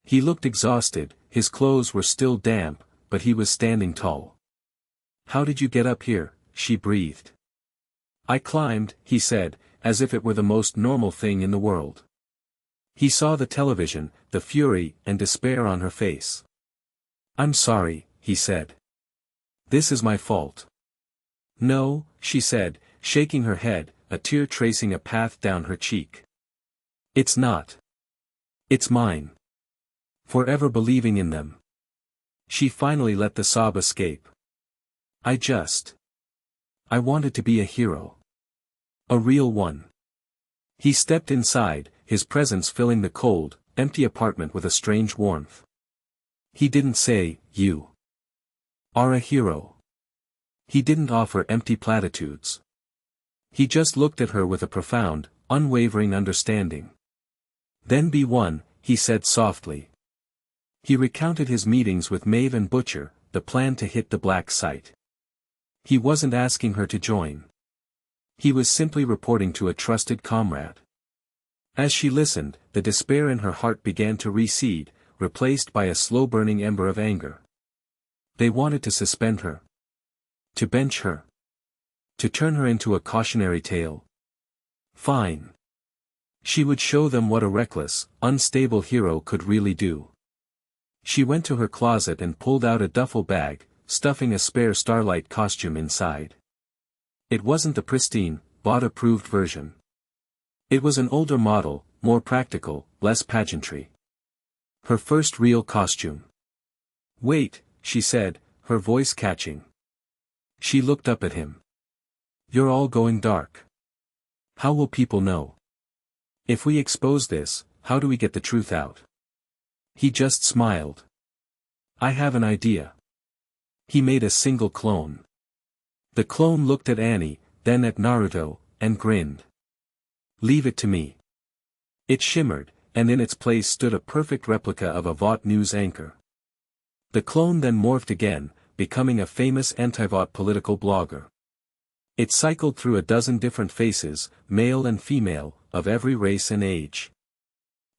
He looked exhausted, his clothes were still damp, but he was standing tall. "How did you get up here?" she breathed. "I climbed," he said, as if it were the most normal thing in the world. He saw the television, the fury and despair on her face. "I'm sorry," he said. "This is my fault." "No," she said, shaking her head, a tear tracing a path down her cheek. "It's not. It's mine. Forever believing in them." She finally let the sob escape. I wanted to be a hero. A real one." He stepped inside, his presence filling the cold, empty apartment with a strange warmth. He didn't say, "You are a hero." He didn't offer empty platitudes. He just looked at her with a profound, unwavering understanding. "Then be one," he said softly. He recounted his meetings with Maeve and Butcher, the plan to hit the black site. He wasn't asking her to join. He was simply reporting to a trusted comrade. As she listened, the despair in her heart began to recede, replaced by a slow-burning ember of anger. They wanted to suspend her. To bench her. To turn her into a cautionary tale. Fine. She would show them what a reckless, unstable hero could really do. She went to her closet and pulled out a duffel bag, stuffing a spare Starlight costume inside. It wasn't the pristine, bought-approved version. It was an older model, more practical, less pageantry. Her first real costume. "Wait," she said, her voice catching. She looked up at him. "You're all going dark. How will people know? If we expose this, how do we get the truth out?" He just smiled. "I have an idea." He made a single clone. The clone looked at Annie, then at Naruto, and grinned. "Leave it to me." It shimmered, and in its place stood a perfect replica of a Vought news anchor. The clone then morphed again, becoming a famous anti-Vought political blogger. It cycled through a dozen different faces, male and female, of every race and age.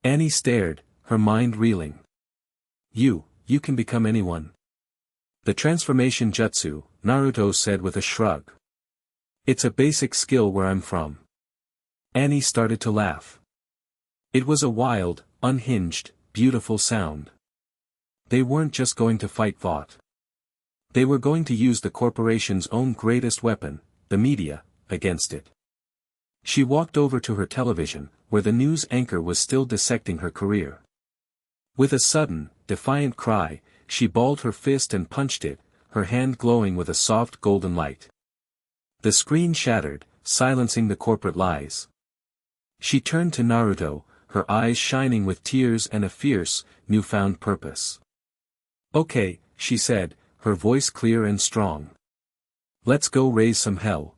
Annie stared, her mind reeling. You can become anyone." "The transformation jutsu," Naruto said with a shrug. "It's a basic skill where I'm from." Annie started to laugh. It was a wild, unhinged, beautiful sound. They weren't just going to fight Vought. They were going to use the corporation's own greatest weapon, the media, against it. She walked over to her television, where the news anchor was still dissecting her career. With a sudden, defiant cry, she balled her fist and punched it, her hand glowing with a soft golden light. The screen shattered, silencing the corporate lies. She turned to Naruto, her eyes shining with tears and a fierce, newfound purpose. "Okay," she said, her voice clear and strong. "Let's go raise some hell."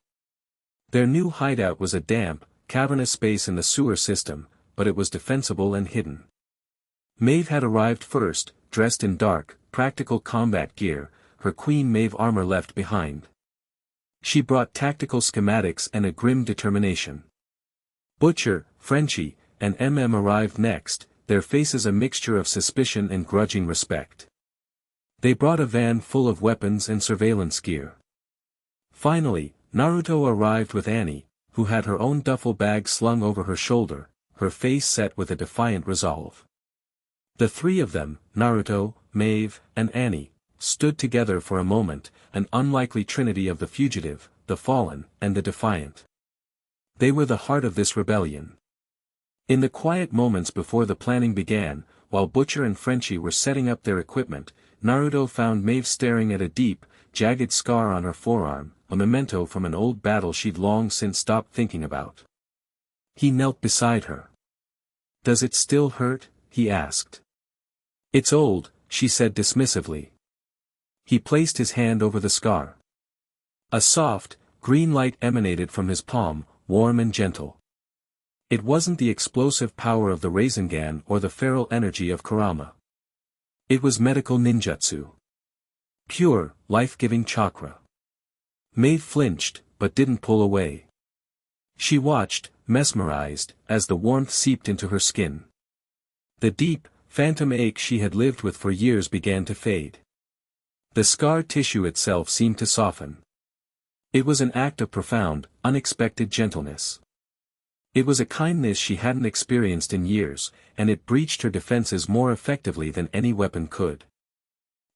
Their new hideout was a damp, cavernous space in the sewer system, but it was defensible and hidden. Maeve had arrived first, dressed in dark, practical combat gear, her Queen Maeve armor left behind. She brought tactical schematics and a grim determination. Butcher, Frenchie, and arrived next, their faces a mixture of suspicion and grudging respect. They brought a van full of weapons and surveillance gear. Finally, Naruto arrived with Annie, who had her own duffel bag slung over her shoulder, her face set with a defiant resolve. The three of them, Naruto, Maeve, and Annie, stood together for a moment, an unlikely trinity of the fugitive, the fallen, and the defiant. They were the heart of this rebellion. In the quiet moments before the planning began, while Butcher and Frenchie were setting up their equipment, Naruto found Maeve staring at a deep, jagged scar on her forearm, a memento from an old battle she'd long since stopped thinking about. He knelt beside her. "Does it still hurt?" he asked. "It's old," she said dismissively. He placed his hand over the scar. A soft, green light emanated from his palm, warm and gentle. It wasn't the explosive power of the Rasengan or the feral energy of Kurama. It was medical ninjutsu. Pure, life-giving chakra. Maeve flinched, but didn't pull away. She watched, mesmerized, as the warmth seeped into her skin. The deep, phantom ache she had lived with for years began to fade. The scar tissue itself seemed to soften. It was an act of profound, unexpected gentleness. It was a kindness she hadn't experienced in years, and it breached her defenses more effectively than any weapon could.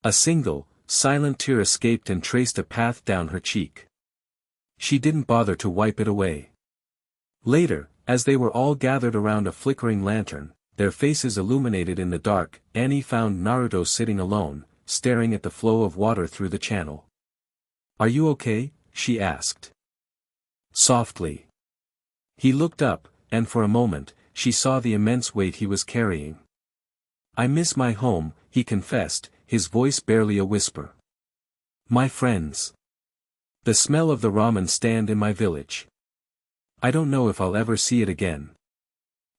A single, silent tear escaped and traced a path down her cheek. She didn't bother to wipe it away. Later, as they were all gathered around a flickering lantern, their faces illuminated in the dark, Annie found Naruto sitting alone, staring at the flow of water through the channel. "Are you okay?" she asked. Softly. He looked up, and for a moment, she saw the immense weight he was carrying. "I miss my home," he confessed, his voice barely a whisper. "My friends. The smell of the ramen stand in my village. I don't know if I'll ever see it again."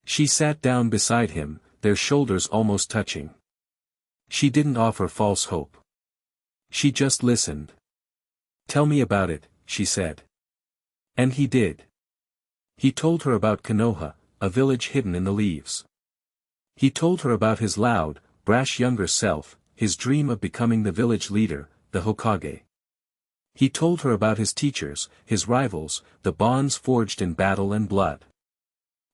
She sat down beside him, their shoulders almost touching. She didn't offer false hope. She just listened. "Tell me about it," she said. And he did. He told her about Konoha, a village hidden in the leaves. He told her about his loud, brash younger self, his dream of becoming the village leader, the Hokage. He told her about his teachers, his rivals, the bonds forged in battle and blood.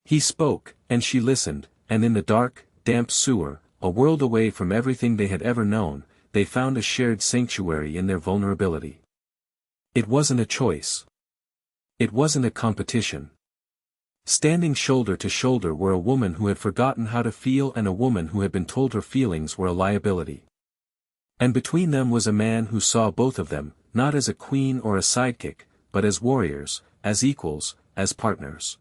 He spoke, and she listened, and in the dark, damp sewer, a world away from everything they had ever known, they found a shared sanctuary in their vulnerability. It wasn't a choice. It wasn't a competition. Standing shoulder to shoulder were a woman who had forgotten how to feel and a woman who had been told her feelings were a liability. And between them was a man who saw both of them, not as a queen or a sidekick, but as warriors, as equals, as partners.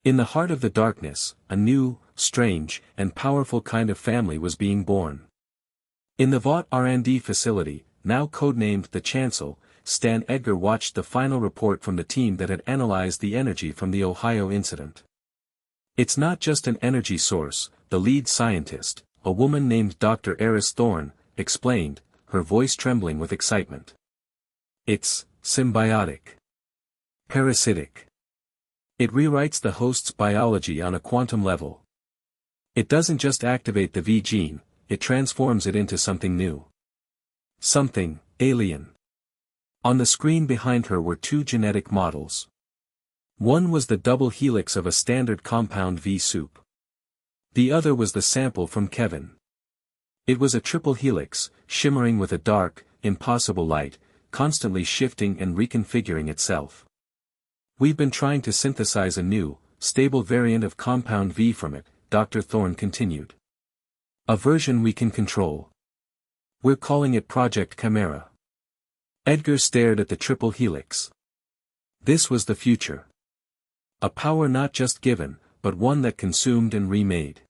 In the heart of the darkness, a new, strange, and powerful kind of family was being born. In the Vought R&D facility, now codenamed the Chancel, Stan Edgar watched the final report from the team that had analyzed the energy from the Ohio incident. "It's not just an energy source," the lead scientist, a woman named Dr. Eris Thorne, explained, her voice trembling with excitement. "It's symbiotic. Parasitic. It rewrites the host's biology on a quantum level. It doesn't just activate the V gene, it transforms it into something new. Something alien." On the screen behind her were two genetic models. One was the double helix of a standard compound V soup. The other was the sample from Kevin. It was a triple helix, shimmering with a dark, impossible light, constantly shifting and reconfiguring itself. "We've been trying to synthesize a new, stable variant of compound V from it," Dr. Thorne continued. "A version we can control. We're calling it Project Chimera." Edgar stared at the triple helix. This was the future. A power not just given, but one that consumed and remade.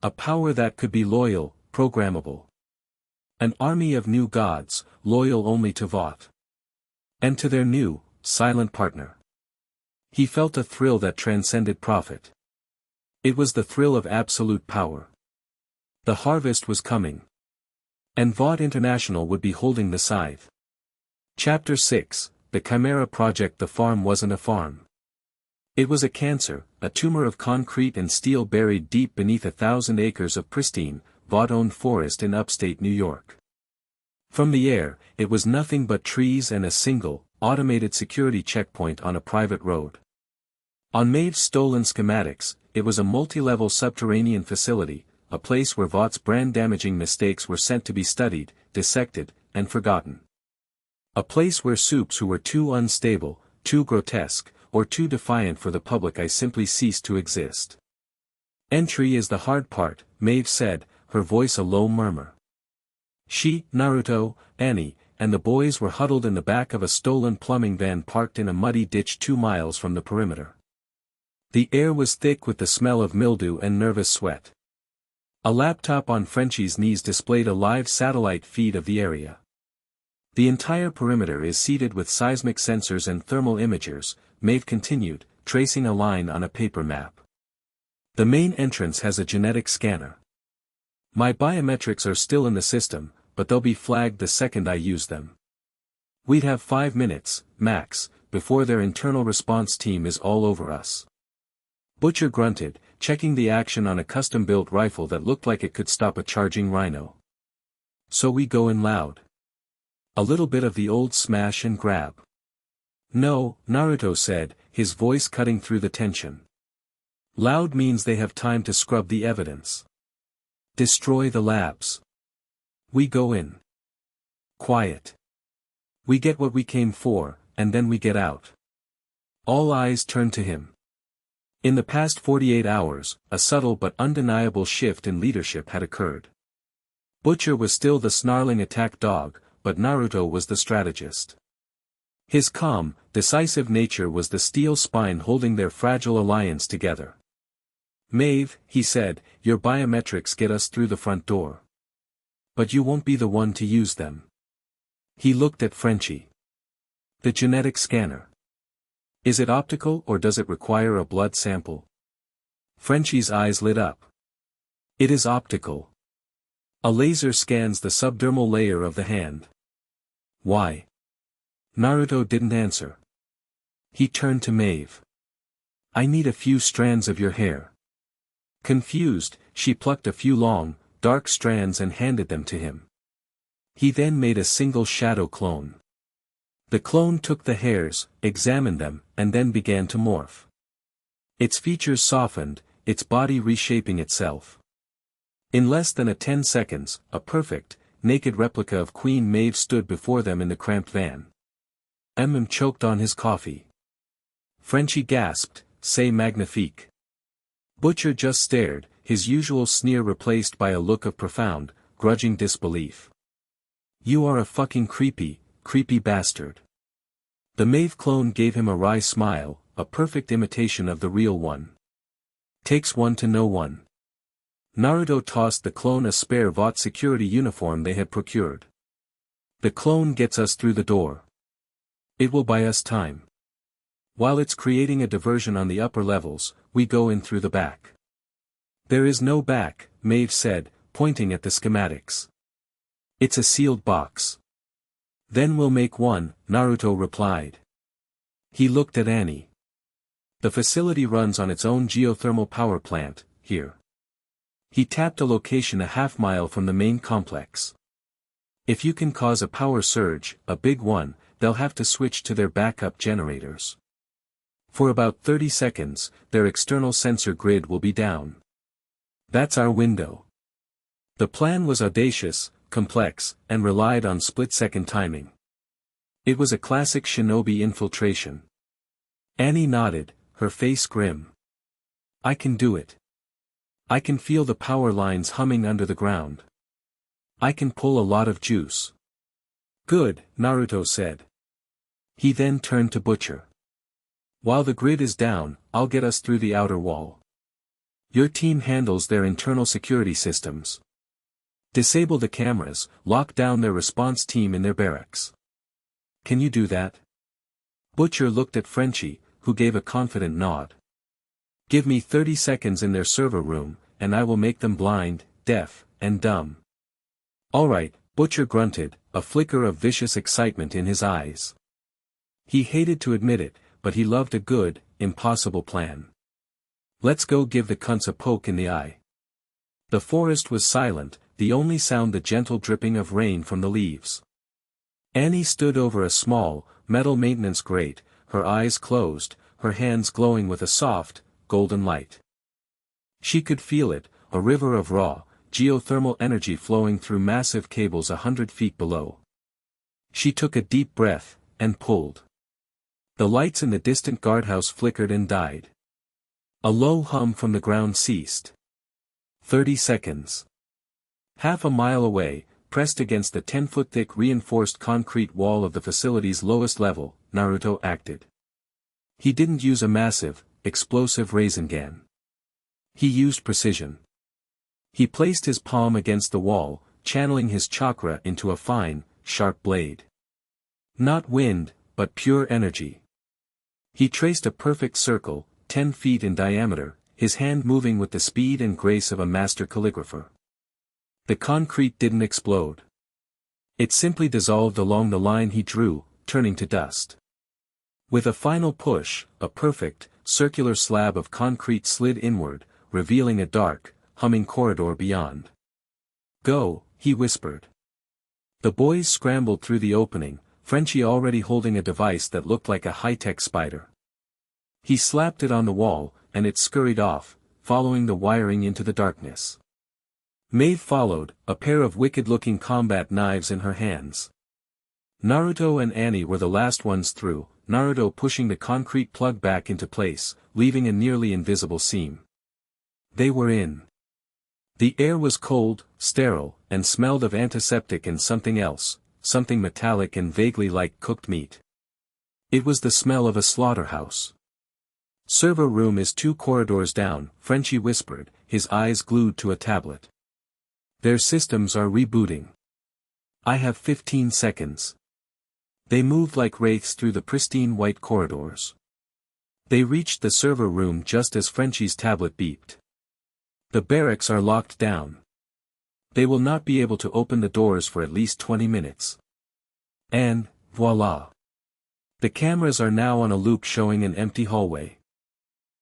A power that could be loyal, programmable. An army of new gods, loyal only to Vought. And to their new, silent partner. He felt a thrill that transcended profit. It was the thrill of absolute power. The harvest was coming. And Vought International would be holding the scythe. Chapter 6, The Chimera Project. The farm wasn't a farm. It was a cancer, a tumor of concrete and steel buried deep beneath 1,000 acres of pristine, Vought-owned forest in upstate New York. From the air, it was nothing but trees and a single, automated security checkpoint on a private road. On Maeve's stolen schematics, it was a multi-level subterranean facility, a place where Vought's brand-damaging mistakes were sent to be studied, dissected, and forgotten. A place where supes who were too unstable, too grotesque, or too defiant for the public eye simply ceased to exist. Entry is the hard part, Maeve said, her voice a low murmur. She, Naruto, Annie, and the boys were huddled in the back of a stolen plumbing van parked in a muddy ditch 2 miles from the perimeter. The air was thick with the smell of mildew and nervous sweat. A laptop on Frenchie's knees displayed a live satellite feed of the area. The entire perimeter is seeded with seismic sensors and thermal imagers, Maeve continued, tracing a line on a paper map. The main entrance has a genetic scanner. My biometrics are still in the system, but they'll be flagged the second I use them. We'd have 5 minutes, max, before their internal response team is all over us. Butcher grunted, checking the action on a custom-built rifle that looked like it could stop a charging rhino. So we go in loud. A little bit of the old smash and grab. No, Naruto said, his voice cutting through the tension. Loud means they have time to scrub the evidence. Destroy the labs. We go in. Quiet. We get what we came for, and then we get out. All eyes turn to him. In the past 48 hours, a subtle but undeniable shift in leadership had occurred. Butcher was still the snarling attack dog, but Naruto was the strategist. His calm, decisive nature was the steel spine holding their fragile alliance together. Maeve, he said, your biometrics get us through the front door. But you won't be the one to use them. He looked at Frenchie. The genetic scanner. Is it optical or does it require a blood sample? Frenchie's eyes lit up. It is optical. A laser scans the subdermal layer of the hand. Why? Naruto didn't answer. He turned to Maeve. I need a few strands of your hair. Confused, she plucked a few long, dark strands and handed them to him. He then made a single shadow clone. The clone took the hairs, examined them, and then began to morph. Its features softened, its body reshaping itself. In less than 10 seconds, a perfect, naked replica of Queen Maeve stood before them in the cramped van. Choked on his coffee. Frenchie gasped, "C'est magnifique." Butcher just stared, his usual sneer replaced by a look of profound, grudging disbelief. You are a fucking creepy bastard. The Maeve clone gave him a wry smile, a perfect imitation of the real one. Takes one to know one. Naruto tossed the clone a spare Vought security uniform they had procured. The clone gets us through the door. It will buy us time. While it's creating a diversion on the upper levels, we go in through the back. There is no back, Maeve said, pointing at the schematics. It's a sealed box. Then we'll make one, Naruto replied. He looked at Annie. The facility runs on its own geothermal power plant, here. He tapped a location a half-mile from the main complex. If you can cause a power surge, a big one, they'll have to switch to their backup generators. For about 30 seconds, their external sensor grid will be down. That's our window. The plan was audacious, complex, and relied on split-second timing. It was a classic shinobi infiltration. Annie nodded, her face grim. I can do it. I can feel the power lines humming under the ground. I can pull a lot of juice. Good, Naruto said. He then turned to Butcher. While the grid is down, I'll get us through the outer wall. Your team handles their internal security systems. Disable the cameras, lock down their response team in their barracks. Can you do that? Butcher looked at Frenchie, who gave a confident nod. Give me 30 seconds in their server room, and I will make them blind, deaf, and dumb. All right, Butcher grunted, a flicker of vicious excitement in his eyes. He hated to admit it, but he loved a good, impossible plan. Let's go give the cunts a poke in the eye. The forest was silent, the only sound the gentle dripping of rain from the leaves. Annie stood over a small, metal maintenance grate, her eyes closed, her hands glowing with a soft, golden light. She could feel it, a river of raw, geothermal energy flowing through massive cables 100 feet below. She took a deep breath, and pulled. The lights in the distant guardhouse flickered and died. A low hum from the ground ceased. 30 seconds. Half a mile away, pressed against the 10-foot-thick reinforced concrete wall of the facility's lowest level, Naruto acted. He didn't use a massive, explosive Rasengan. He used precision. He placed his palm against the wall, channeling his chakra into a fine, sharp blade. Not wind, but pure energy. He traced a perfect circle, 10 feet in diameter, his hand moving with the speed and grace of a master calligrapher. The concrete didn't explode. It simply dissolved along the line he drew, turning to dust. With a final push, a perfect, circular slab of concrete slid inward, revealing a dark, humming corridor beyond. "Go," he whispered. The boys scrambled through the opening, Frenchie already holding a device that looked like a high-tech spider. He slapped it on the wall, and it scurried off, following the wiring into the darkness. Maeve followed, a pair of wicked-looking combat knives in her hands. Naruto and Annie were the last ones through, Naruto pushing the concrete plug back into place, leaving a nearly invisible seam. They were in. The air was cold, sterile, and smelled of antiseptic and something else, something metallic and vaguely like cooked meat. It was the smell of a slaughterhouse. "Server room is 2 corridors down," Frenchie whispered, his eyes glued to a tablet. "Their systems are rebooting. I have 15 seconds." They moved like wraiths through the pristine white corridors. They reached the server room just as Frenchie's tablet beeped. "The barracks are locked down. They will not be able to open the doors for at least 20 minutes. And, voila. The cameras are now on a loop showing an empty hallway.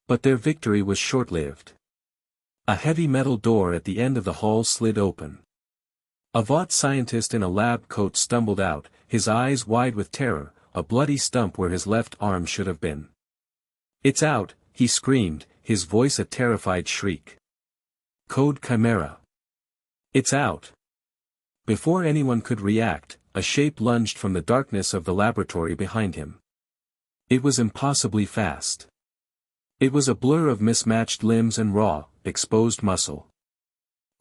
But their victory was short-lived. A heavy metal door at the end of the hall slid open. A Vought scientist in a lab coat stumbled out, his eyes wide with terror, a bloody stump where his left arm should have been. "It's out," he screamed, his voice a terrified shriek. "Code Chimera. It's out." Before anyone could react, a shape lunged from the darkness of the laboratory behind him. It was impossibly fast. It was a blur of mismatched limbs and raw, exposed muscle.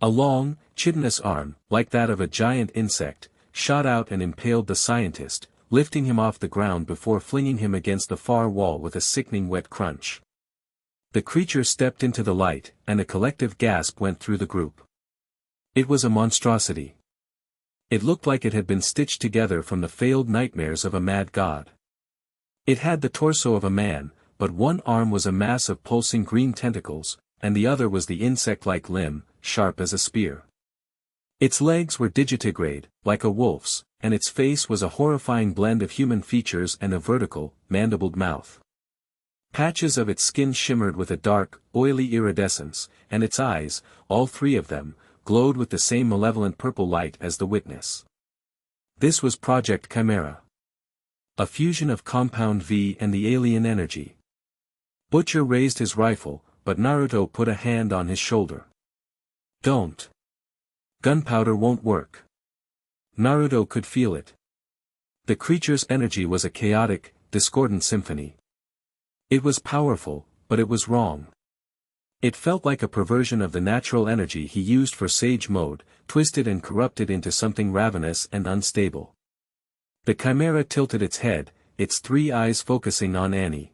A long, chitinous arm, like that of a giant insect, shot out and impaled the scientist, lifting him off the ground before flinging him against the far wall with a sickening wet crunch. The creature stepped into the light, and a collective gasp went through the group. It was a monstrosity. It looked like it had been stitched together from the failed nightmares of a mad god. It had the torso of a man, but one arm was a mass of pulsing green tentacles, and the other was the insect-like limb, sharp as a spear. Its legs were digitigrade, like a wolf's, and its face was a horrifying blend of human features and a vertical, mandibled mouth. Patches of its skin shimmered with a dark, oily iridescence, and its eyes, all 3 of them, glowed with the same malevolent purple light as the witness. This was Project Chimera. A fusion of Compound V and the alien energy. Butcher raised his rifle, but Naruto put a hand on his shoulder. "Don't. Gunpowder won't work." Naruto could feel it. The creature's energy was a chaotic, discordant symphony. It was powerful, but it was wrong. It felt like a perversion of the natural energy he used for Sage Mode, twisted and corrupted into something ravenous and unstable. The chimera tilted its head, its 3 eyes focusing on Annie.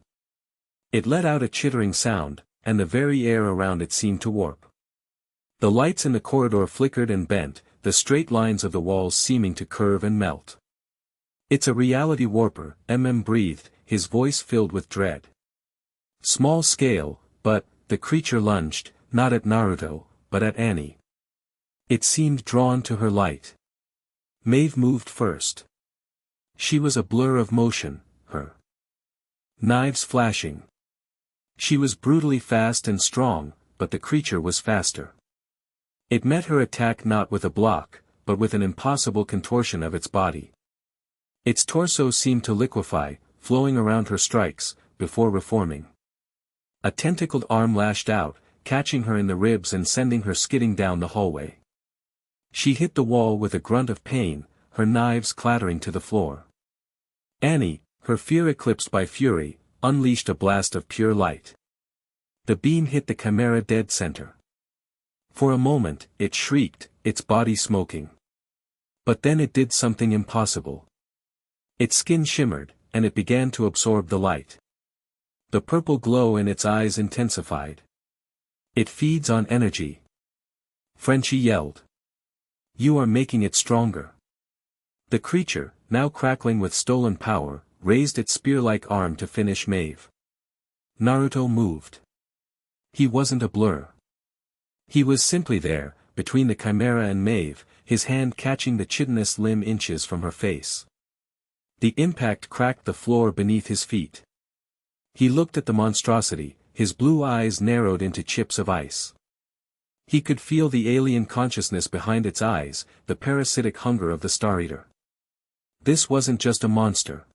It let out a chittering sound, and the very air around it seemed to warp. The lights in the corridor flickered and bent, the straight lines of the walls seeming to curve and melt. "It's a reality warper," breathed, his voice filled with dread. Small scale, but, the creature lunged, not at Naruto, but at Annie. It seemed drawn to her light. Maeve moved first. She was a blur of motion, her knives flashing. She was brutally fast and strong, but the creature was faster. It met her attack not with a block, but with an impossible contortion of its body. Its torso seemed to liquefy, flowing around her strikes, before reforming. A tentacled arm lashed out, catching her in the ribs and sending her skidding down the hallway. She hit the wall with a grunt of pain, her knives clattering to the floor. Annie, her fear eclipsed by fury, unleashed a blast of pure light. The beam hit the chimera dead center. For a moment, it shrieked, its body smoking. But then it did something impossible. Its skin shimmered, and it began to absorb the light. The purple glow in its eyes intensified. It feeds on energy. Frenchie yelled. You are making it stronger. The creature, now crackling with stolen power, raised its spear-like arm to finish Maeve. Naruto moved. He wasn't a blur. He was simply there, between the chimera and Maeve, his hand catching the chitinous limb inches from her face. The impact cracked the floor beneath his feet. He looked at the monstrosity, his blue eyes narrowed into chips of ice. He could feel the alien consciousness behind its eyes, the parasitic hunger of the Star Eater. This wasn't just a monster.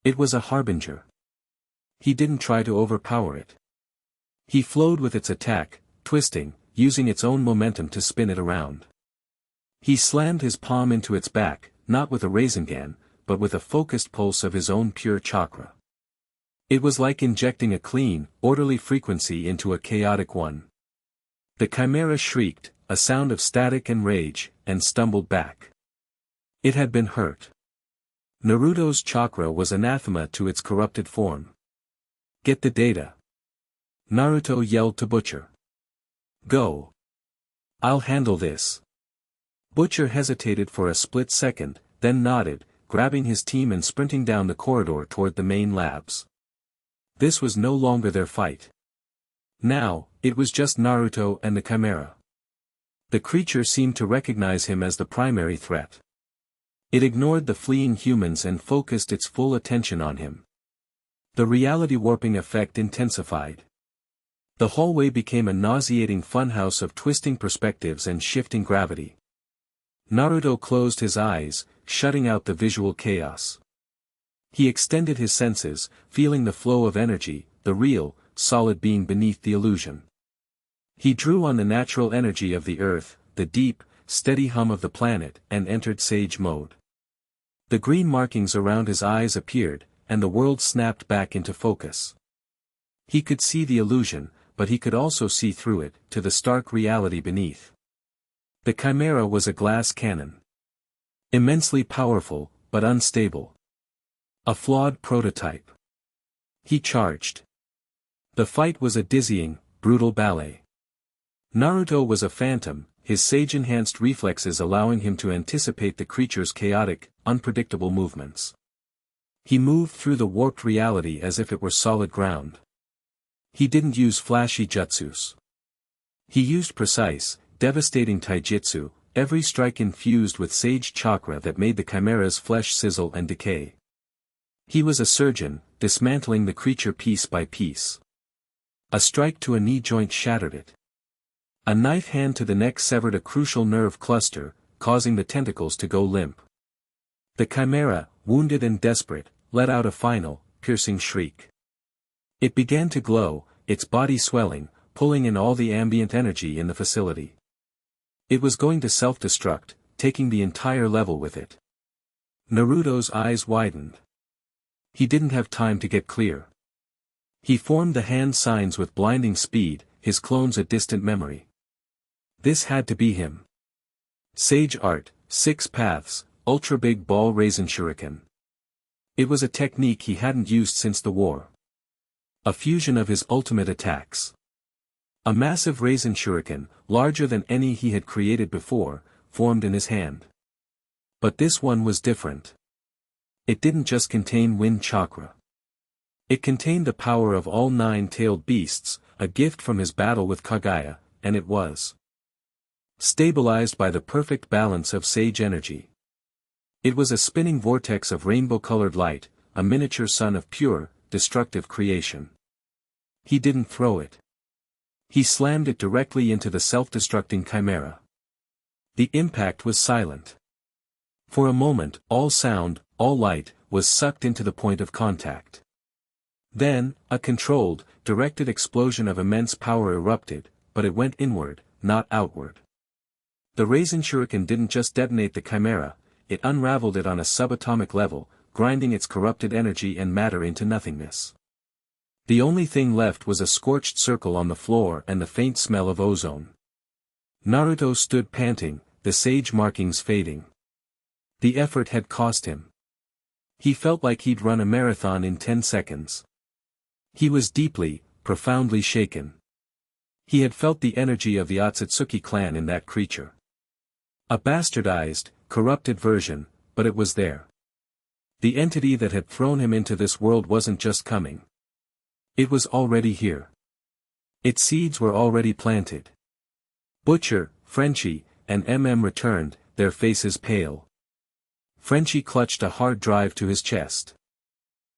It was a harbinger. He didn't try to overpower it. He flowed with its attack, twisting, using its own momentum to spin it around. He slammed his palm into its back, not with a Rasengan, but with a focused pulse of his own pure chakra. It was like injecting a clean, orderly frequency into a chaotic one. The chimera shrieked, a sound of static and rage, and stumbled back. It had been hurt. Naruto's chakra was anathema to its corrupted form. Get the data. Naruto yelled to Butcher. Go. I'll handle this. Butcher hesitated for a split second, then nodded, grabbing his team and sprinting down the corridor toward the main labs. This was no longer their fight. Now, it was just Naruto and the chimera. The creature seemed to recognize him as the primary threat. It ignored the fleeing humans and focused its full attention on him. The reality warping effect intensified. The hallway became a nauseating funhouse of twisting perspectives and shifting gravity. Naruto closed his eyes, shutting out the visual chaos. He extended his senses, feeling the flow of energy, the real, solid being beneath the illusion. He drew on the natural energy of the earth, the deep, steady hum of the planet, and entered sage mode. The green markings around his eyes appeared, and the world snapped back into focus. He could see the illusion, but he could also see through it, to the stark reality beneath. The chimera was a glass cannon. Immensely powerful, but unstable. A flawed prototype. He charged. The fight was a dizzying, brutal ballet. Naruto was a phantom, his sage-enhanced reflexes allowing him to anticipate the creature's chaotic, unpredictable movements. He moved through the warped reality as if it were solid ground. He didn't use flashy jutsus. He used precise, devastating taijutsu, every strike infused with sage chakra that made the chimera's flesh sizzle and decay. He was a surgeon, dismantling the creature piece by piece. A strike to a knee joint shattered it. A knife hand to the neck severed a crucial nerve cluster, causing the tentacles to go limp. The chimera, wounded and desperate, let out a final, piercing shriek. It began to glow, its body swelling, pulling in all the ambient energy in the facility. It was going to self-destruct, taking the entire level with it. Naruto's eyes widened. He didn't have time to get clear. He formed the hand signs with blinding speed, his clones a distant memory. This had to be him. Sage Art, 6 Paths, Ultra Big Ball Raisin Shuriken. It was a technique he hadn't used since the war. A fusion of his ultimate attacks. A massive Raisin Shuriken, larger than any he had created before, formed in his hand. But this one was different. It didn't just contain wind chakra. It contained the power of all 9-tailed beasts, a gift from his battle with Kaguya, and it was stabilized by the perfect balance of sage energy. It was a spinning vortex of rainbow-colored light, a miniature sun of pure, destructive creation. He didn't throw it. He slammed it directly into the self-destructing chimera. The impact was silent. For a moment, all sound, all light, was sucked into the point of contact. Then, a controlled, directed explosion of immense power erupted, but it went inward, not outward. The Raisin Shuriken didn't just detonate the Chimera, it unraveled it on a subatomic level, grinding its corrupted energy and matter into nothingness. The only thing left was a scorched circle on the floor and the faint smell of ozone. Naruto stood panting, the sage markings fading. The effort had cost him. He felt like he'd run a marathon in 10 seconds. He was deeply, profoundly shaken. He had felt the energy of the Otsutsuki clan in that creature. A bastardized, corrupted version, but it was there. The entity that had thrown him into this world wasn't just coming. It was already here. Its seeds were already planted. Butcher, Frenchie, and returned, their faces pale. Frenchie clutched a hard drive to his chest.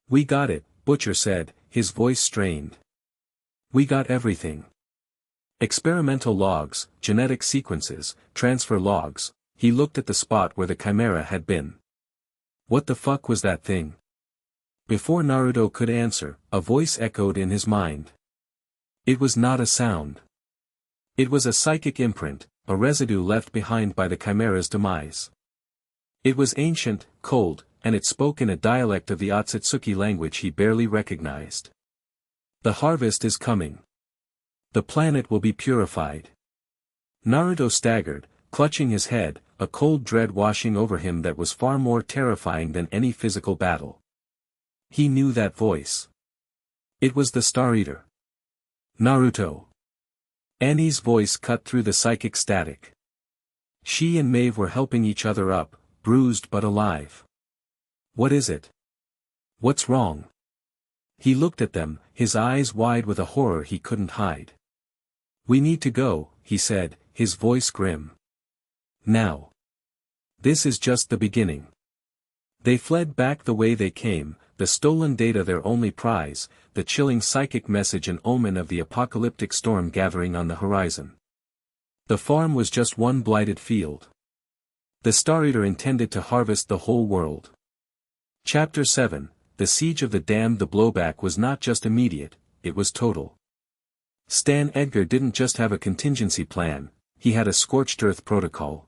"We got it," Butcher said, his voice strained. "We got everything. Experimental logs, genetic sequences, transfer logs." He looked at the spot where the Chimera had been. What the fuck was that thing? Before Naruto could answer, a voice echoed in his mind. It was not a sound. It was a psychic imprint, a residue left behind by the Chimera's demise. It was ancient, cold, and it spoke in a dialect of the Otsutsuki language he barely recognized. "The harvest is coming. The planet will be purified." Naruto staggered, clutching his head, a cold dread washing over him that was far more terrifying than any physical battle. He knew that voice. It was the Star Eater. "Naruto." Annie's voice cut through the psychic static. She and Maeve were helping each other up, bruised but alive. "What is it? What's wrong?" He looked at them, his eyes wide with a horror he couldn't hide. "We need to go," he said, his voice grim. "Now. This is just the beginning." They fled back the way they came, the stolen data their only prize, the chilling psychic message an omen of the apocalyptic storm gathering on the horizon. The farm was just one blighted field. The Star Eater intended to harvest the whole world. Chapter 7, The Siege of the Damned. The blowback was not just immediate, it was total. Stan Edgar didn't just have a contingency plan, he had a scorched earth protocol.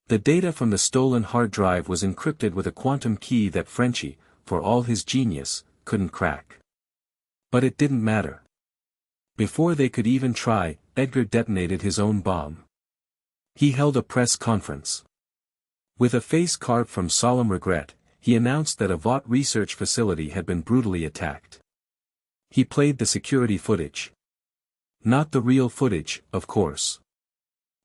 The data from the stolen hard drive was encrypted with a quantum key that Frenchie, for all his genius, couldn't crack. But it didn't matter. Before they could even try, Edgar detonated his own bomb. He held a press conference. With a face carved from solemn regret, he announced that a Vought research facility had been brutally attacked. He played the security footage. Not the real footage, of course.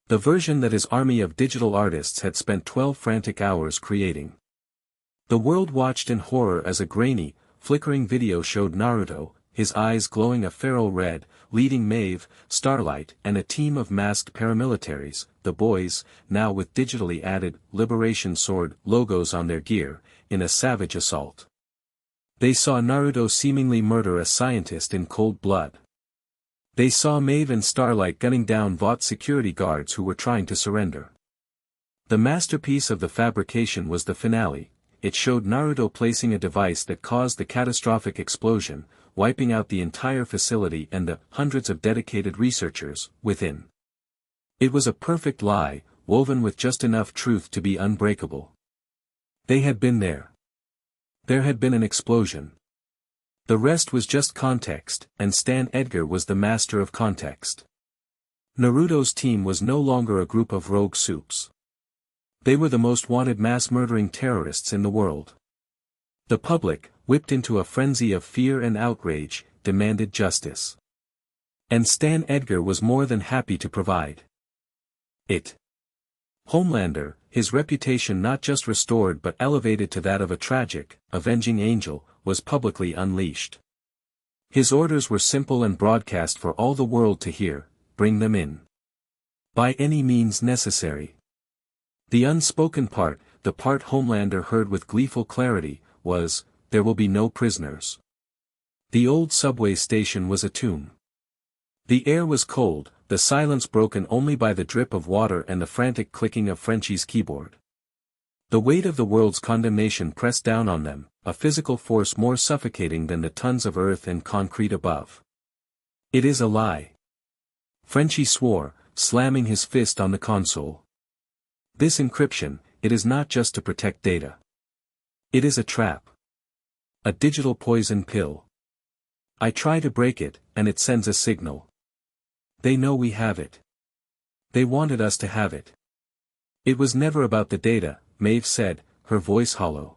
The version that his army of digital artists had spent 12 frantic hours creating. The world watched in horror as a grainy, flickering video showed Naruto, his eyes glowing a feral red, leading Maeve, Starlight, and a team of masked paramilitaries, the boys, now with digitally added Liberation Sword logos on their gear, in a savage assault. They saw Naruto seemingly murder a scientist in cold blood. They saw Maeve and Starlight gunning down Vought security guards who were trying to surrender. The masterpiece of the fabrication was the finale. It showed Naruto placing a device that caused the catastrophic explosion, wiping out the entire facility and the hundreds of dedicated researchers within. It was a perfect lie, woven with just enough truth to be unbreakable. They had been there. There had been an explosion. The rest was just context, and Stan Edgar was the master of context. Naruto's team was no longer a group of rogue soups. They were the most wanted mass-murdering terrorists in the world. The public, whipped into a frenzy of fear and outrage, demanded justice. And Stan Edgar was more than happy to provide it. Homelander, his reputation not just restored but elevated to that of a tragic, avenging angel, was publicly unleashed. His orders were simple and broadcast for all the world to hear: bring them in. By any means necessary. The unspoken part, the part Homelander heard with gleeful clarity, was, there will be no prisoners. The old subway station was a tomb. The air was cold, the silence broken only by the drip of water and the frantic clicking of Frenchie's keyboard. The weight of the world's condemnation pressed down on them, a physical force more suffocating than the tons of earth and concrete above. It is a lie. Frenchie swore, slamming his fist on the console. This encryption, it is not just to protect data. It is a trap. A digital poison pill. I try to break it, and it sends a signal. They know we have it. They wanted us to have it. It was never about the data, Maeve said, her voice hollow.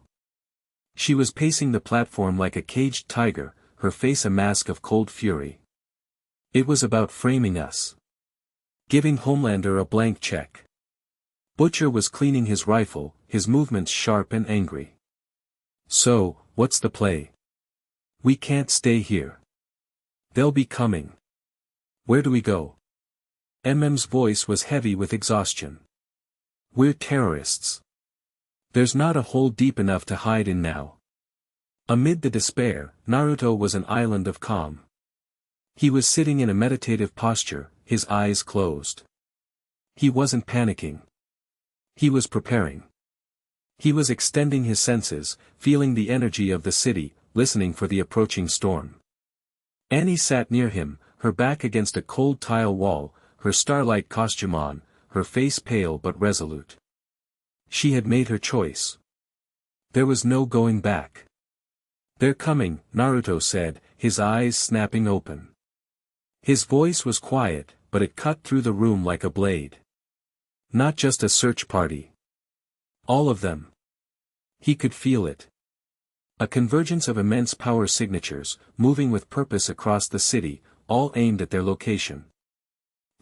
She was pacing the platform like a caged tiger, her face a mask of cold fury. It was about framing us. Giving Homelander a blank check. Butcher was cleaning his rifle, his movements sharp and angry. So, what's the play? We can't stay here. They'll be coming. Where do we go? MM's voice was heavy with exhaustion. We're terrorists. There's not a hole deep enough to hide in now. Amid the despair, Naruto was an island of calm. He was sitting in a meditative posture, his eyes closed. He wasn't panicking. He was preparing. He was extending his senses, feeling the energy of the city, listening for the approaching storm. Annie sat near him, her back against a cold tile wall, her Starlight costume on, her face pale but resolute. She had made her choice. There was no going back. They're coming, Naruto said, his eyes snapping open. His voice was quiet, but it cut through the room like a blade. Not just a search party. All of them. He could feel it. A convergence of immense power signatures, moving with purpose across the city, all aimed at their location.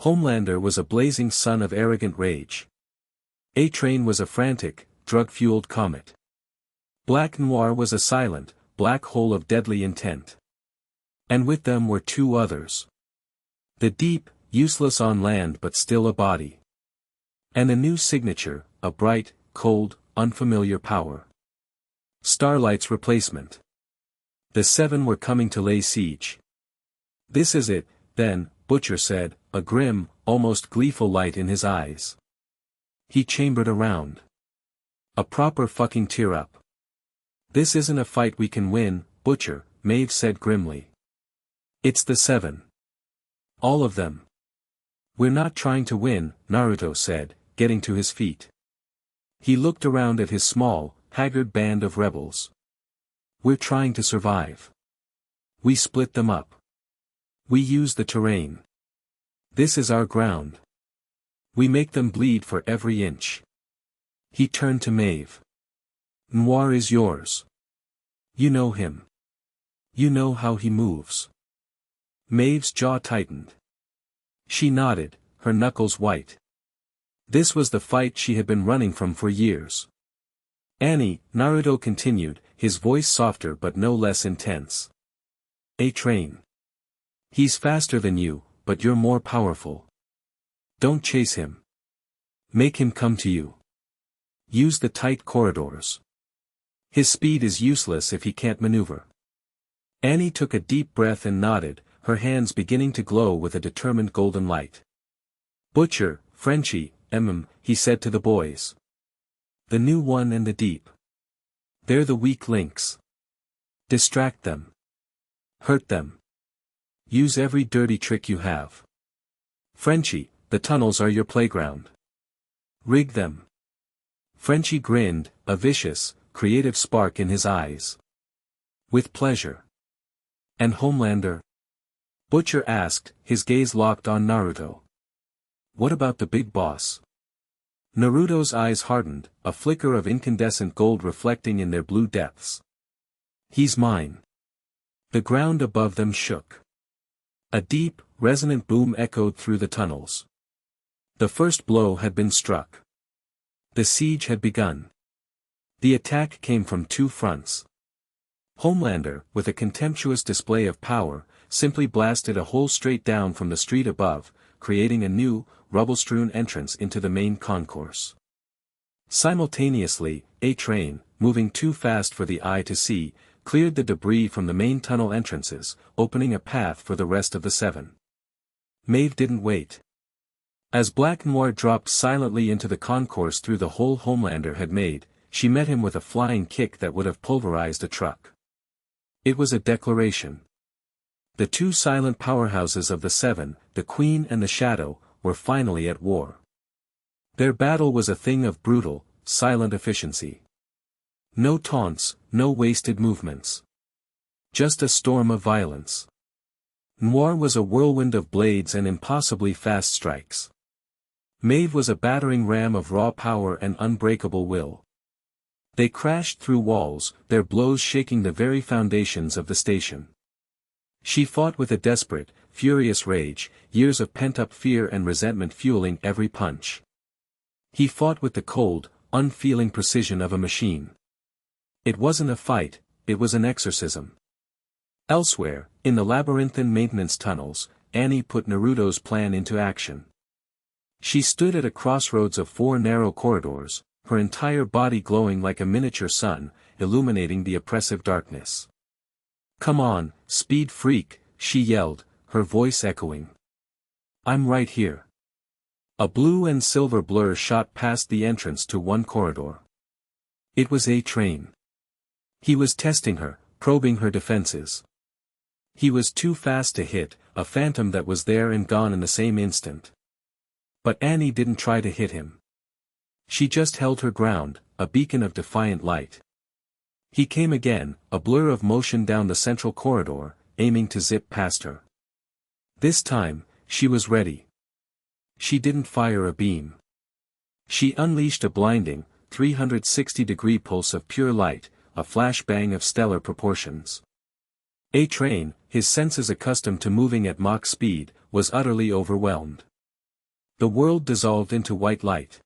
Homelander was a blazing sun of arrogant rage. A-Train was a frantic, drug-fueled comet. Black Noir was a silent, black hole of deadly intent. And with them were two others. The Deep, useless on land but still a body. And a new signature, a bright, cold, unfamiliar power. Starlight's replacement. The Seven were coming to lay siege. This is it, then, Butcher said, a grim, almost gleeful light in his eyes. He chambered around. A proper fucking tear-up. This isn't a fight we can win, Butcher, Maeve said grimly. It's the Seven. All of them. We're not trying to win, Naruto said, getting to his feet. He looked around at his small, haggard band of rebels. We're trying to survive. We split them up. We use the terrain. This is our ground. We make them bleed for every inch. He turned to Maeve. Noir is yours. You know him. You know how he moves. Maeve's jaw tightened. She nodded, her knuckles white. This was the fight she had been running from for years. Annie, Naruto continued, his voice softer but no less intense. A-Train. He's faster than you, but you're more powerful. Don't chase him. Make him come to you. Use the tight corridors. His speed is useless if he can't maneuver. Annie took a deep breath and nodded, her hands beginning to glow with a determined golden light. Butcher, Frenchie, he said to the boys. The new one and the Deep. They're the weak links. Distract them. Hurt them. Use every dirty trick you have. Frenchie, the tunnels are your playground. Rig them. Frenchie grinned, a vicious, creative spark in his eyes. With pleasure. And Homelander? Butcher asked, his gaze locked on Naruto. What about the big boss? Naruto's eyes hardened, a flicker of incandescent gold reflecting in their blue depths. He's mine. The ground above them shook. A deep, resonant boom echoed through the tunnels. The first blow had been struck. The siege had begun. The attack came from two fronts. Homelander, with a contemptuous display of power, simply blasted a hole straight down from the street above, creating a new, rubble-strewn entrance into the main concourse. Simultaneously, A-Train, moving too fast for the eye to see, cleared the debris from the main tunnel entrances, opening a path for the rest of the Seven. Maeve didn't wait. As Black Noir dropped silently into the concourse through the hole Homelander had made, she met him with a flying kick that would have pulverized a truck. It was a declaration. The two silent powerhouses of the Seven, the Queen and the Shadow, were finally at war. Their battle was a thing of brutal, silent efficiency. No taunts, no wasted movements. Just a storm of violence. Noir was a whirlwind of blades and impossibly fast strikes. Maeve was a battering ram of raw power and unbreakable will. They crashed through walls, their blows shaking the very foundations of the station. She fought with a desperate, furious rage, years of pent-up fear and resentment fueling every punch. He fought with the cold, unfeeling precision of a machine. It wasn't a fight, it was an exorcism. Elsewhere, in the labyrinthine maintenance tunnels, Annie put Naruto's plan into action. She stood at a crossroads of 4 narrow corridors, her entire body glowing like a miniature sun, illuminating the oppressive darkness. "Come on, speed freak," she yelled, her voice echoing. "I'm right here." A blue and silver blur shot past the entrance to one corridor. It was A-Train. He was testing her, probing her defenses. He was too fast to hit, a phantom that was there and gone in the same instant. But Annie didn't try to hit him. She just held her ground, a beacon of defiant light. He came again, a blur of motion down the central corridor, aiming to zip past her. This time, she was ready. She didn't fire a beam. She unleashed a blinding, 360-degree pulse of pure light, a flashbang of stellar proportions. A-Train, his senses accustomed to moving at Mach speed, was utterly overwhelmed. The world dissolved into white light.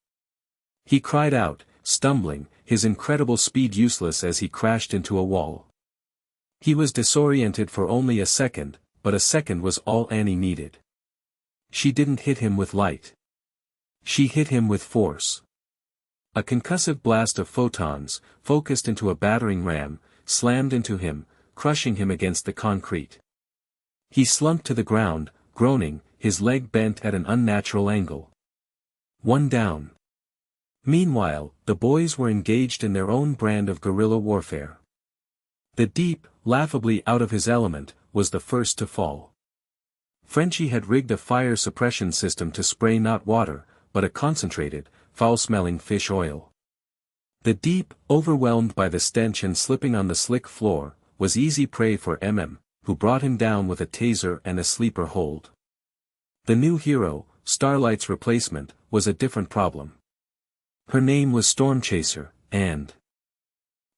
He cried out, stumbling, his incredible speed useless as he crashed into a wall. He was disoriented for only a second, but a second was all Annie needed. She didn't hit him with light. She hit him with force. A concussive blast of photons, focused into a battering ram, slammed into him, crushing him against the concrete. He slumped to the ground, groaning, his leg bent at an unnatural angle. One down. Meanwhile, the boys were engaged in their own brand of guerrilla warfare. The Deep, laughably out of his element, was the first to fall. Frenchie had rigged a fire suppression system to spray not water, but a concentrated, foul-smelling fish oil. The Deep, overwhelmed by the stench and slipping on the slick floor, was easy prey for who brought him down with a taser and a sleeper hold. The new hero, Starlight's replacement, was a different problem. Her name was Stormchaser, and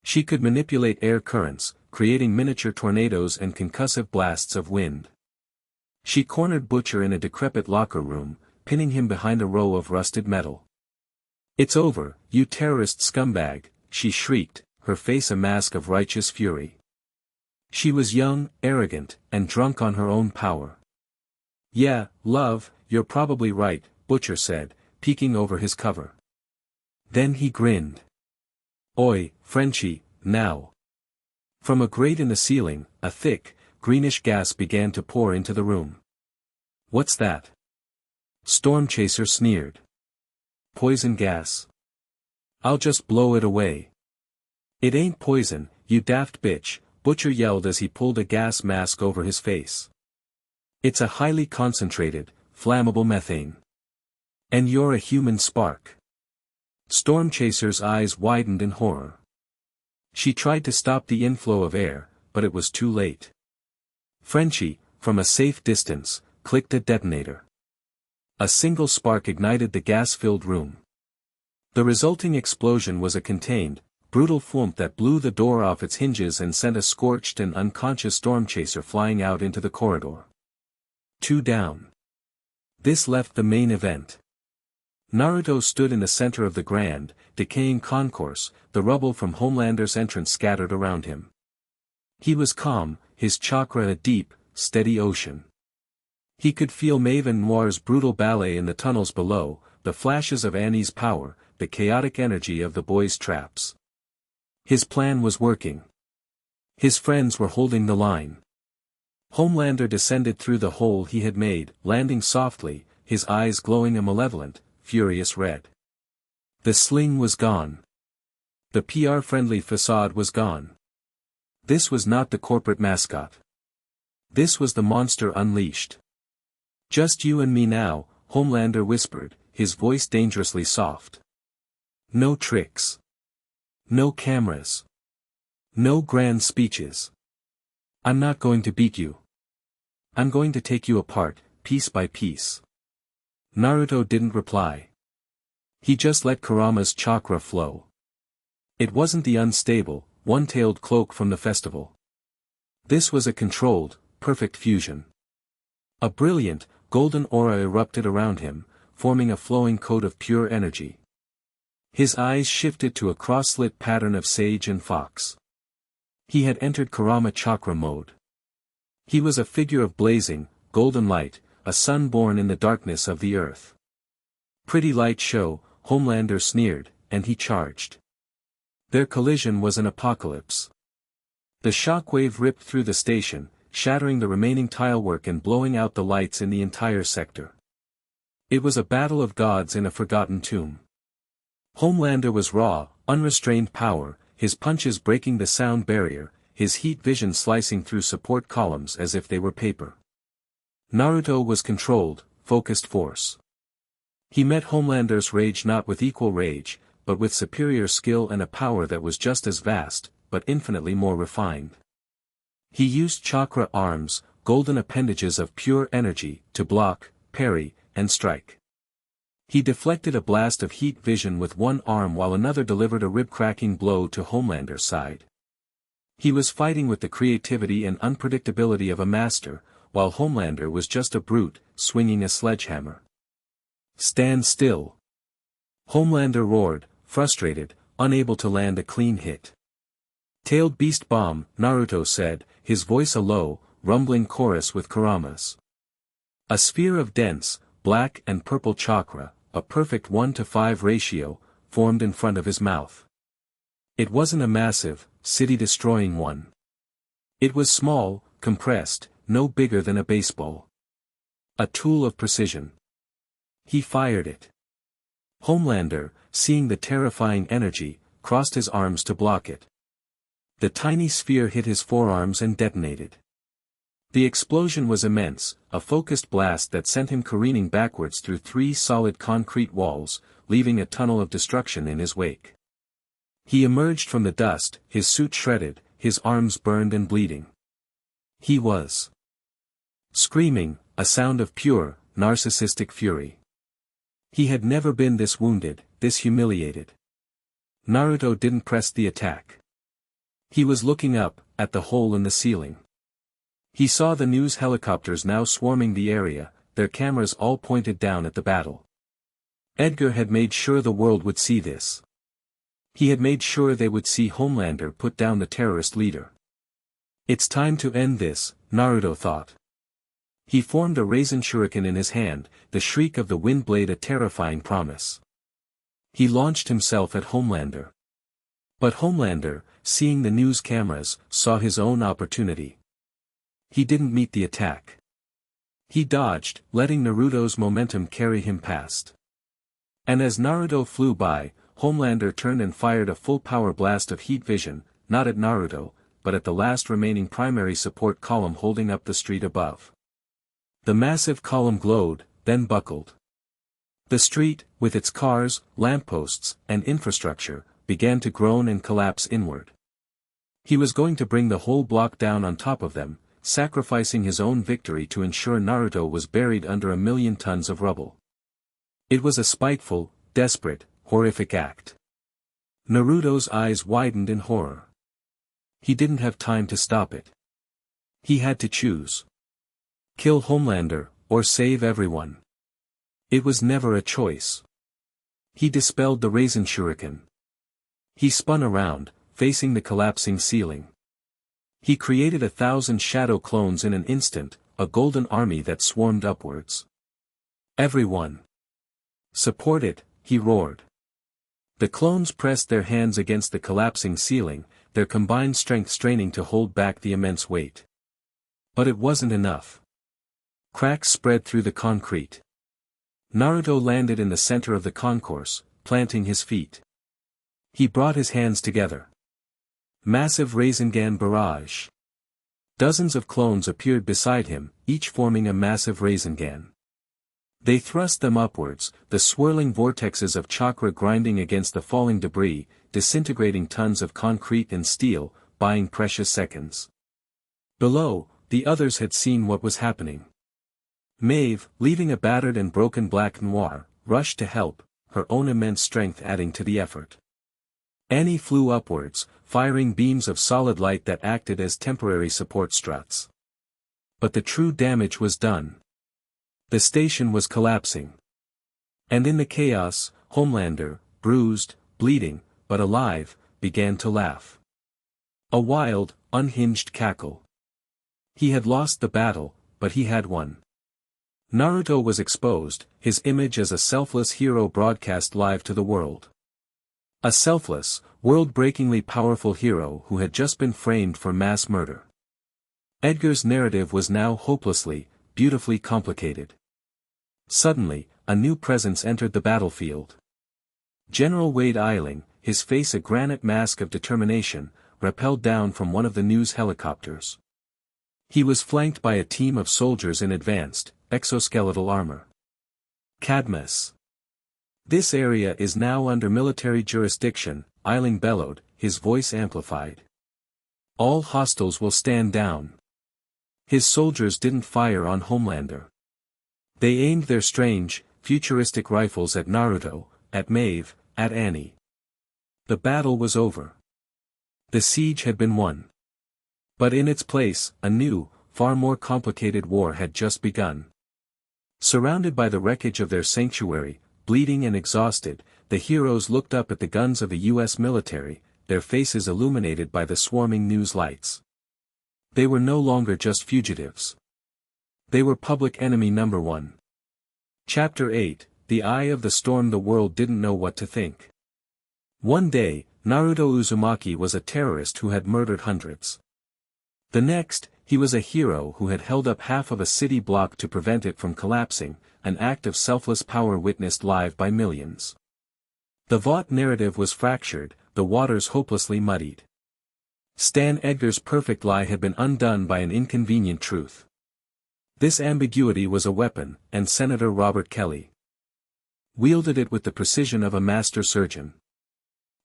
she could manipulate air currents, creating miniature tornadoes and concussive blasts of wind. She cornered Butcher in a decrepit locker room, pinning him behind a row of rusted metal. "It's over, you terrorist scumbag," she shrieked, her face a mask of righteous fury. She was young, arrogant, and drunk on her own power. "Yeah, love, you're probably right," Butcher said, peeking over his cover. Then he grinned. "Oi, Frenchie, now." From a grate in the ceiling, a thick, greenish gas began to pour into the room. "What's that?" Stormchaser sneered. "Poison gas. I'll just blow it away." "It ain't poison, you daft bitch," Butcher yelled as he pulled a gas mask over his face. "It's a highly concentrated, flammable methane. And you're a human spark." Stormchaser's eyes widened in horror. She tried to stop the inflow of air, but it was too late. Frenchie, from a safe distance, clicked a detonator. A single spark ignited the gas-filled room. The resulting explosion was a contained, brutal thwomp that blew the door off its hinges and sent a scorched and unconscious Stormchaser flying out into the corridor. 2 down. This left the main event. Naruto stood in the center of the grand, decaying concourse, the rubble from Homelander's entrance scattered around him. He was calm, his chakra a deep, steady ocean. He could feel Maeve and Noir's brutal ballet in the tunnels below, the flashes of Annie's power, the chaotic energy of the boys' traps. His plan was working. His friends were holding the line. Homelander descended through the hole he had made, landing softly, his eyes glowing a malevolent, furious red. The sling was gone. The PR-friendly facade was gone. This was not the corporate mascot. This was the monster unleashed. "Just you and me now," Homelander whispered, his voice dangerously soft. "No tricks. No cameras. No grand speeches. I'm not going to beat you. I'm going to take you apart, piece by piece." Naruto didn't reply. He just let Kurama's chakra flow. It wasn't the unstable, one-tailed cloak from the festival. This was a controlled, perfect fusion. A brilliant, golden aura erupted around him, forming a flowing coat of pure energy. His eyes shifted to a cross-slit pattern of sage and fox. He had entered Kurama chakra mode. He was a figure of blazing, golden light, a sun born in the darkness of the earth. "Pretty light show," Homelander sneered, and he charged. Their collision was an apocalypse. The shockwave ripped through the station, shattering the remaining tilework and blowing out the lights in the entire sector. It was a battle of gods in a forgotten tomb. Homelander was raw, unrestrained power, his punches breaking the sound barrier, his heat vision slicing through support columns as if they were paper. Naruto was controlled, focused force. He met Homelander's rage not with equal rage, but with superior skill and a power that was just as vast, but infinitely more refined. He used chakra arms, golden appendages of pure energy, to block, parry, and strike. He deflected a blast of heat vision with one arm while another delivered a rib-cracking blow to Homelander's side. He was fighting with the creativity and unpredictability of a master, while Homelander was just a brute, swinging a sledgehammer. "Stand still!" Homelander roared, frustrated, unable to land a clean hit. "Tailed beast bomb," Naruto said, his voice a low, rumbling chorus with Kurama's. A sphere of dense, black and purple chakra, a perfect 1-to-5 ratio, formed in front of his mouth. It wasn't a massive, city-destroying one. It was small, compressed, no bigger than a baseball. A tool of precision. He fired it. Homelander, seeing the terrifying energy, crossed his arms to block it. The tiny sphere hit his forearms and detonated. The explosion was immense, a focused blast that sent him careening backwards through 3 solid concrete walls, leaving a tunnel of destruction in his wake. He emerged from the dust, his suit shredded, his arms burned and bleeding. He was screaming, a sound of pure, narcissistic fury. He had never been this wounded, this humiliated. Naruto didn't press the attack. He was looking up, at the hole in the ceiling. He saw the news helicopters now swarming the area, their cameras all pointed down at the battle. Edgar had made sure the world would see this. He had made sure they would see Homelander put down the terrorist leader. "It's time to end this," Naruto thought. He formed a raisin shuriken in his hand, the shriek of the wind blade a terrifying promise. He launched himself at Homelander. But Homelander, seeing the news cameras, saw his own opportunity. He didn't meet the attack. He dodged, letting Naruto's momentum carry him past. And as Naruto flew by, Homelander turned and fired a full-power blast of heat vision, not at Naruto, but at the last remaining primary support column holding up the street above. The massive column glowed, then buckled. The street, with its cars, lampposts, and infrastructure, began to groan and collapse inward. He was going to bring the whole block down on top of them, sacrificing his own victory to ensure Naruto was buried under 1,000,000 tons of rubble. It was a spiteful, desperate, horrific act. Naruto's eyes widened in horror. He didn't have time to stop it. He had to choose. Kill Homelander, or save everyone. It was never a choice. He dispelled the raisin shuriken. He spun around, facing the collapsing ceiling. He created 1,000 shadow clones in an instant, a golden army that swarmed upwards. "Everyone! Support it," he roared. The clones pressed their hands against the collapsing ceiling, their combined strength straining to hold back the immense weight. But it wasn't enough. Cracks spread through the concrete. Naruto landed in the center of the concourse, planting his feet. He brought his hands together. Massive Rasengan barrage. Dozens of clones appeared beside him, each forming a massive Rasengan. They thrust them upwards, the swirling vortexes of chakra grinding against the falling debris, disintegrating tons of concrete and steel, buying precious seconds. Below, the others had seen what was happening. Maeve, leaving a battered and broken Black Noir, rushed to help, her own immense strength adding to the effort. Annie flew upwards, firing beams of solid light that acted as temporary support struts. But the true damage was done. The station was collapsing. And in the chaos, Homelander, bruised, bleeding, but alive, began to laugh. A wild, unhinged cackle. He had lost the battle, but he had won. Naruto was exposed, his image as a selfless hero broadcast live to the world. A selfless, world-breakingly powerful hero who had just been framed for mass murder. Edgar's narrative was now hopelessly, beautifully complicated. Suddenly, a new presence entered the battlefield. General Wade Eiling, his face a granite mask of determination, rappelled down from one of the news helicopters. He was flanked by a team of soldiers in advanced, exoskeletal armor. Cadmus. This area is now under military jurisdiction, Eiling bellowed, his voice amplified. All hostiles will stand down. His soldiers didn't fire on Homelander. They aimed their strange, futuristic rifles at Naruto, at Maeve, at Annie. The battle was over. The siege had been won. But in its place, a new, far more complicated war had just begun. Surrounded by the wreckage of their sanctuary, bleeding and exhausted, the heroes looked up at the guns of the U.S. military, their faces illuminated by the swarming news lights. They were no longer just fugitives. They were public enemy number one. Chapter 8, The Eye of the Storm. The world didn't know what to think. One day, Naruto Uzumaki was a terrorist who had murdered hundreds. The next, he was a hero who had held up half of a city block to prevent it from collapsing, an act of selfless power witnessed live by millions. The Vought narrative was fractured, the waters hopelessly muddied. Stan Edgar's perfect lie had been undone by an inconvenient truth. This ambiguity was a weapon, and Senator Robert Kelly wielded it with the precision of a master surgeon.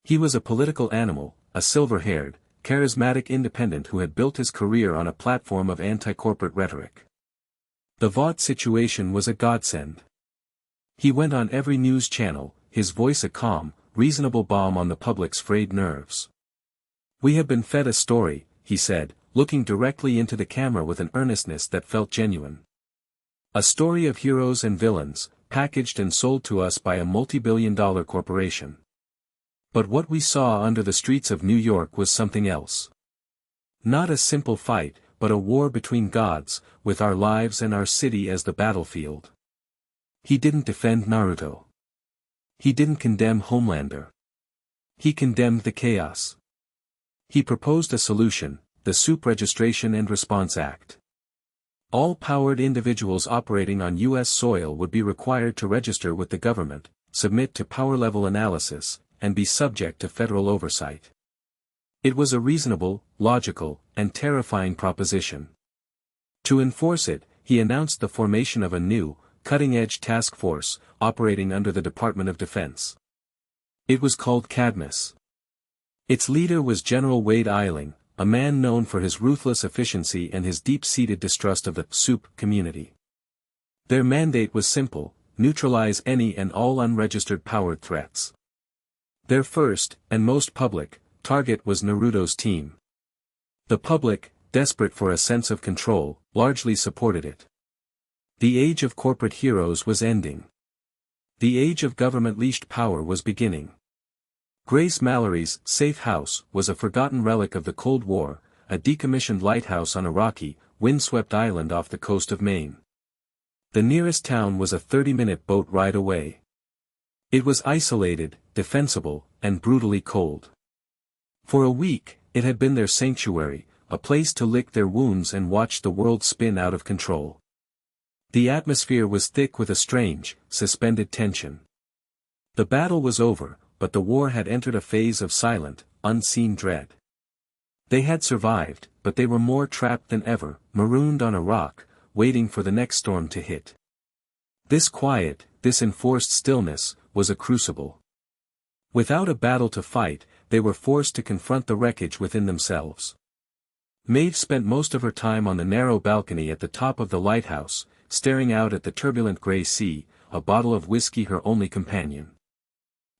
He was a political animal, a silver-haired, charismatic independent who had built his career on a platform of anti-corporate rhetoric. The Vought situation was a godsend. He went on every news channel, his voice a calm, reasonable balm on the public's frayed nerves. "We have been fed a story," he said, looking directly into the camera with an earnestness that felt genuine. "A story of heroes and villains, packaged and sold to us by a multi-billion-dollar corporation. But what we saw under the streets of New York was something else. Not a simple fight, but a war between gods, with our lives and our city as the battlefield." He didn't defend Naruto. He didn't condemn Homelander. He condemned the chaos. He proposed a solution, the Soup Registration and Response Act. All powered individuals operating on U.S. soil would be required to register with the government, submit to power-level analysis, and be subject to federal oversight. It was a reasonable, logical, and terrifying proposition. To enforce it, he announced the formation of a new, cutting-edge task force, operating under the Department of Defense. It was called Cadmus. Its leader was General Wade Eiling, a man known for his ruthless efficiency and his deep-seated distrust of the soup community. Their mandate was simple: neutralize any and all unregistered powered threats. Their first, and most public, target was Naruto's team. The public, desperate for a sense of control, largely supported it. The age of corporate heroes was ending. The age of government-leashed power was beginning. Grace Mallory's safe house was a forgotten relic of the Cold War, a decommissioned lighthouse on a rocky, windswept island off the coast of Maine. The nearest town was a 30-minute boat ride away. It was isolated, defensible, and brutally cold. For a week, it had been their sanctuary, a place to lick their wounds and watch the world spin out of control. The atmosphere was thick with a strange, suspended tension. The battle was over, but the war had entered a phase of silent, unseen dread. They had survived, but they were more trapped than ever, marooned on a rock, waiting for the next storm to hit. This quiet, this enforced stillness, was a crucible. Without a battle to fight, they were forced to confront the wreckage within themselves. Maeve spent most of her time on the narrow balcony at the top of the lighthouse, staring out at the turbulent grey sea, a bottle of whiskey her only companion.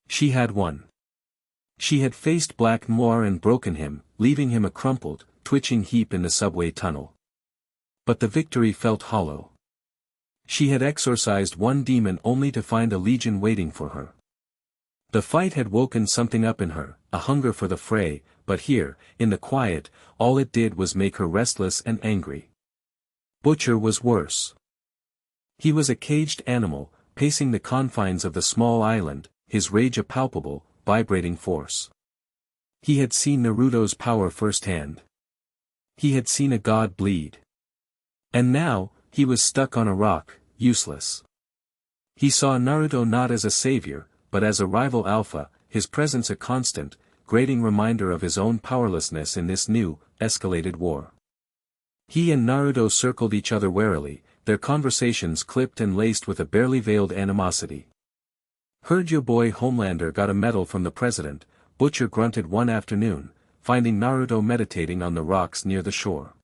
She had won. She had faced Black Noir and broken him, leaving him a crumpled, twitching heap in the subway tunnel. But the victory felt hollow. She had exorcised one demon only to find a legion waiting for her. The fight had woken something up in her, a hunger for the fray, but here, in the quiet, all it did was make her restless and angry. Butcher was worse. He was a caged animal, pacing the confines of the small island, his rage a palpable, vibrating force. He had seen Naruto's power firsthand. He had seen a god bleed. And now, he was stuck on a rock, useless. He saw Naruto not as a savior, but as a rival alpha, his presence a constant, grating reminder of his own powerlessness in this new, escalated war. He and Naruto circled each other warily, their conversations clipped and laced with a barely veiled animosity. "Heard your boy Homelander got a medal from the president," Butcher grunted one afternoon, finding Naruto meditating on the rocks near the shore.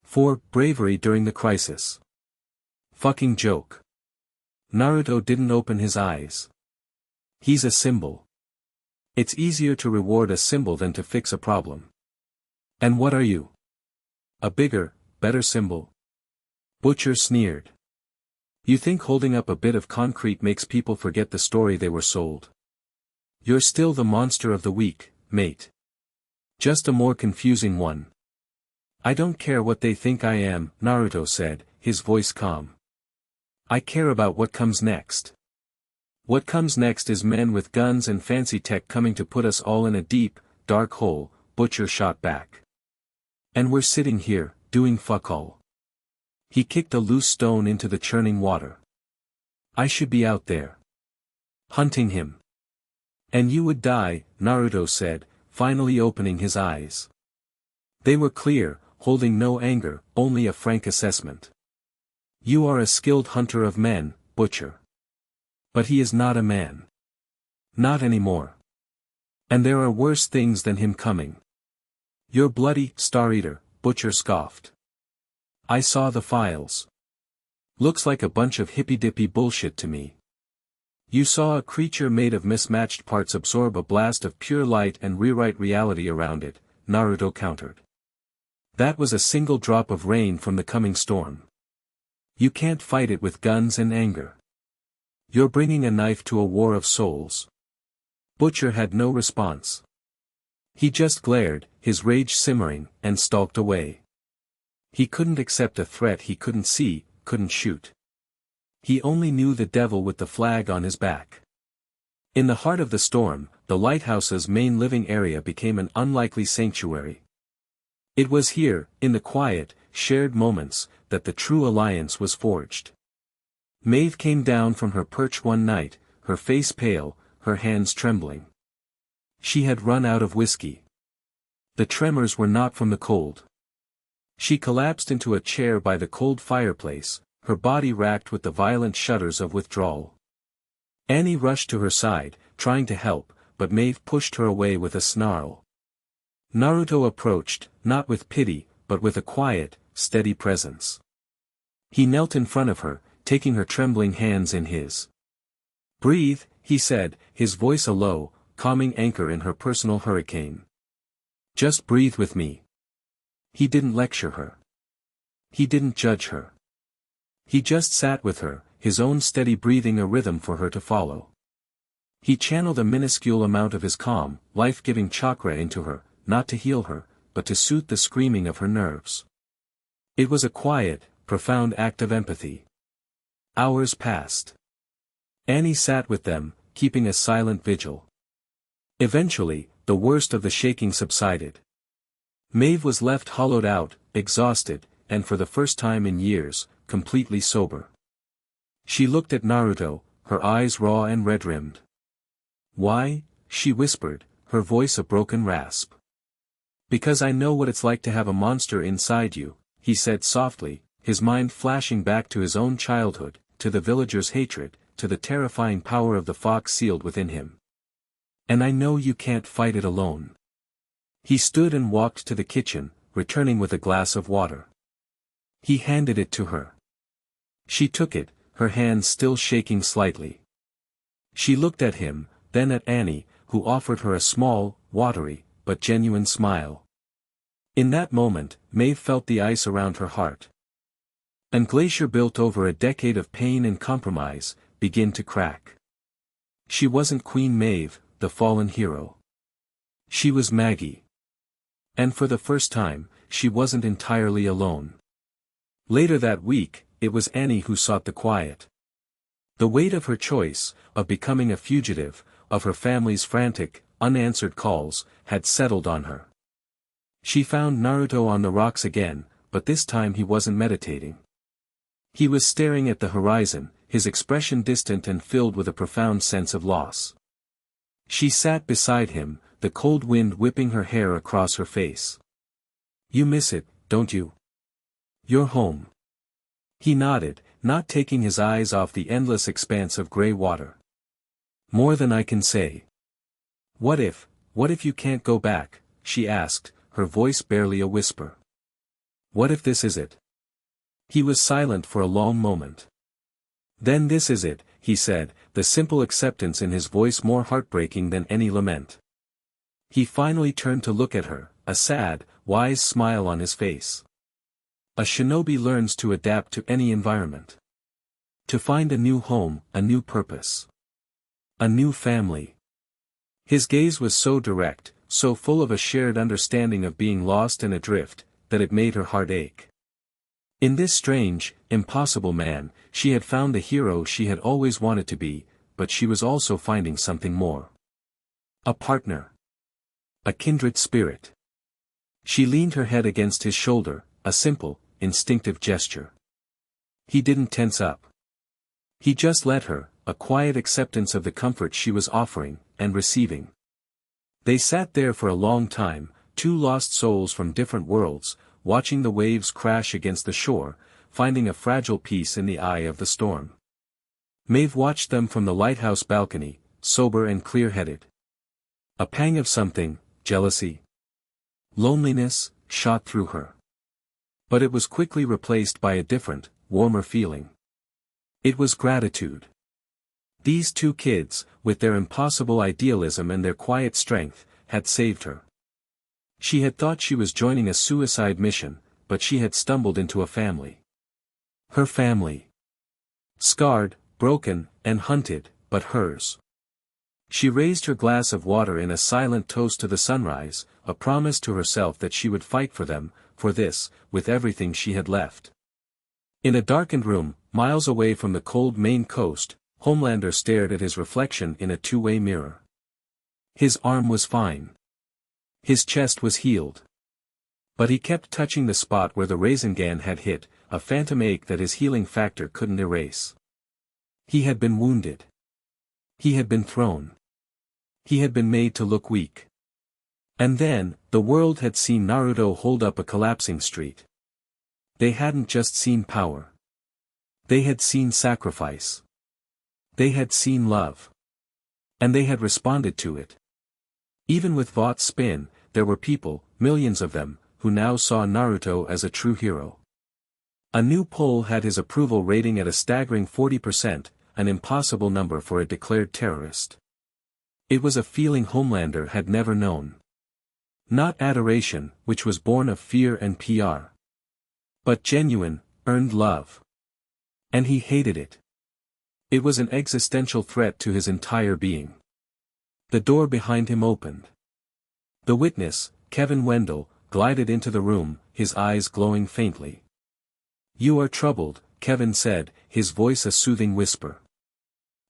"For bravery during the crisis." "Fucking joke." Naruto didn't open his eyes. "He's a symbol. It's easier to reward a symbol than to fix a problem." "And what are you? A bigger, better symbol?" Butcher sneered. "You think holding up a bit of concrete makes people forget the story they were sold? You're still the monster of the week, mate. Just a more confusing one." "I don't care what they think I am," Naruto said, his voice calm. "I care about what comes next. What comes next is men with guns and fancy tech coming to put us all in a deep, dark hole," Butcher shot back. "And we're sitting here, doing fuck all." He kicked a loose stone into the churning water. "I should be out there hunting him." "And you would die," Naruto said, finally opening his eyes. They were clear, holding no anger, only a frank assessment. "You are a skilled hunter of men, Butcher. But he is not a man. Not anymore. And there are worse things than him coming." "You're bloody, Star Eater," Butcher scoffed. "I saw the files. Looks like a bunch of hippy-dippy bullshit to me." "You saw a creature made of mismatched parts absorb a blast of pure light and rewrite reality around it," Naruto countered. "That was a single drop of rain from the coming storm. You can't fight it with guns and anger. You're bringing a knife to a war of souls." Butcher had no response. He just glared, his rage simmering, and stalked away. He couldn't accept a threat he couldn't see, couldn't shoot. He only knew the devil with the flag on his back. In the heart of the storm, the lighthouse's main living area became an unlikely sanctuary. It was here, in the quiet, shared moments, that the true alliance was forged. Maeve came down from her perch one night, her face pale, her hands trembling. She had run out of whiskey. The tremors were not from the cold. She collapsed into a chair by the cold fireplace, her body racked with the violent shudders of withdrawal. Annie rushed to her side, trying to help, but Maeve pushed her away with a snarl. Naruto approached, not with pity, but with a quiet, steady presence. He knelt in front of her, taking her trembling hands in his. "Breathe," he said, his voice a low, calming anchor in her personal hurricane. "Just breathe with me." He didn't lecture her. He didn't judge her. He just sat with her, his own steady breathing a rhythm for her to follow. He channeled a minuscule amount of his calm, life-giving chakra into her, not to heal her, but to soothe the screaming of her nerves. It was a quiet, profound act of empathy. Hours passed. Annie sat with them, keeping a silent vigil. Eventually, the worst of the shaking subsided. Maeve was left hollowed out, exhausted, and for the first time in years, completely sober. She looked at Naruto, her eyes raw and red-rimmed. Why? She whispered, her voice a broken rasp. Because I know what it's like to have a monster inside you, he said softly, his mind flashing back to his own childhood, to the villagers' hatred, to the terrifying power of the fox sealed within him. And I know you can't fight it alone. He stood and walked to the kitchen, returning with a glass of water. He handed it to her. She took it, her hands still shaking slightly. She looked at him, then at Annie, who offered her a small, watery, but genuine smile. In that moment, Maeve felt the ice around her heart. A glacier built over a decade of pain and compromise, begin to crack. She wasn't Queen Maeve, the fallen hero. She was Maggie. And for the first time, she wasn't entirely alone. Later that week, it was Annie who sought the quiet. The weight of her choice, of becoming a fugitive, of her family's frantic, unanswered calls, had settled on her. She found Naruto on the rocks again, but this time he wasn't meditating. He was staring at the horizon, his expression distant and filled with a profound sense of loss. She sat beside him, the cold wind whipping her hair across her face. You miss it, don't you? You're home. He nodded, not taking his eyes off the endless expanse of gray water. More than I can say. What if you can't go back? She asked, her voice barely a whisper. What if this is it? He was silent for a long moment. Then this is it, he said, the simple acceptance in his voice more heartbreaking than any lament. He finally turned to look at her, a sad, wise smile on his face. A shinobi learns to adapt to any environment. To find a new home, a new purpose. A new family. His gaze was so direct, so full of a shared understanding of being lost and adrift, that it made her heart ache. In this strange, impossible man, she had found the hero she had always wanted to be, but she was also finding something more. A partner. A kindred spirit. She leaned her head against his shoulder, a simple, instinctive gesture. He didn't tense up. He just let her, a quiet acceptance of the comfort she was offering, and receiving. They sat there for a long time, two lost souls from different worlds, watching the waves crash against the shore, finding a fragile peace in the eye of the storm. Maeve watched them from the lighthouse balcony, sober and clear-headed. A pang of something, jealousy, loneliness, shot through her. But it was quickly replaced by a different, warmer feeling. It was gratitude. These two kids, with their impossible idealism and their quiet strength, had saved her. She had thought she was joining a suicide mission, but she had stumbled into a family. Her family. Scarred, broken, and hunted, but hers. She raised her glass of water in a silent toast to the sunrise, a promise to herself that she would fight for them, for this, with everything she had left. In a darkened room, miles away from the cold Maine coast, Homelander stared at his reflection in a two-way mirror. His arm was fine. His chest was healed. But he kept touching the spot where the Rasengan had hit, a phantom ache that his healing factor couldn't erase. He had been wounded. He had been thrown. He had been made to look weak. And then, the world had seen Naruto hold up a collapsing street. They hadn't just seen power. They had seen sacrifice. They had seen love. And they had responded to it. Even with Vaught's spin, there were people, millions of them, who now saw Naruto as a true hero. A new poll had his approval rating at a staggering 40%, an impossible number for a declared terrorist. It was a feeling Homelander had never known. Not adoration, which was born of fear and PR. But genuine, earned love. And he hated it. It was an existential threat to his entire being. The door behind him opened. The witness, Kevin Wendell, glided into the room, his eyes glowing faintly. "You are troubled," Kevin said, his voice a soothing whisper.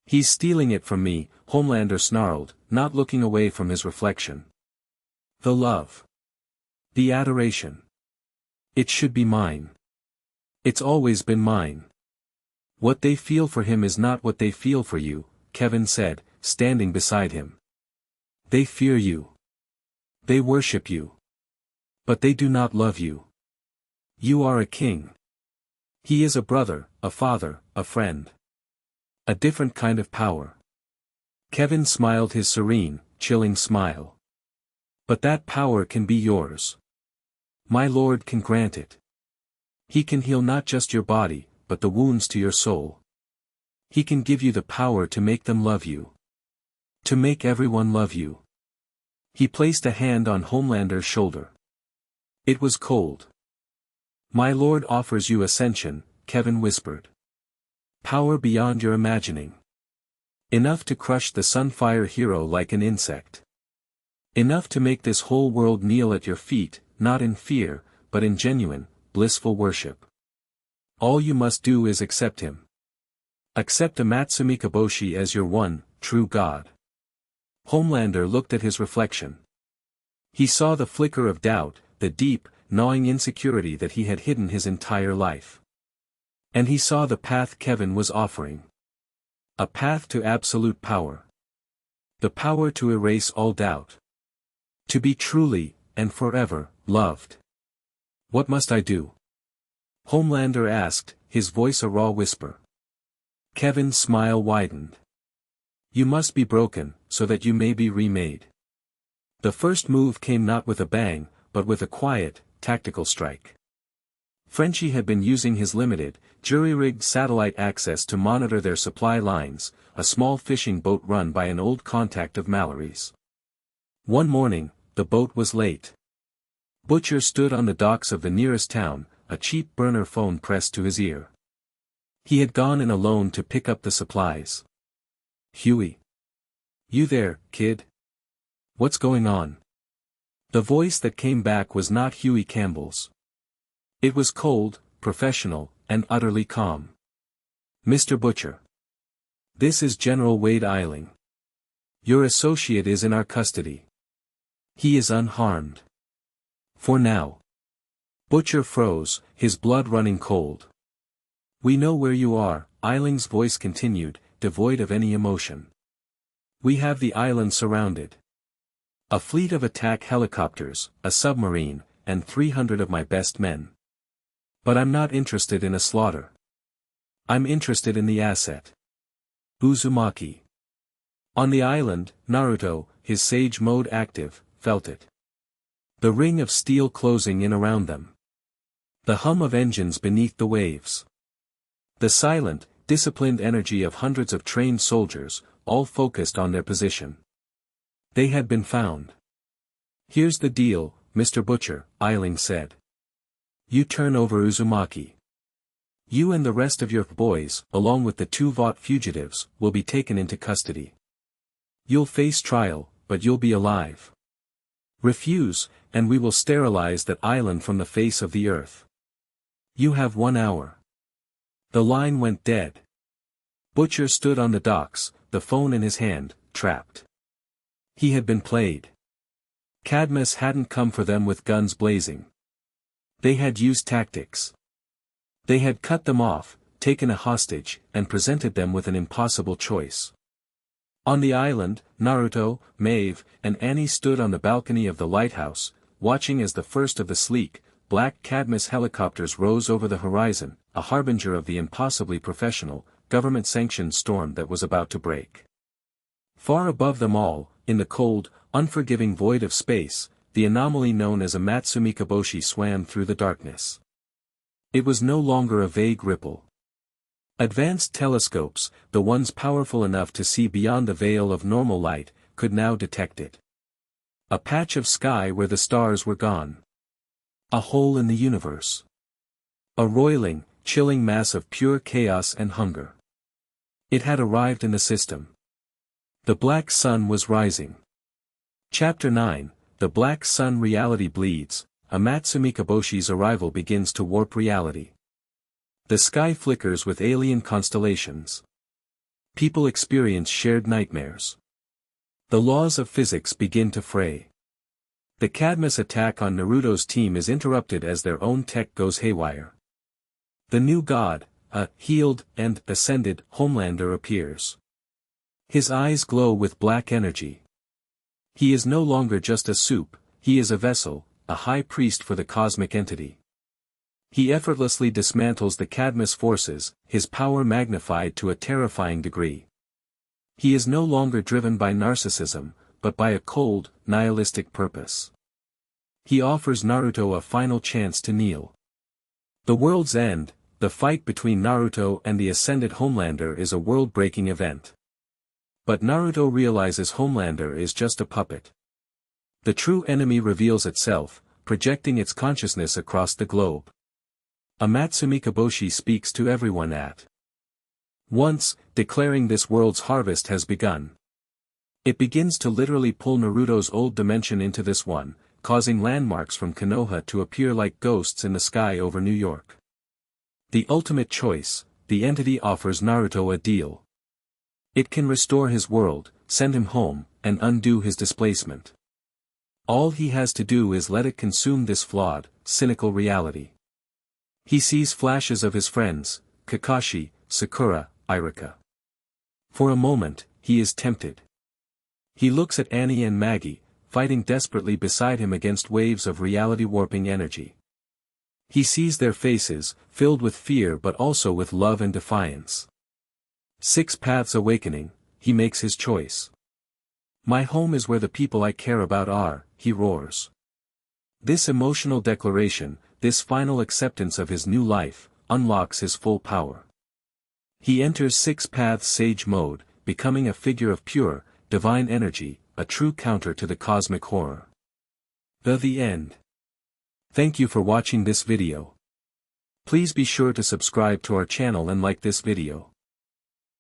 "He's stealing it from me," Homelander snarled, not looking away from his reflection. "The love. The adoration. It should be mine. It's always been mine." "What they feel for him is not what they feel for you," Kevin said, standing beside him. They fear you. They worship you. But they do not love you. You are a king. He is a brother, a father, a friend. A different kind of power. Kevin smiled his serene, chilling smile. But that power can be yours. My Lord can grant it. He can heal not just your body, but the wounds to your soul. He can give you the power to make them love you. To make everyone love you. He placed a hand on Homelander's shoulder. It was cold. My Lord offers you ascension, Kevin whispered. Power beyond your imagining. Enough to crush the Sunfire hero like an insect. Enough to make this whole world kneel at your feet, not in fear, but in genuine, blissful worship. All you must do is accept him. Accept Amatsu Mikaboshi as your one, true God. Homelander looked at his reflection. He saw the flicker of doubt, the deep, gnawing insecurity that he had hidden his entire life. And he saw the path Kevin was offering. A path to absolute power. The power to erase all doubt. To be truly, and forever, loved. What must I do? Homelander asked, his voice a raw whisper. Kevin's smile widened. You must be broken, so that you may be remade. The first move came not with a bang, but with a quiet, tactical strike. Frenchie had been using his limited, jury-rigged satellite access to monitor their supply lines, a small fishing boat run by an old contact of Mallory's. One morning, the boat was late. Butcher stood on the docks of the nearest town, a cheap burner phone pressed to his ear. He had gone in alone to pick up the supplies. Huey. You there, kid? What's going on? The voice that came back was not Huey Campbell's. It was cold, professional, and utterly calm. Mr. Butcher. This is General Wade Eiling. Your associate is in our custody. He is unharmed. For now. Butcher froze, his blood running cold. We know where you are, Eiling's voice continued, devoid of any emotion. We have the island surrounded. A fleet of attack helicopters, a submarine, and 300 of my best men. But I'm not interested in a slaughter. I'm interested in the asset. Uzumaki. On the island, Naruto, his sage mode active, felt it. The ring of steel closing in around them. The hum of engines beneath the waves. The silent, disciplined energy of hundreds of trained soldiers, all focused on their position. They had been found. Here's the deal, Mr. Butcher, Eiling said. You turn over Uzumaki. You and the rest of your boys, along with the 2 Vought fugitives, will be taken into custody. You'll face trial, but you'll be alive. Refuse, and we will sterilize that island from the face of the earth. You have 1 hour. The line went dead. Butcher stood on the docks, the phone in his hand, trapped. He had been played. Cadmus hadn't come for them with guns blazing. They had used tactics. They had cut them off, taken a hostage, and presented them with an impossible choice. On the island, Naruto, Maeve, and Annie stood on the balcony of the lighthouse, watching as the first of the sleek, black Cadmus helicopters rose over the horizon, a harbinger of the impossibly professional, government-sanctioned storm that was about to break. Far above them all, in the cold, unforgiving void of space, the anomaly known as Amatsu Mikaboshi swam through the darkness. It was no longer a vague ripple. Advanced telescopes, the ones powerful enough to see beyond the veil of normal light, could now detect it. A patch of sky where the stars were gone. A hole in the universe. A roiling, chilling mass of pure chaos and hunger. It had arrived in the system. The Black Sun was rising. Chapter 9, The Black Sun Reality Bleeds, Amatsu Mikaboshi's arrival begins to warp reality. The sky flickers with alien constellations. People experience shared nightmares. The laws of physics begin to fray. The Cadmus attack on Naruto's team is interrupted as their own tech goes haywire. The new god, a healed and ascended Homelander appears. His eyes glow with black energy. He is no longer just a soup, he is a vessel, a high priest for the cosmic entity. He effortlessly dismantles the Cadmus forces, his power magnified to a terrifying degree. He is no longer driven by narcissism, but by a cold, nihilistic purpose. He offers Naruto a final chance to kneel. The world's end, the fight between Naruto and the Ascended Homelander is a world-breaking event. But Naruto realizes Homelander is just a puppet. The true enemy reveals itself, projecting its consciousness across the globe. Amatsumi Kaboshi speaks to everyone at once, declaring this world's harvest has begun. It begins to literally pull Naruto's old dimension into this one, causing landmarks from Konoha to appear like ghosts in the sky over New York. The ultimate choice, the entity offers Naruto a deal. It can restore his world, send him home, and undo his displacement. All he has to do is let it consume this flawed, cynical reality. He sees flashes of his friends, Kakashi, Sakura, Irika. For a moment, he is tempted. He looks at Annie and Maggie, fighting desperately beside him against waves of reality-warping energy. He sees their faces, filled with fear but also with love and defiance. 6 Paths Awakening, he makes his choice. My home is where the people I care about are, he roars. This emotional declaration, this final acceptance of his new life, unlocks his full power. He enters 6 Paths Sage mode, becoming a figure of pure, divine energy, a true counter to the cosmic horror. The end. Thank you for watching this video. Please be sure to subscribe to our channel and like this video.